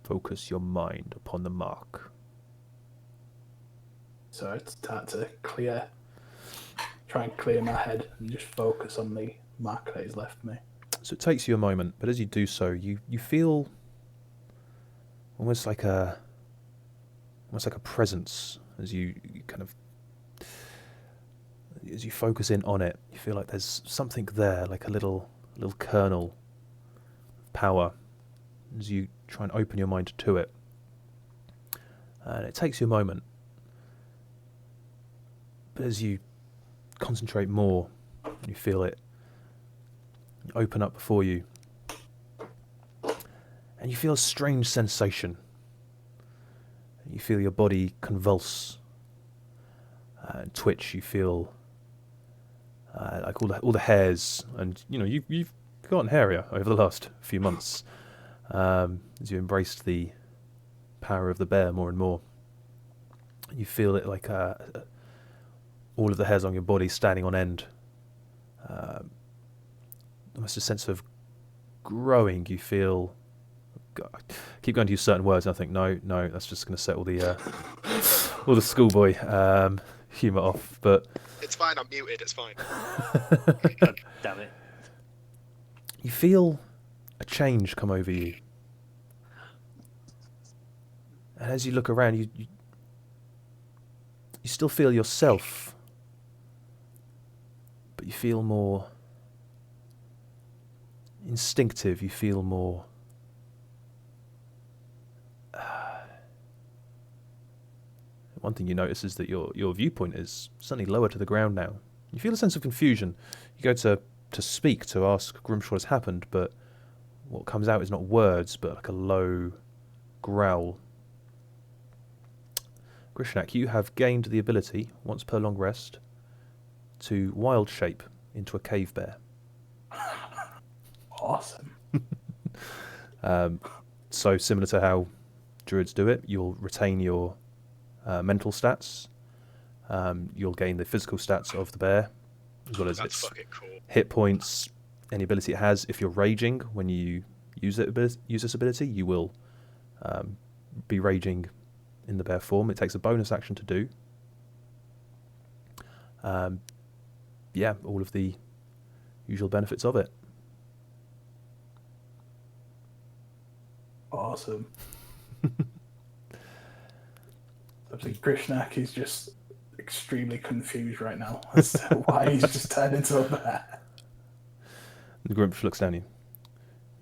Focus your mind upon the mark. So I start to try and clear my head and just focus on the mark that is left me. So it takes you a moment, but as you do so, you feel almost like a presence as you kind of, as you focus in on it. You feel like there's something there, like a little kernel of power, as you try and open your mind to it. And it takes you a moment, but as you concentrate more, you feel it open up before you, and you feel a strange sensation. You feel your body convulse and twitch. You feel like all the hairs, and you've gotten hairier over the last few months as you embraced the power of the bear more and more. You feel it like all of the hairs on your body standing on end. Almost a sense of growing. You feel. God, I keep going to use certain words, and I think no, that's just going to set all the schoolboy humour off. But it's fine. I'm muted. It's fine. God damn it! You feel a change come over you, and as you look around, you still feel yourself, but you feel more instinctive. You feel more one thing you notice is that your viewpoint is suddenly lower to the ground now. You feel a sense of confusion. You go to speak, to ask Grimshaw what has happened, but what comes out is not words, but like a low growl. Grishnak, you have gained the ability, once per long rest, to wild shape into a cave bear. Awesome. So similar to how druids do it, you'll retain your mental stats. You'll gain the physical stats of the bear, as well as That's its fucking cool. hit points, any ability it has. If you're raging when you use this ability, you will be raging in the bear form. It takes a bonus action to do. All of the usual benefits of it. Awesome. I think Grishnak is just extremely confused right now as to why he's just turned into a bear. The Grimsh looks down at you.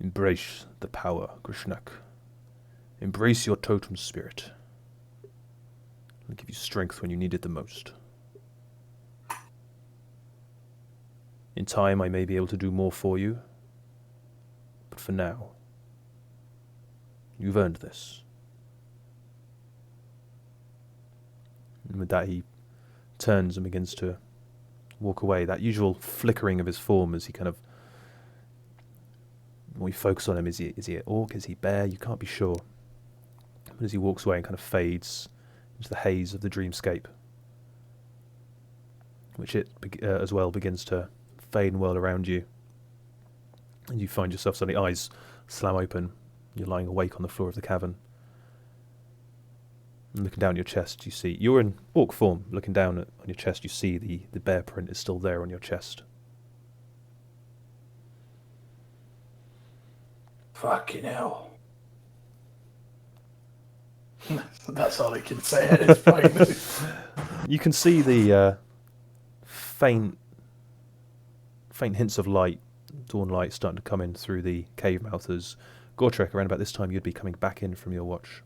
Embrace the power, Grishnak. Embrace your totem spirit. It'll give you strength when you need it the most. In time, I may be able to do more for you, but for now, you've earned this. And with that, he turns and begins to walk away. That usual flickering of his form as he kind of... When we focus on him, is he an orc? Is he bear? You can't be sure. But as he walks away and kind of fades into the haze of the dreamscape, which it as well begins to fade and whirl around you. And you find yourself suddenly, eyes slam open. You're lying awake on the floor of the cavern. And looking down your chest, you see... You're in orc form. Looking down on your chest, you see the bear print is still there on your chest. Fucking hell. That's all I can say at this point. You can see the faint hints of light, dawn light, starting to come in through the cave mouth as Gortrek, around about this time, you'd be coming back in from your watch.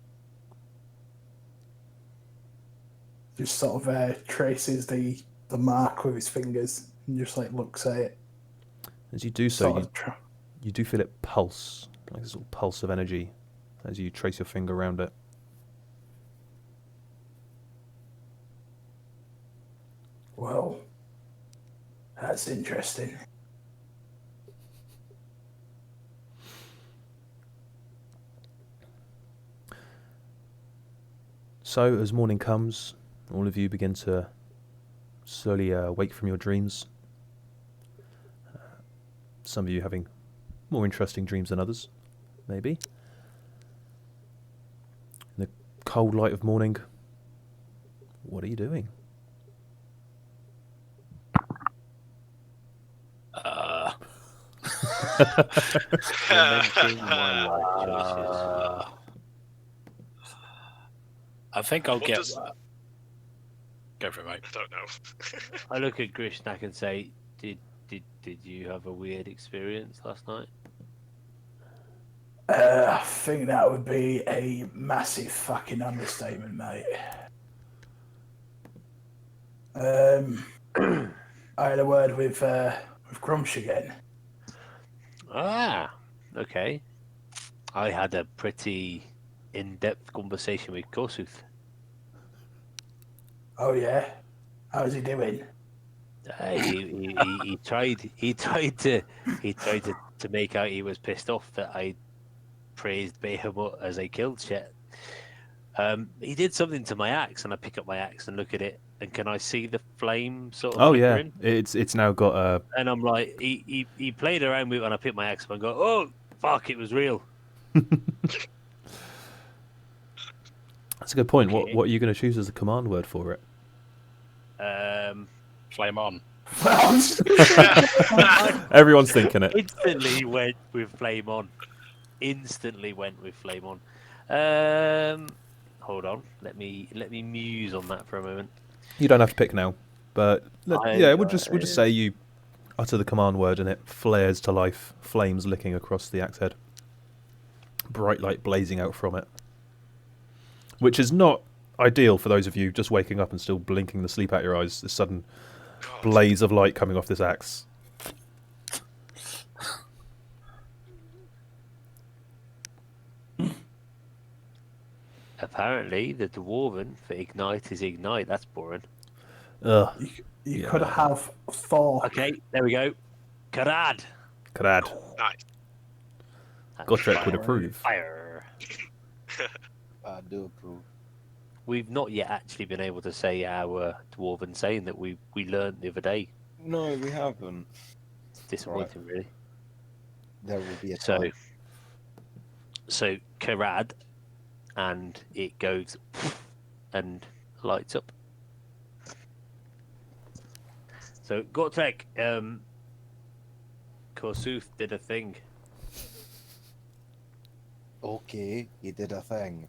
Just sort of traces the mark with his fingers and just like looks at it. As you do so, you do feel it pulse, like this little pulse of energy, as you trace your finger around it. Well, that's interesting. So, as morning comes, all of you begin to slowly wake from your dreams. Some of you having more interesting dreams than others, maybe. In the cold light of morning, what are you doing? Lamenting my life choices. I think I'll What get. does- Go for it, mate. I don't know. I look at Grishnak and say, "Did you have a weird experience last night?" I think that would be a massive fucking understatement, mate. I had a word with Grumsh again. Ah, okay. I had a pretty in-depth conversation with Kosuth. Oh yeah, how's he doing? He tried to make out he was pissed off that I praised Behemoth as I killed Chet. He did something to my axe, and I pick up my axe and look at it, and can I see the flame sort of Oh yeah, flickering? it's now got a. And I'm like, he played around with it, and I pick my axe up and go, oh fuck, it was real. That's a good point. Okay. What are you going to choose as the command word for it? Flame on. Everyone's thinking it. Instantly went with flame on. Hold on, let me muse on that for a moment. You don't have to pick now, but we'll just say you utter the command word and it flares to life, flames licking across the axe head, bright light blazing out from it, which is not ideal for those of you just waking up and still blinking the sleep out your eyes. This sudden blaze of light coming off this axe. Apparently, the dwarven for ignite is ignite. That's boring. Ugh. You could have 4. Okay, there we go. Karad. Crad. Nice. Gotrek would approve. Fire. I do approve. We've not yet actually been able to say our dwarven saying that we learned the other day. No, we haven't. It's disappointing, really. There will be a So, time. Karad, and it goes and lights up. So Gotrek, Kosuth did a thing. Okay, he did a thing.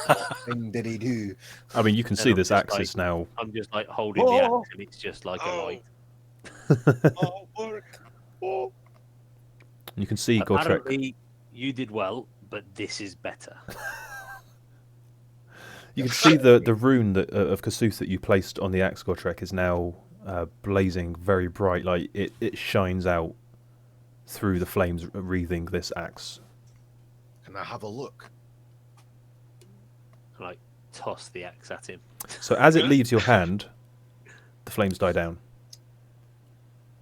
What thing did he do? I mean, you can And see I'm this just axe is now. I'm just like holding the Oh! axe, and it's just like a Oh. light. Oh, work. Oh. You can see Gotrek. Apparently, you did well, but this is better. You can see the rune that of Kasuth that you placed on the axe, Gotrek, is now blazing very bright. Like it shines out through the flames wreathing this axe. Can I have a look? Like toss the axe at him. So as it leaves your hand, the flames die down.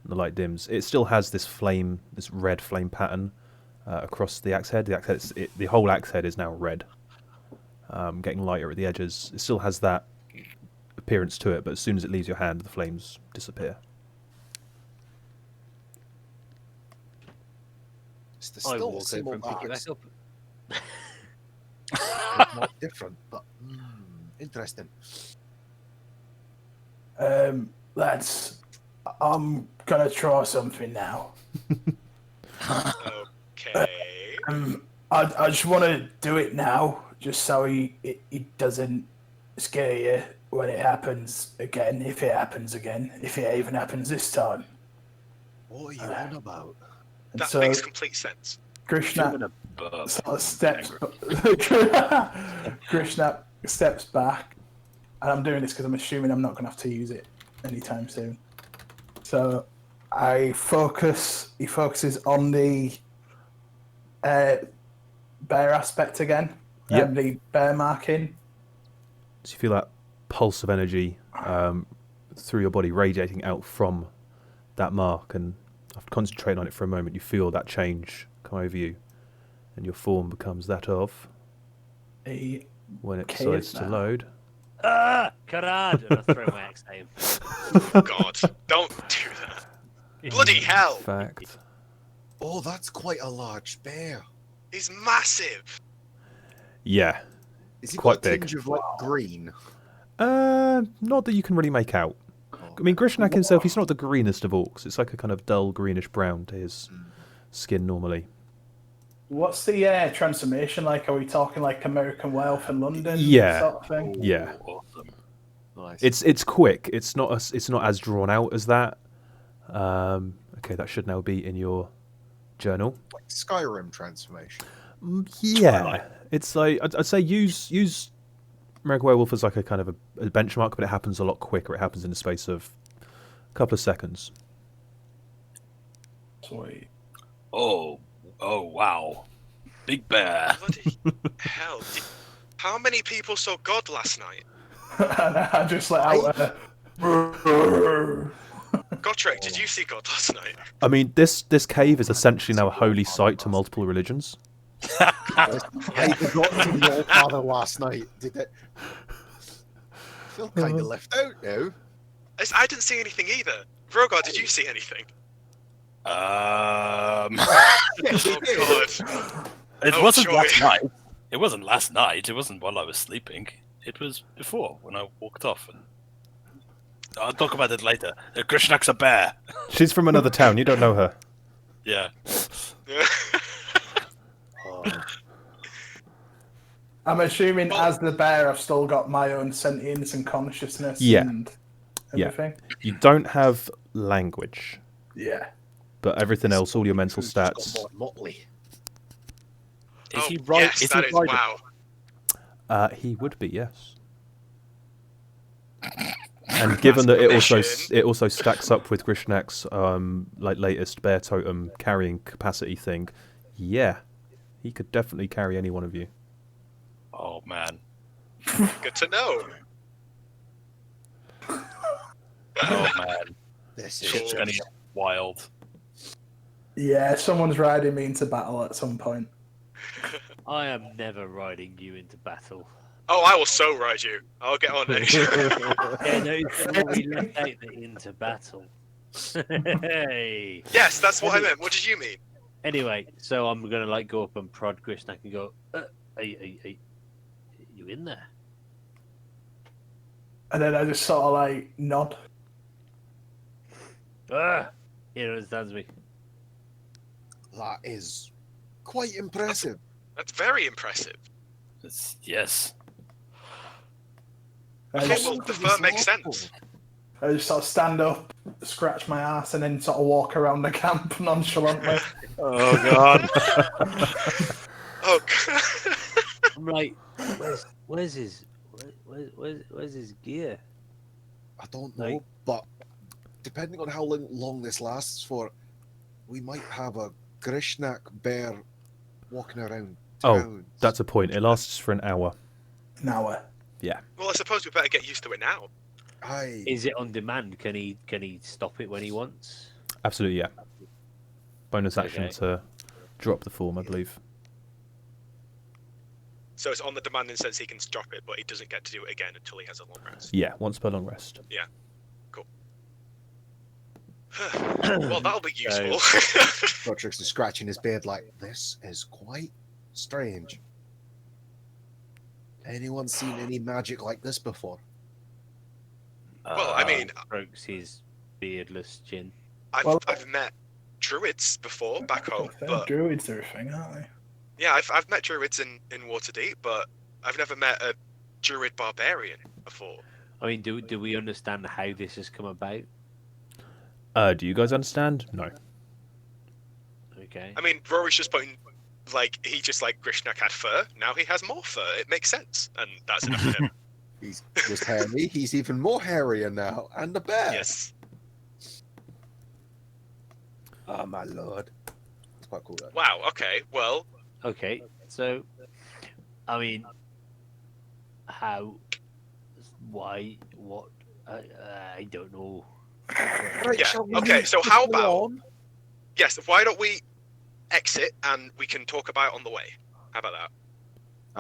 The light dims. It still has this flame, this red flame pattern across the axe head. The whole axe head is now red, getting lighter at the edges. It still has that appearance to it, but as soon as it leaves your hand, the flames disappear. It's the I still walk over symbol and pick it axe. back up. It's not different, but interesting. Lads, I'm gonna try something now. Okay. I just want to do it now, just so it doesn't scare you when it happens again, if it happens again, if it even happens this time. What are you on about? And That so makes complete sense. Krishna But sort of steps. Krishna steps back, and I'm doing this because I'm assuming I'm not going to have to use it anytime soon. So he focuses on the bear aspect again, Yep. and the bear marking. So you feel that pulse of energy through your body radiating out from that mark, and after concentrating on it for a moment, you feel that change come over you, and your form becomes that of, A when it Cave decides to now. load, Karad! And I throw my axe at him. Oh God, don't do that. Bloody hell! Fact. Oh, that's quite a large bear. He's massive. Yeah. Is he Quite got a big. tinge of like green? Not that you can really make out. I mean, Grishnak himself, he's not the greenest of orcs. It's like a kind of dull greenish brown to his skin normally. What's the transformation like? Are we talking like American Wealth in London? Yeah. Sort of thing? Yeah. Awesome. Nice. It's quick. It's not as drawn out as that. Okay, that should now be in your journal. Like Skyrim transformation. Yeah, it's like I'd say use American Werewolf as like a kind of a benchmark, but it happens a lot quicker. It happens in the space of a couple of seconds. Sweet. Oh, wow. Big bear. Bloody hell! How many people saw God last night? And I just let out Gotrek, did you see God last night? I mean, this cave is essentially now a holy site to multiple religions. I forgot to the old father last night. Did it? I feel kind of left out now. I didn't see anything either. Vrogar, did you see anything? Oh God! It Oh, wasn't joy. last night. It wasn't last night. It wasn't while I was sleeping. It was before when I walked off. And I'll talk about it later. Krishnak's a bear. She's from another town. You don't know her. Yeah. I'm assuming as the bear, I've still got my own sentience and consciousness Yeah. and Yeah. everything. You don't have language, Yeah. but everything else, all your mental Who's got stats. more Motley? Is Oh, he right? yes, is that he is right? wow. He would be, yes. And given that Transformation. it also stacks up with Grishnak's like latest bear totem carrying capacity thing, yeah, he could definitely carry any one of you. Oh man. Good to know. Oh man. This is Shit's gonna get wild. Yeah, someone's riding me into battle at some point. I am never riding you into battle. Oh, I will so ride you. I'll get on it. Yeah, no, it's when we left out the into battle. Hey. Yes, that's what I meant. What did you mean? Anyway, so I'm gonna like go up and prod Grishnak and go, are you in there? And then I just sort of like nod. He understands me. That is quite impressive. That's very impressive. Yes. I Okay, just, well, the fur makes sense. I just sort of stand up, scratch my ass, and then sort of walk around the camp nonchalantly. Oh god. Oh, God. I'm like, where's his gear? I don't know, Like- but depending on how long this lasts for, we might have a Grishnak bear walking around Oh, town. that's a point. It lasts for an hour. Now, Well, I suppose we better get used to it now. Aye. Is it on demand? Can he stop it when he wants? Absolutely, yeah. Bonus action Okay. to drop the form, I believe. So it's on the demand in the sense he can drop it, but he doesn't get to do it again until he has a long rest. Yeah, once per long rest. Well, that'll be useful. Roderick's is scratching his beard like, this is quite strange. Anyone seen any magic like this before? Well, I mean, Strokes his beardless chin. I've met druids before back home, but druids are a thing, aren't they? yeah, I've met druids in Waterdeep, but I've never met a druid barbarian before. I mean, do we understand how this has come about? Do you guys understand? No. Okay. I mean, Rory's just putting, like, he just, like, Grishnak had fur, now he has more fur. It makes sense, and that's enough for him. He was hairy, he's even more hairier now, and a bear. Yes. Oh my lord. It's quite cool though. Wow, okay, well, Okay. So, I mean, how? Why? What? I don't know. Right, yeah, shall we okay, move so how quickly about, on? yes, why don't we exit, and we can talk about it on the way? How about that?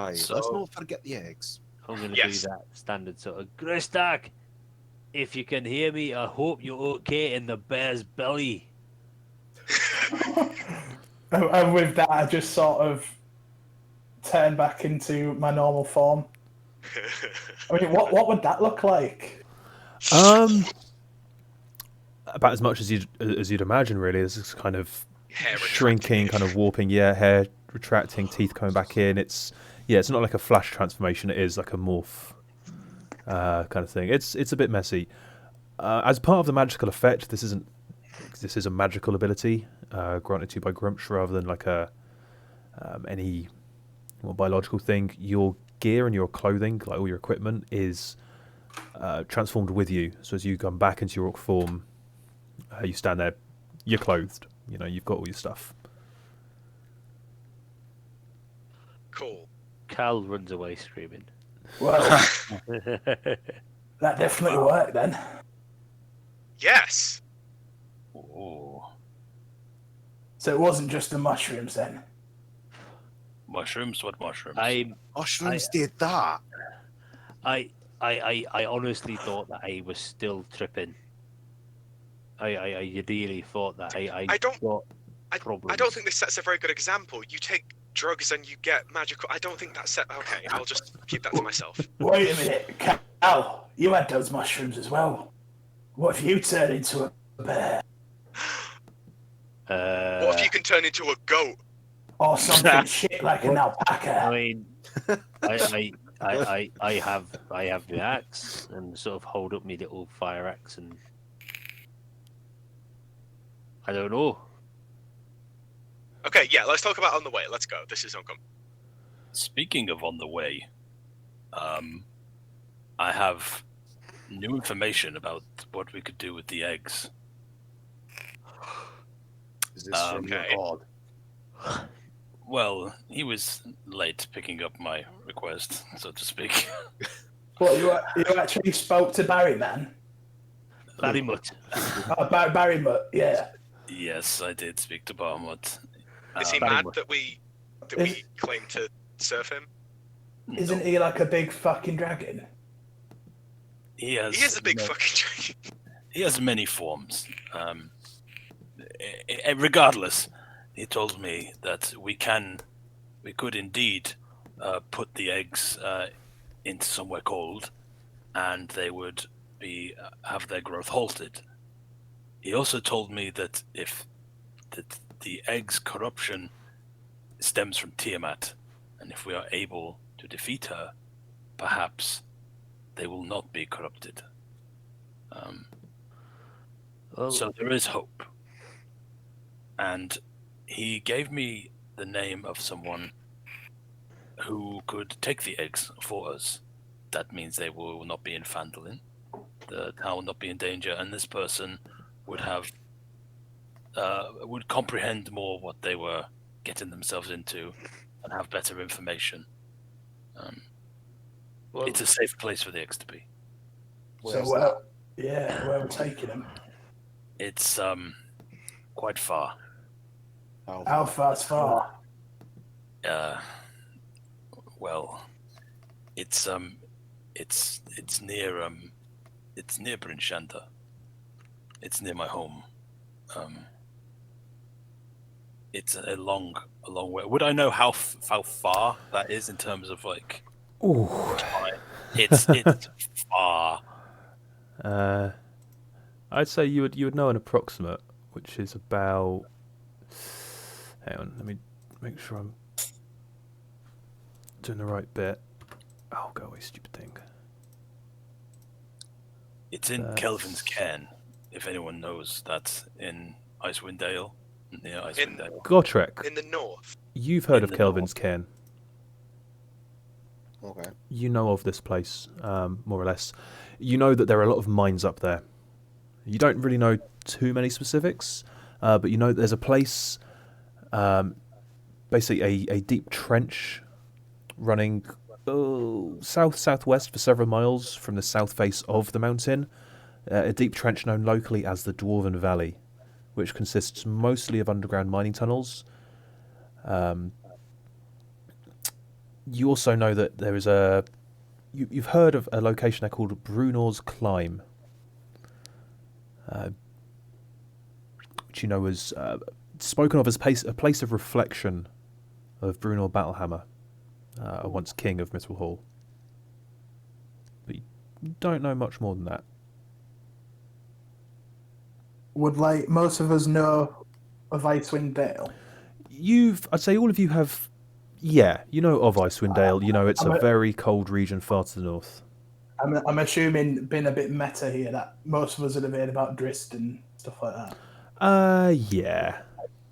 Aye, So- let's not forget the eggs. I'm going to Yes. do that standard sort of Gristak. If you can hear me, I hope you're okay in the bear's belly. And with that, I just sort of turn back into my normal form. I mean, what would that look like? About as much as you'd imagine, really. It's this kind of Hair shrinking, kind of warping. Yeah, hair retracting, teeth coming back in. It's not like a flash transformation. It is like a morph kind of thing. It's a bit messy. As part of the magical effect, this is a magical ability granted to you by Grumsh rather than like a any more biological thing. Your gear and your clothing, like all your equipment, is transformed with you. So as you come back into your orc form, you stand there, you're clothed. You know, you've got all your stuff. Cool. Cal runs away screaming. Well, that definitely worked then. Yes. Oh, So it wasn't just the mushrooms then. mushrooms? What mushrooms? Mushrooms did that. I honestly thought that I was still tripping. I really thought that I got problems. I don't think this sets a very good example. You take drugs and you get magical. I don't think that's set. Okay, I'll just keep that to myself. Wait a minute, Cal, you had those mushrooms as well. What if you turned into a bear? What if you can turn into a goat? Or something shit like an alpaca? I mean, I have the axe and sort of hold up my little fire axe and I don't know. Okay, yeah, let's talk about on the way. Let's go. This is Uncom. Speaking of on the way, I have new information about what we could do with the eggs. Is this from your Okay. god? Well, he was late picking up my request, so to speak. What, you actually spoke to Barry, man? Barry Mutt. Oh, Barry Mutt, yeah. Yes, I did speak to Barmut. Is he Barry mad Mutt. that we claim to serve him? Isn't he like a big fucking dragon? He has. He is a big fucking dragon. He has many forms. Regardless, he told me that we could indeed put the eggs into somewhere cold, and they would have their growth halted. He also told me that if the eggs' corruption stems from Tiamat, and if we are able to defeat her, perhaps they will not be corrupted. Well, So there is hope. And he gave me the name of someone who could take the eggs for us. That means they will not be in Phandalin. The town will not be in danger, and this person would have would comprehend more what they were getting themselves into and have better information. well, It's a safe place for the eggs to be. So, well, yeah, where we're taking them. It's quite far. How far's far? Well, it's near Bryn Shanta. It's near my home. It's a long way. Would I know how far that is in terms of like? Ooh. It's far. I'd say you would know an approximate, which is about. Hang on, let me make sure I'm doing the right bit. Oh, go away, stupid thing. It's in Kelvin's Cairn. If anyone knows, that's in Icewind Dale, near Icewind Dale. Gotrek, In the north. you've heard In of the Kelvin's Cairn. Okay. You know of this place, more or less. You know that there are a lot of mines up there. You don't really know too many specifics, but you know there's a place, basically a deep trench running south-southwest for several miles from the south face of the mountain. A deep trench known locally as the Dwarven Valley, which consists mostly of underground mining tunnels. You also know that there is a you've heard of a location there called Brunor's Climb, which you know was spoken of as a place of reflection of Brunor Battlehammer, once king of Mithril Hall. But you don't know much more than that. Would like most of us know of Icewind Dale? I'd say all of you have, yeah, you know of Icewind Dale. You know it's a very cold region far to the north. I'm assuming, being a bit meta here, that most of us would have heard about Drist and stuff like that. Yeah.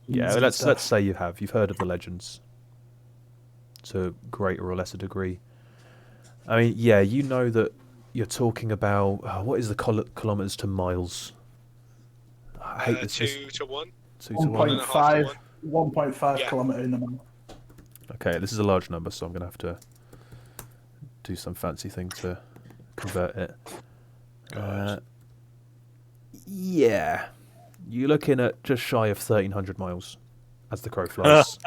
Let's say you have. You've heard of the legends to a greater or lesser degree. I mean, yeah, you know that you're talking about what is the kilometers to miles? I hate this. 2 to 1. 2 to 1. 1.5 Yeah. kilometre in the month. Okay, this is a large number, so I'm going to have to do some fancy thing to convert it. Yeah. You're looking at just shy of 1,300 miles as the crow flies.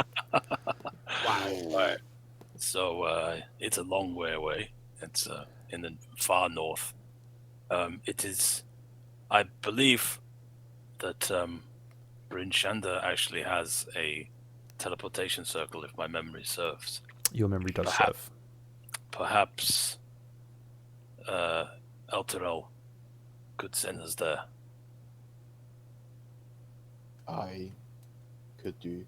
Wow. So it's a long way away. It's in the far north. It is, I believe that Bryn Shander actually has a teleportation circle, if my memory serves. Your memory does serve. Perhaps Elturel could send us there. I could do.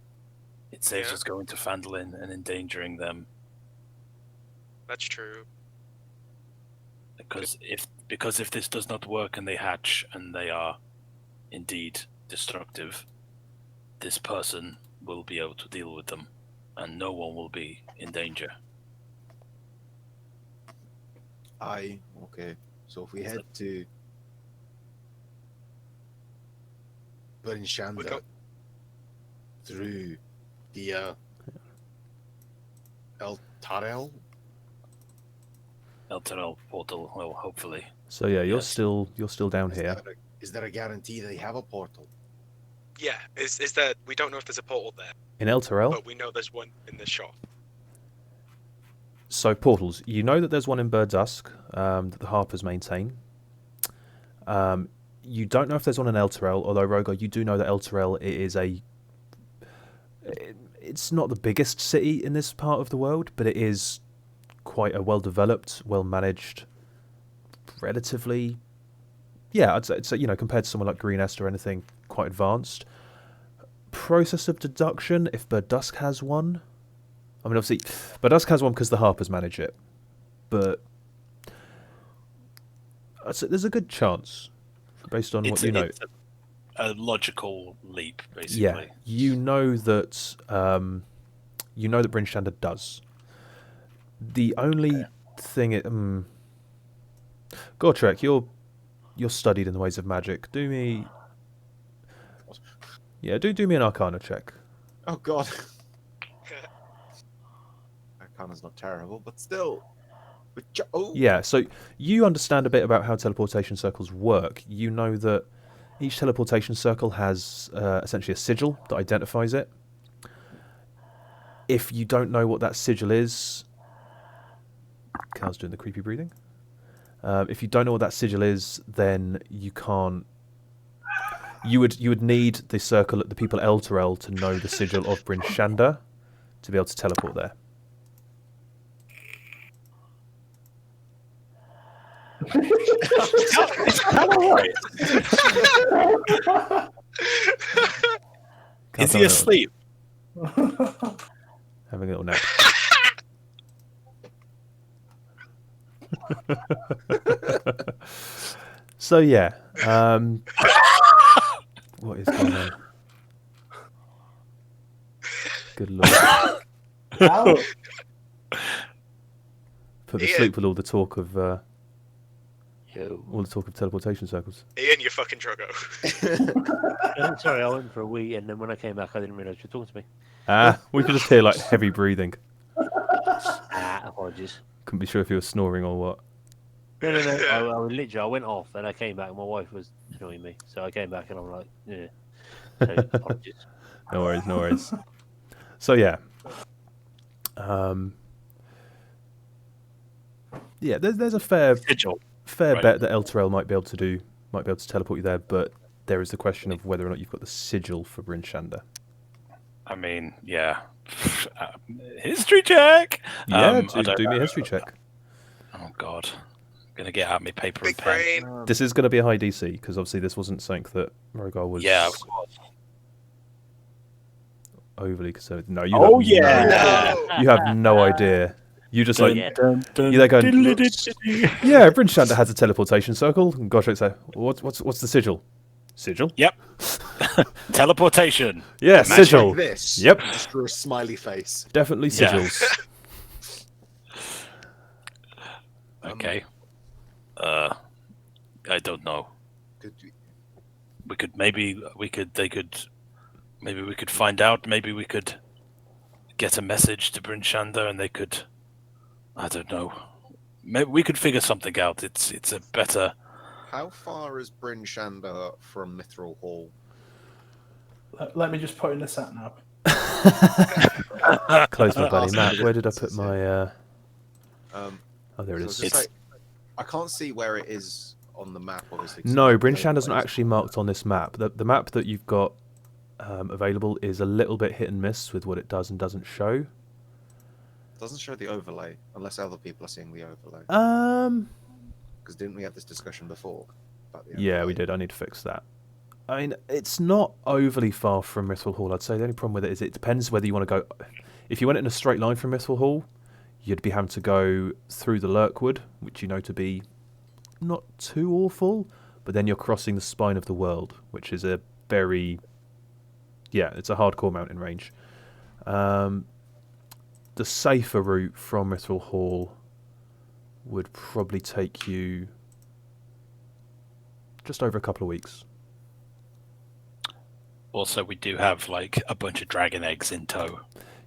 It saves us going to Phandalin and endangering them. That's true. Because if this does not work and they hatch and they are indeed destructive, this person will be able to deal with them, and no one will be in danger. Okay. So if we head to Bryn Shander through the Elturel portal, well, hopefully. So yeah, you're still down here. Is there a guarantee they have a portal? Yeah. Is there? We don't know if there's a portal there, In Elturel? but we know there's one in the shop. So portals. You know that there's one in Birdusk that the Harpers maintain. You don't know if there's one in Elturel, although Rogar, you do know that Elturel it's not the biggest city in this part of the world, but it is quite a well-developed, well-managed, relatively, I'd say, compared to someone like Green Est or anything, quite advanced. Process of deduction, if Birdusk has one. I mean, obviously, Birdusk has one because the Harpers manage it, but I'd say there's a good chance, based on what you know. It's a logical leap, basically. Yeah, you know that Bryn Shander does. The only thing Gortrek, you're studied in the ways of magic. Do me an Arcana check. Oh God. Arcana's not terrible, but still. Yeah, so you understand a bit about how teleportation circles work. You know that each teleportation circle has essentially a sigil that identifies it. If you don't know what that sigil is, Cal's doing the creepy breathing. If you don't know what that sigil is, then you can't. You would need the people at Elturel to know the sigil of Bryn Shander to be able to teleport there. It's kind of right. Is he asleep? Having a little nap. So yeah, what is going on? Good lord! Put to sleep with all the talk of teleportation circles. Ian, you fucking druggo. Sorry, I went for a wee, and then when I came back, I didn't realise you were talking to me. We could just hear like heavy breathing. Apologies. Couldn't be sure if you were snoring or what. No. I went off, and I came back, and my wife was annoying me, so I came back, and I'm like, yeah. So, apologies. No worries. So yeah, Yeah, there's a fair Sigil. fair Right. bet that Elturel might be able to teleport you there, but there is the question of whether or not you've got the sigil for Bryn Shander. I mean, yeah. History check. Yeah, I do don't me a know. history check. Oh God, gonna get out my paper Big and pen. brain. This is going to be a high DC because obviously this wasn't something that Rogar was Yeah, of course. overly concerned. No, you Oh have yeah. No. you have no idea. You just like Yeah. you there going. Yeah, Bryn Shander has a teleportation circle. And Gotrek say, what's the sigil? Sigil? Yep. Teleportation. Yeah, Match sigil. like this. Yep. Just draw a smiley face. Definitely Yeah. sigils. Okay. I don't know. Could we- Maybe we could find out. Maybe we could get a message to Bryn Shander, and they could. I don't know. Maybe we could figure something out. It's a better. How far is Bryn Shander from Mithril Hall? Let me just put in the sat nav. Close my bloody Ask map. me Where did I this put is my? Um, Oh, there it so is. it's just I can't see where it is on the map, obviously. 'cause No, it's Bryn not Shander's not placed. actually marked on this map. The map that you've got available is a little bit hit and miss with what it does and doesn't show. It doesn't show the overlay, unless other people are seeing the overlay. Because didn't we have this discussion before? About the Yeah, we overlay? did. I need to fix that. I mean, it's not overly far from Mithril Hall. I'd say the only problem with it is it depends whether you want to go. If you went in a straight line from Mithril Hall, you'd be having to go through the Lurkwood, which you know to be not too awful, but then you're crossing the spine of the world, which is a very, it's a hardcore mountain range. The safer route from Mithril Hall would probably take you just over a couple of weeks. Also, we do have like a bunch of dragon eggs in tow.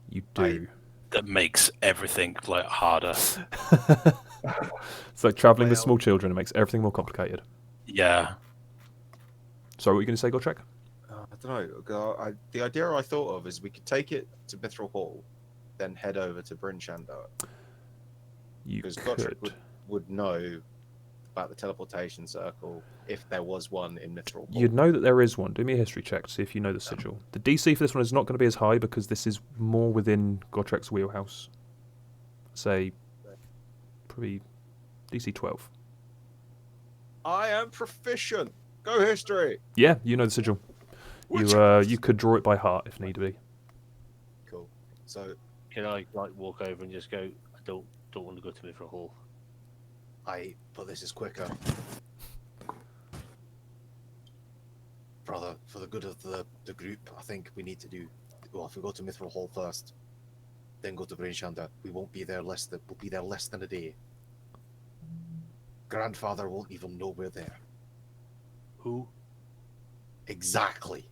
You do. That makes everything like harder. It's like travelling with small children. It makes everything more complicated. Yeah. Sorry, what were you going to say, Gotrek? I don't know. The idea I thought of is we could take it to Mithril Hall, then head over to Bryn Shander. You Because could. Gotrek would know about the teleportation circle if there was one in Mithril Hall. You'd know that there is one. Do me a history check to see if you know the sigil. The DC for this one is not going to be as high because this is more within Gotrek's wheelhouse. Say, probably DC 12. I am proficient. Go history. Yeah, you know the sigil. You could draw it by heart if need be. Cool. So Can I like walk over and just go? I don't want to go to Mithril Hall. but this is quicker. Brother, for the good of the group, I think we need to do. Well, if we go to Mithril Hall first, then go to Bryn Shander, we'll be there less than a day. Grandfather won't even know we're there. Who? Exactly.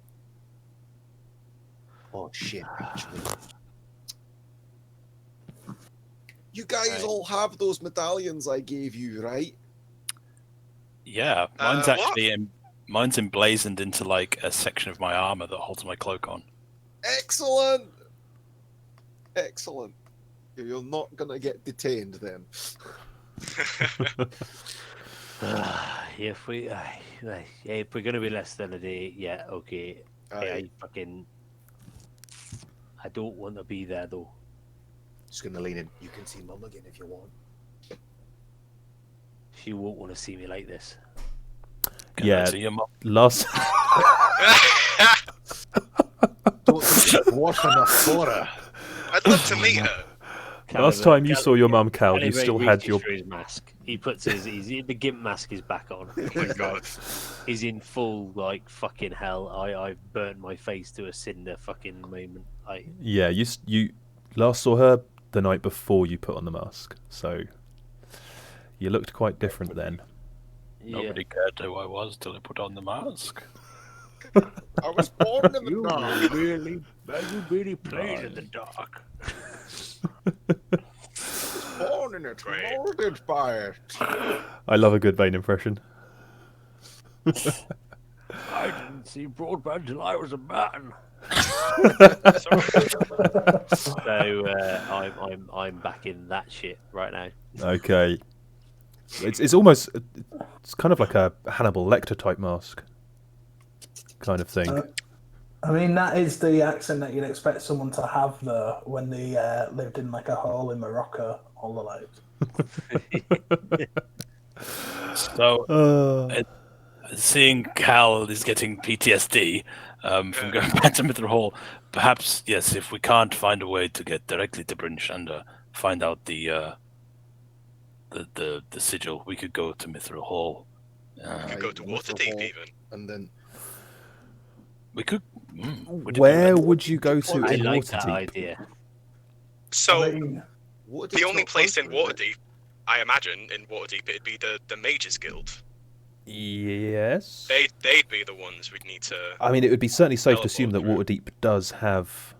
Oh shit! Actually, you guys Right. all have those medallions I gave you, right? Yeah. Mine's What? actually mine's emblazoned into like a section of my armor that holds my cloak on. Excellent. Excellent. You're not gonna get detained then. If we're gonna be less than a day, yeah, okay. Aye. I don't want to be there though. Just gonna lean in. You can see Mum again if you want. She won't want to see me like this. Can Yeah. I see your mum? Last Don't think you've watched enough for her. I'd love to meet her. last time you saw your mum, Cal, you Anyway, still reaches had your. for his mask. He puts the gimp mask is back on. God. He's in full like fucking hell. I burnt my face to a cinder fucking moment. Yeah, you last saw her the night before you put on the mask, so you looked quite different then. Yeah. Nobody cared who I was till I put on the mask. I was born in the dark. You really played in the dark. Born in it, Great. molded by it. I love a good Vane impression. I didn't see broadband till I was a man. So I'm back in that shit right now. Okay, It's almost it's kind of like a Hannibal Lecter type mask, kind of thing. I mean, that is the accent that you'd expect someone to have, though, when they lived in like a hole in Morocco all their lives. So, seeing Cal is getting PTSD from going back to Mithril Hall, perhaps, yes, if we can't find a way to get directly to Bryn Shander, find out the sigil, we could go to Mithril Hall. We could go to Waterdeep even. And then we could. Where would you go to I in like that Waterdeep? idea. So, I mean, the only place in Waterdeep, I imagine, in Waterdeep, it'd be the Mages Guild. Yes. They'd be the ones we'd need to. I mean, it would be certainly safe to assume that teleport Waterdeep does have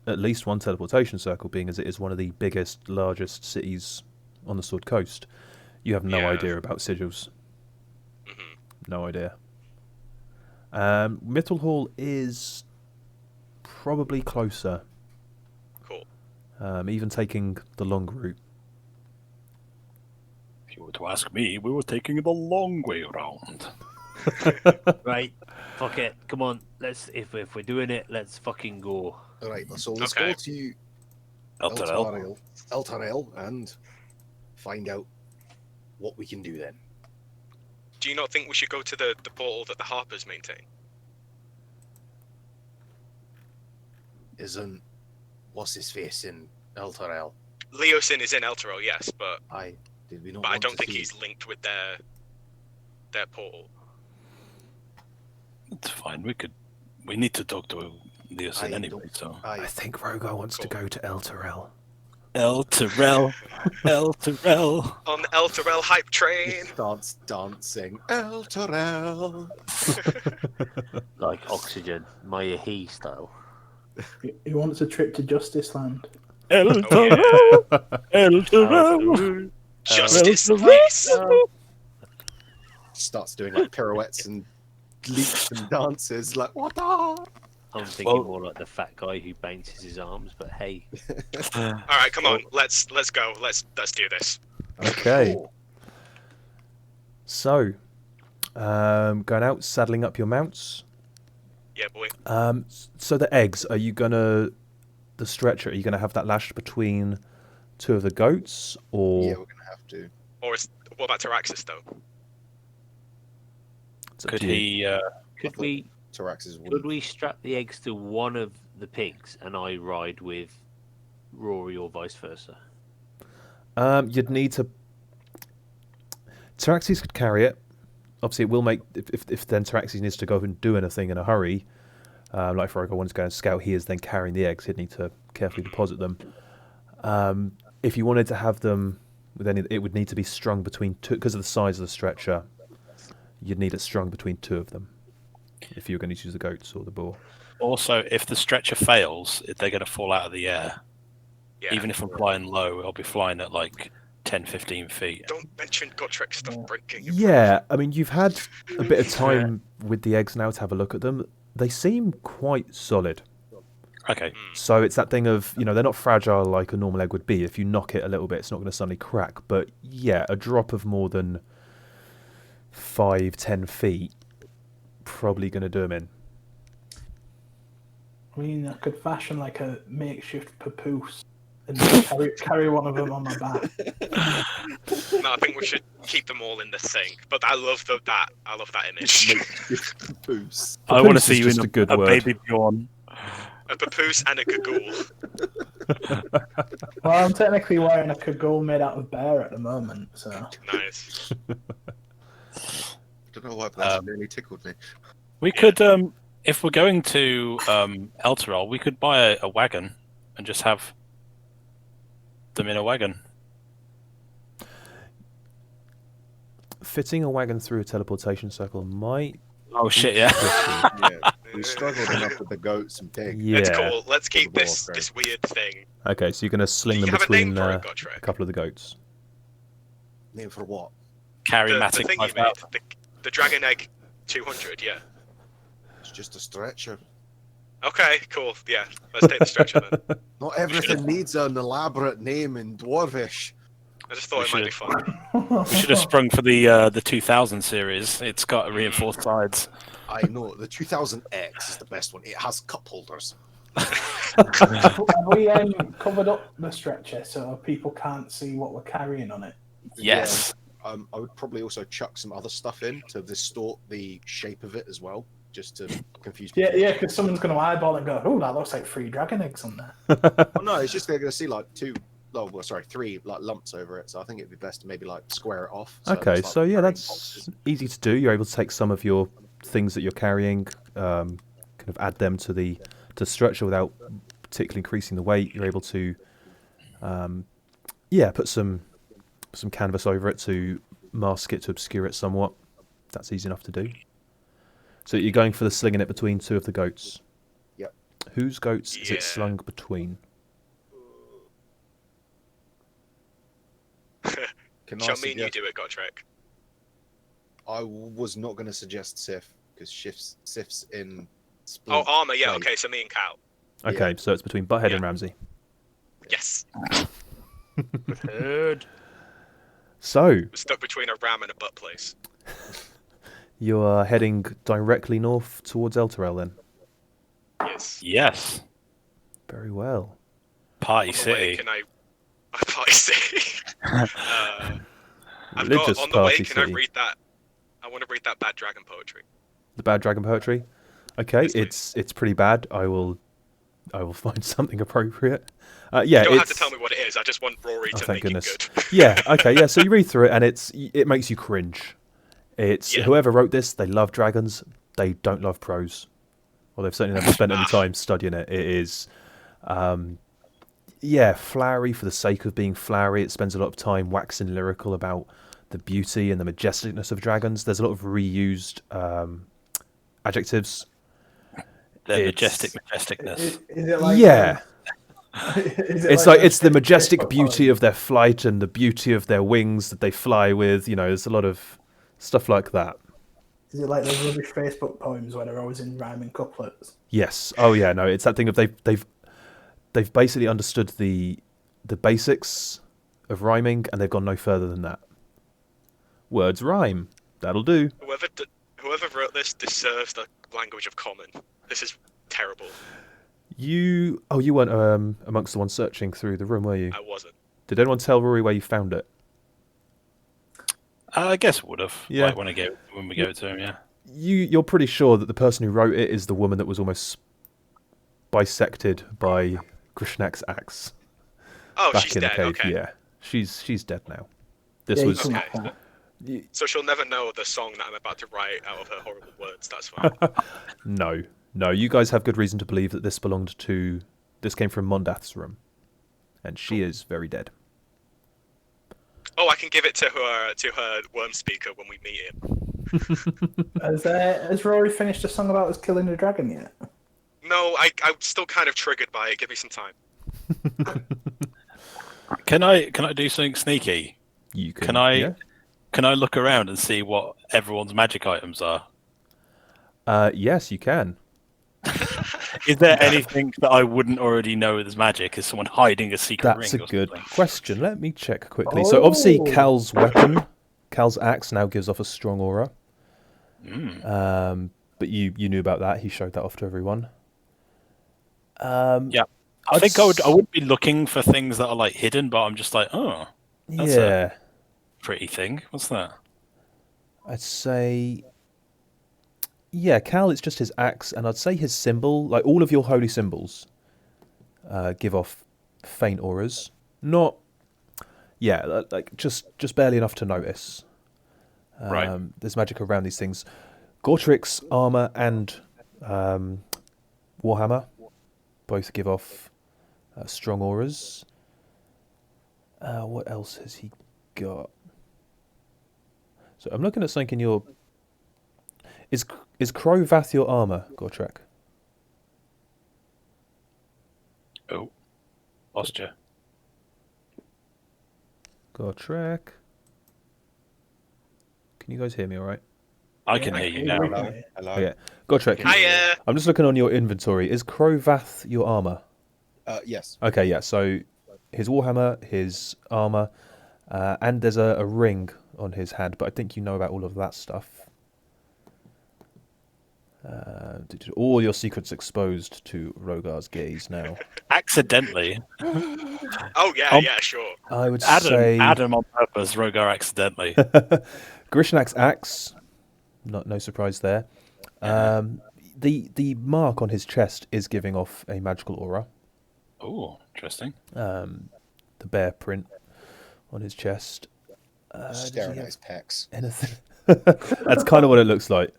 at least one teleportation circle, being as it is one of the biggest, largest cities on the Sword Coast. You have no idea about sigils. Mhm. No idea. Mithril Hall is probably closer. Cool. Even taking the long route. If you were to ask me, we were taking the long way around. Right, fuck it. Come on, let's. If we're doing it, let's fucking go. All right, so let's Okay. go to El Tarel and find out what we can do then. Do you not think we should go to the portal that the Harpers maintain? Isn't what's his face in El Tarel? Leosin is in Elturel, yes, but Did we not? I want don't to think see- he's linked with their portal. It's fine. We need to talk to Leosin I anyway. don't- So I think Rogar wants to go to El Terrell. El Terrell, El Terrell. On the Elturel hype train. Starts dancing El Tarel. Like Oxygen, Maya He style. he wants a trip to Justice Land. El Oh, Terrell, El Terrell. Justice El Peace. Starts doing like pirouettes and leaps and dances like what the? I'm thinking more like the fat guy who bounces his arms, but hey. All right, come on, let's go. Let's do this. Okay. So, going out, saddling up your mounts. Yeah, boy. So the eggs, are you gonna the stretcher? Are you gonna have that lashed between two of the goats, or Yeah, we're gonna have to. Or what about Taraxis though? it's up Could to you. he? Could we Tarax's could we strap the eggs to one of the pigs and I ride with Rory or vice versa? You'd need to. Taraxis could carry it. Obviously, it will make if then Taraxis needs to go and do anything in a hurry. Like Rogar wants to go and scout, he is then carrying the eggs. He'd need to carefully deposit them. If you wanted to have them, then it would need to be strung between two because of the size of the stretcher. You'd need it strung between two of them if you were going to use the goats or the boar. Also, if the stretcher fails, they're going to fall out of the air. Yeah. Even if I'm flying low, I'll be flying at like 10, 15 feet. Don't mention Gotrek stuff breaking. Yeah, I mean, you've had a bit of time with the eggs now to have a look at them. They seem quite solid. Okay. So it's that thing of, they're not fragile like a normal egg would be. If you knock it a little bit, it's not going to suddenly crack. But yeah, a drop of more than 5-10 feet probably going to do them in. I mean, I could fashion like a makeshift papoose and carry one of them on my back. No, I think we should keep them all in the thing. But I love that. I love that image. Boost. I want to Papoose see is you just in a good a word. baby Bjorn. A papoose and a gagool. Well, I'm technically wearing a cagoule made out of bear at the moment, so. Nice. I don't know why, but that really tickled me. We could, if we're going to Elturel, we could buy a wagon and just have them in a wagon. Fitting a wagon through a teleportation circle might. Oh shit! Yeah. Yeah, we struggled enough with the goats and pigs. Yeah. It's cool. Let's keep the this ball, this weird thing. Okay, so you're going to sling Do them you have a name between for it, a Gotrek? couple of the goats. Name for what? The Charismatic thing you made, 5000. the Dragon Egg 200. Yeah. It's just a stretcher. Okay, cool. Yeah, let's take the stretcher then. Not everything needs an elaborate name in Dwarvish. I just thought it might be fun. We should have sprung for the 2000 series. It's got reinforced sides. I know the 2000X is the best one. It has cup holders. Have we covered up the stretcher so people can't see what we're carrying on it? Yes. I would probably also chuck some other stuff in to distort the shape of it as well, just to confuse people. Yeah, because someone's going to eyeball it and go, "Oh, that looks like 3 dragon eggs on there." Oh, no, it's just they're going to see like 3 like lumps over it. So I think it'd be best to maybe like square it off. So Okay, it's, like, so yeah, carrying that's boxes. easy to do. You're able to take some of your things that you're carrying, kind of add them to the structure without particularly increasing the weight. You're able to, put some canvas over it to mask it, to obscure it somewhat. That's easy enough to do. So you're going for the slinging it between 2 of the goats. Yep. Whose goats is it slung between? Shall me and you do it, Gotrek? I was not going to suggest Sif because Sif's in. Oh, armor, yeah. plate. Okay, so me and Cal. Okay, so it's between Butthead Yeah. and Ramsey. Yes. Good. So We're stuck between a ram and a butt place. you are heading directly north towards Elturel then. Yes. Yes. Very well. Party On the way, City. can I? Party City. I've Religious got on the way. Party Can City. I read that? I want to read that bad dragon poetry. The bad dragon poetry. Okay, Yes, please. it's pretty bad. I will find something appropriate. Yeah, You don't have it's to tell me what it is. I just want Rory to thank make goodness. it good. Yeah, okay, yeah. So you read through it, and it makes you cringe. It's Yeah. whoever wrote this. They love dragons. They don't love prose. Well, they've certainly never spent any time studying it. It is, flowery for the sake of being flowery. It spends a lot of time waxing lyrical about the beauty and the majesticness of dragons. There's a lot of reused adjectives. Their It's- majesticness. Is it like Yeah. It's like those it's the majestic Facebook beauty poems? of their flight and the beauty of their wings that they fly with. You know, there's a lot of stuff like that. Is it like those rubbish Facebook poems where they're always in rhyming couplets? Yes. Oh yeah. No, it's that thing of they've basically understood the basics of rhyming and they've gone no further than that. Words rhyme. That'll do. Whoever wrote this deserves the language of common. This is terrible. You weren't amongst the ones searching through the room, were you? I wasn't. Did anyone tell Rory where you found it? I guess would have. Yeah. Like when we gave it to him, yeah. You're pretty sure that the person who wrote it is the woman that was almost bisected by Krishnak's axe Oh, back she's in the dead. cave. Okay. Yeah, she's dead now. This Yeah, was you can Okay. have that. So she'll never know the song that I'm about to write out of her horrible words. That's fine. no. You guys have good reason to believe that this came from Mondath's room, and she is very dead. Oh, I can give it to her worm speaker when we meet him. Has Rory finished a song about us killing a dragon yet? No, I'm still kind of triggered by it. Give me some time. Can I do something sneaky? You can. Can I Yeah? can I look around and see what everyone's magic items are? Yes, you can. Is there anything that I wouldn't already know is magic? Is someone hiding a secret That's a ring or good something? question. Let me check quickly. So obviously, Oh. Cal's weapon, Cal's axe, now gives off a strong aura. But you knew about that. He showed that off to everyone. Yeah. I think I wouldn't be looking for things that are like hidden, but I'm just like, oh, that's Yeah, pretty thing. What's that? I'd say. Yeah, Cal, it's just his axe, and I'd say his symbol, like all of your holy symbols, give off faint auras. Not, like just barely enough to notice. Right. There's magic around these things. Gortrik's armor and Warhammer both give off strong auras. What else has he got? So I'm looking at something in your. Is Crovath your armor, Gortrek? Oh, lost you. Gortrek. Can you guys hear me all right? I can hear you now. Hello. Hello. Oh, yeah. Gortrek, Hiya. I'm just looking on your inventory. Is Crovath your armor? Yes. Okay, yeah. So his Warhammer, his armor, And there's a ring on his hand, but I think you know about all of that stuff. All your secrets exposed to Rogar's gaze now. Accidentally. Oh yeah, sure. I would say Adam on purpose, Rogar accidentally. Grishnak's axe. No surprise there. The mark on his chest is giving off a magical aura. Oh, interesting. The bear print on his chest. Staring at his pecs. Anything? That's kind of what it looks like.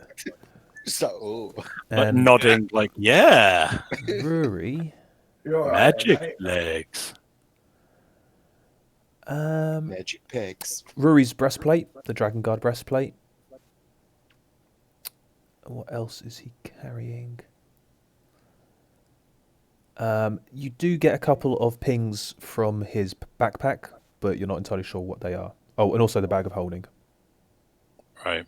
So, But nodding like, yeah. Rory. Magic legs. magic pecs. Rory's breastplate, the Dragon Guard breastplate. What else is he carrying? You do get a couple of pings from his backpack, but you're not entirely sure what they are. Oh, and also the bag of holding. Right.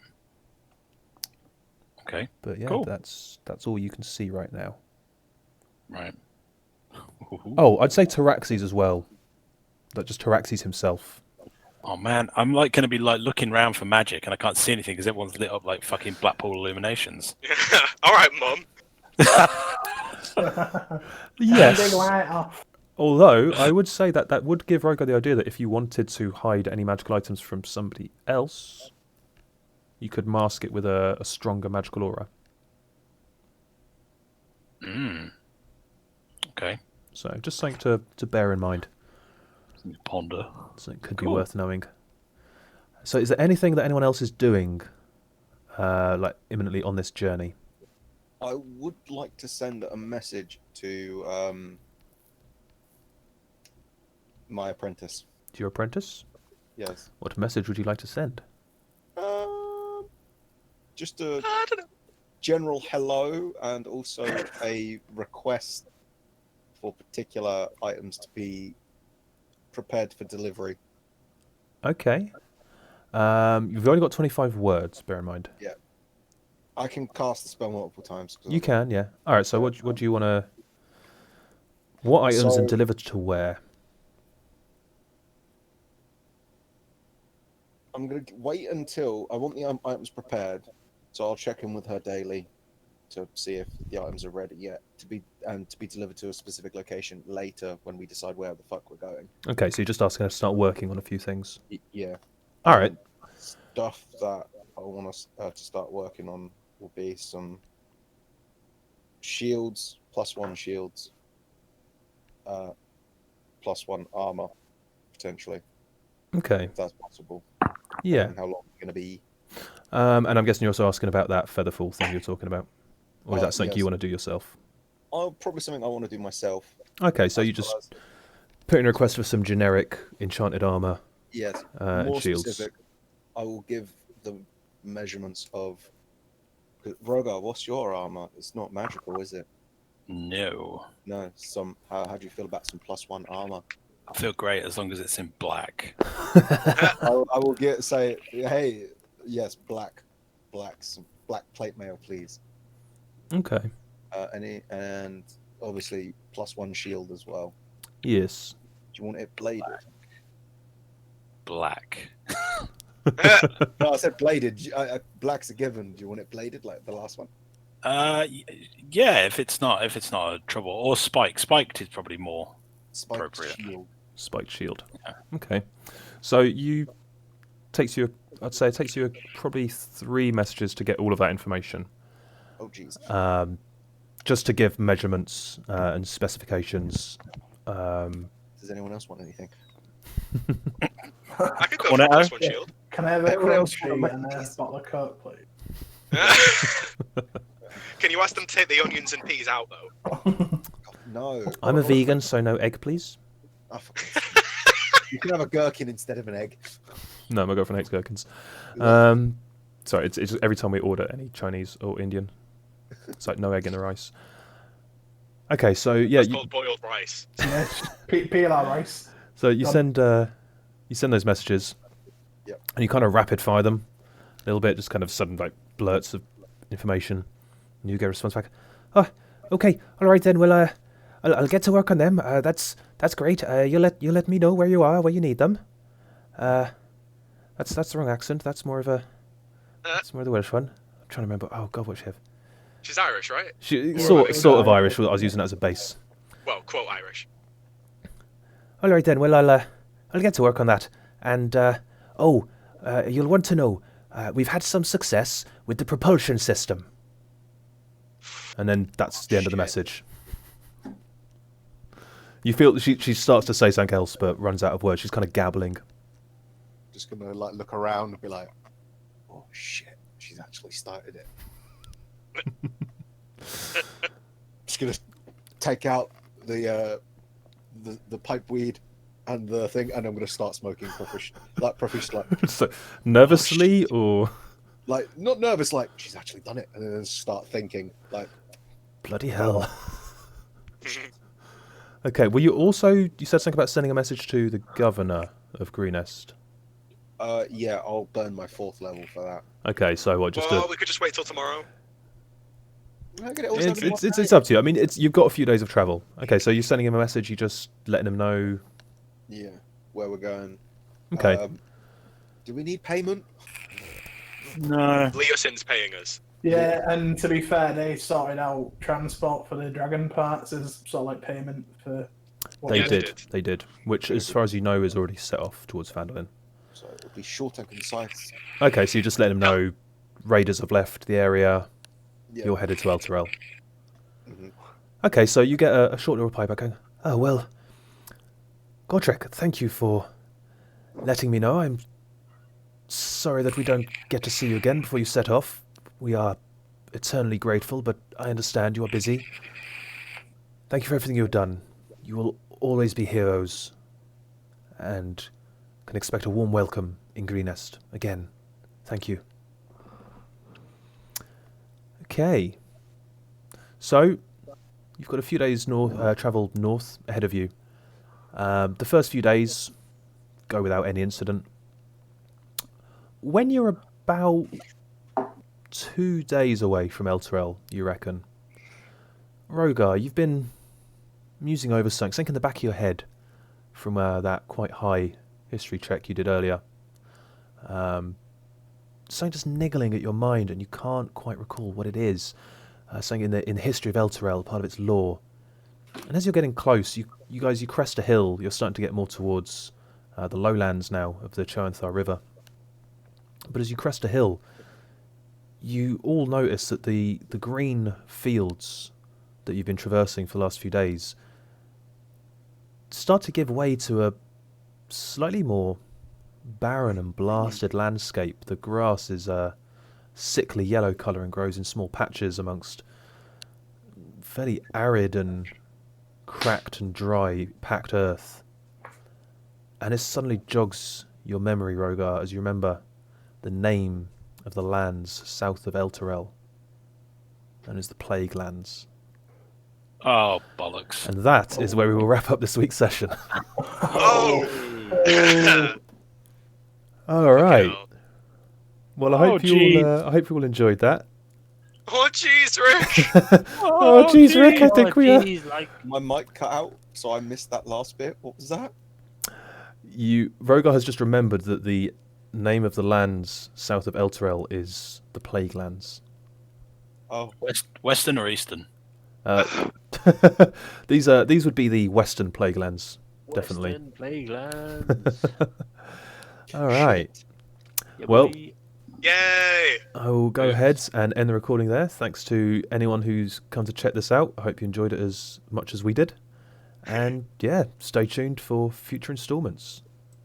Okay. But yeah, cool. that's all you can see right now. Right. Oh, I'd say Taraxes as well. Like just Taraxes himself. Oh man, I'm like going to be like looking around for magic, and I can't see anything because everyone's lit up like fucking Blackpool illuminations. All right, Mum. Yes. Light off. Although I would say that would give Rogar the idea that if you wanted to hide any magical items from somebody else, you could mask it with a stronger magical aura. Okay. So just something to bear in mind. Ponder. So it could be worth knowing. So is there anything that anyone else is doing, like imminently on this journey? I would like to send a message to my apprentice. To your apprentice? Yes. What message would you like to send? Just a general hello and also a request for particular items to be prepared for delivery. Okay. You've only got 25 words, bear in mind. Yeah. I can cast the spell multiple times. You can, yeah. All right, so what do you want to... What items and delivered to where? I'm going to wait until... I want the items prepared, so I'll check in with her daily to see if the items are ready yet to be delivered to a specific location later when we decide where the fuck we're going. Okay, so you're just asking her to start working on a few things. Yeah. All right. Stuff that I want us to start working on will be some shields, +1 shields, +1 armor, potentially. Okay. If that's possible. Yeah. And how long it's going to be. And I'm guessing you're also asking about that featherfall thing you're talking about. Or is that something you want to do yourself? Probably something I want to do myself. Okay, so you just put in a request for some generic enchanted armor. Yes. And More shields. specific, I will give the measurements of... Rogar, what's your armor? It's not magical, is it? No. No. How do you feel about some +1 armor? I feel great as long as it's in black. I will say, hey, yes, black plate mail, please. Okay. And obviously +1 shield as well. Yes. Do you want it bladed? Black. No, I said bladed. Black's a given. Do you want it bladed like the last one? Yeah, if it's not a trouble, or spiked is probably more appropriate. Shield. Spiked shield. Yeah. Okay. So I'd say it takes you probably 3 messages to get all of that information. Oh jeez. Just to give measurements and specifications. Does anyone else want anything? I could go for +1 shield. Can I have a crunchy and a bottle of Coke, please? Can you ask them to take the onions and peas out though? No. I'm a vegan, so no egg, please. Oh, you can have a gherkin instead of an egg. No, my girlfriend hates gherkins. Sorry, it's just every time we order any Chinese or Indian, it's like no egg in the rice. Okay, so yeah, It's called boiled rice. Yes. Peel our rice. so you send those messages, Yep. and you kind of rapid fire them a little bit, just kind of sudden like blurts of information, and you get a response back. Oh, okay, all right then. Well, I'll get to work on them. That's great. You let me know where you are, where you need them. That's the wrong accent. That's more of a the Welsh one. I'm trying to remember. Oh God, what she have? She's Irish, right? Sort of Irish. I was using that as a base. Well, quote Irish. All right then. Well, I'll get to work on that. And you'll want to know we've had some success with the propulsion system. And then that's the end of the message. You feel she starts to say something else, but runs out of words. She's kind of gabbling. Just gonna like look around and be like, "Oh shit, she's actually started it." Just gonna take out the pipe weed and the thing, and I'm gonna start smoking professionally. So nervously or like not nervous, like she's actually done it, and then start thinking like, bloody hell. Okay, well you said something about sending a message to the governor of Greenest. Yeah, I'll burn my 4th level for that. Okay, so what? We could just wait till tomorrow. It's up to you. I mean, you've got a few days of travel. Okay, so you're sending him a message. You just letting him know. Yeah, where we're going. Okay. Do we need payment? No. Leosin's paying us. Yeah, and to be fair, they sorted out transport for the dragon parts as sort of like payment for. They did. Which, as far as you know, is already set off towards Vandalin. So it'll be short and concise. Okay, so you just let him know raiders have left the area. Yeah. You're headed to Elturel. Mm-hmm. Okay, so you get a short little reply back going, "Oh, well, Godrek, thank you for letting me know. I'm sorry that we don't get to see you again before you set off. We are eternally grateful, but I understand you are busy. Thank you for everything you've done. You will always be heroes, and can expect a warm welcome in Greenest. Again, thank you." Okay. So, you've got a few days travel north ahead of you. The first few days go without any incident. When you're about 2 days away from Elturel, you reckon, Rogar, you've been musing over something in the back of your head from that quite high history check you did earlier. Something just niggling at your mind, and you can't quite recall what it is. Something in the history of Elturel, part of its lore. And as you're getting close, you crest a hill. You're starting to get more towards the lowlands now of the Choanthar River. But as you crest a hill, you all notice that the green fields that you've been traversing for the last few days start to give way to a slightly more barren and blasted landscape. The grass is a sickly yellow colour and grows in small patches amongst fairly arid and cracked and dry packed earth. And it suddenly jogs your memory, Rogar, as you remember the name of the lands south of Elturel, known as the Plague Lands. Oh, bollocks. And that is where we will wrap up this week's session. Oh! All right. Well, I hope you all enjoyed that. Oh, jeez, Rick! Oh, jeez, Rick, I think we are... My mic cut out, so I missed that last bit. What was that? Rogar has just remembered that the name of the lands south of Elturel is the Plague Lands. Oh. Western or Eastern? These would be the Western Plague Lands, definitely. Western Plague Lands. All right. Yeah, Well, boy. Yay! I will go ahead and end the recording there. Thanks to anyone who's come to check this out. I hope you enjoyed it as much as we did. And yeah, stay tuned for future installments.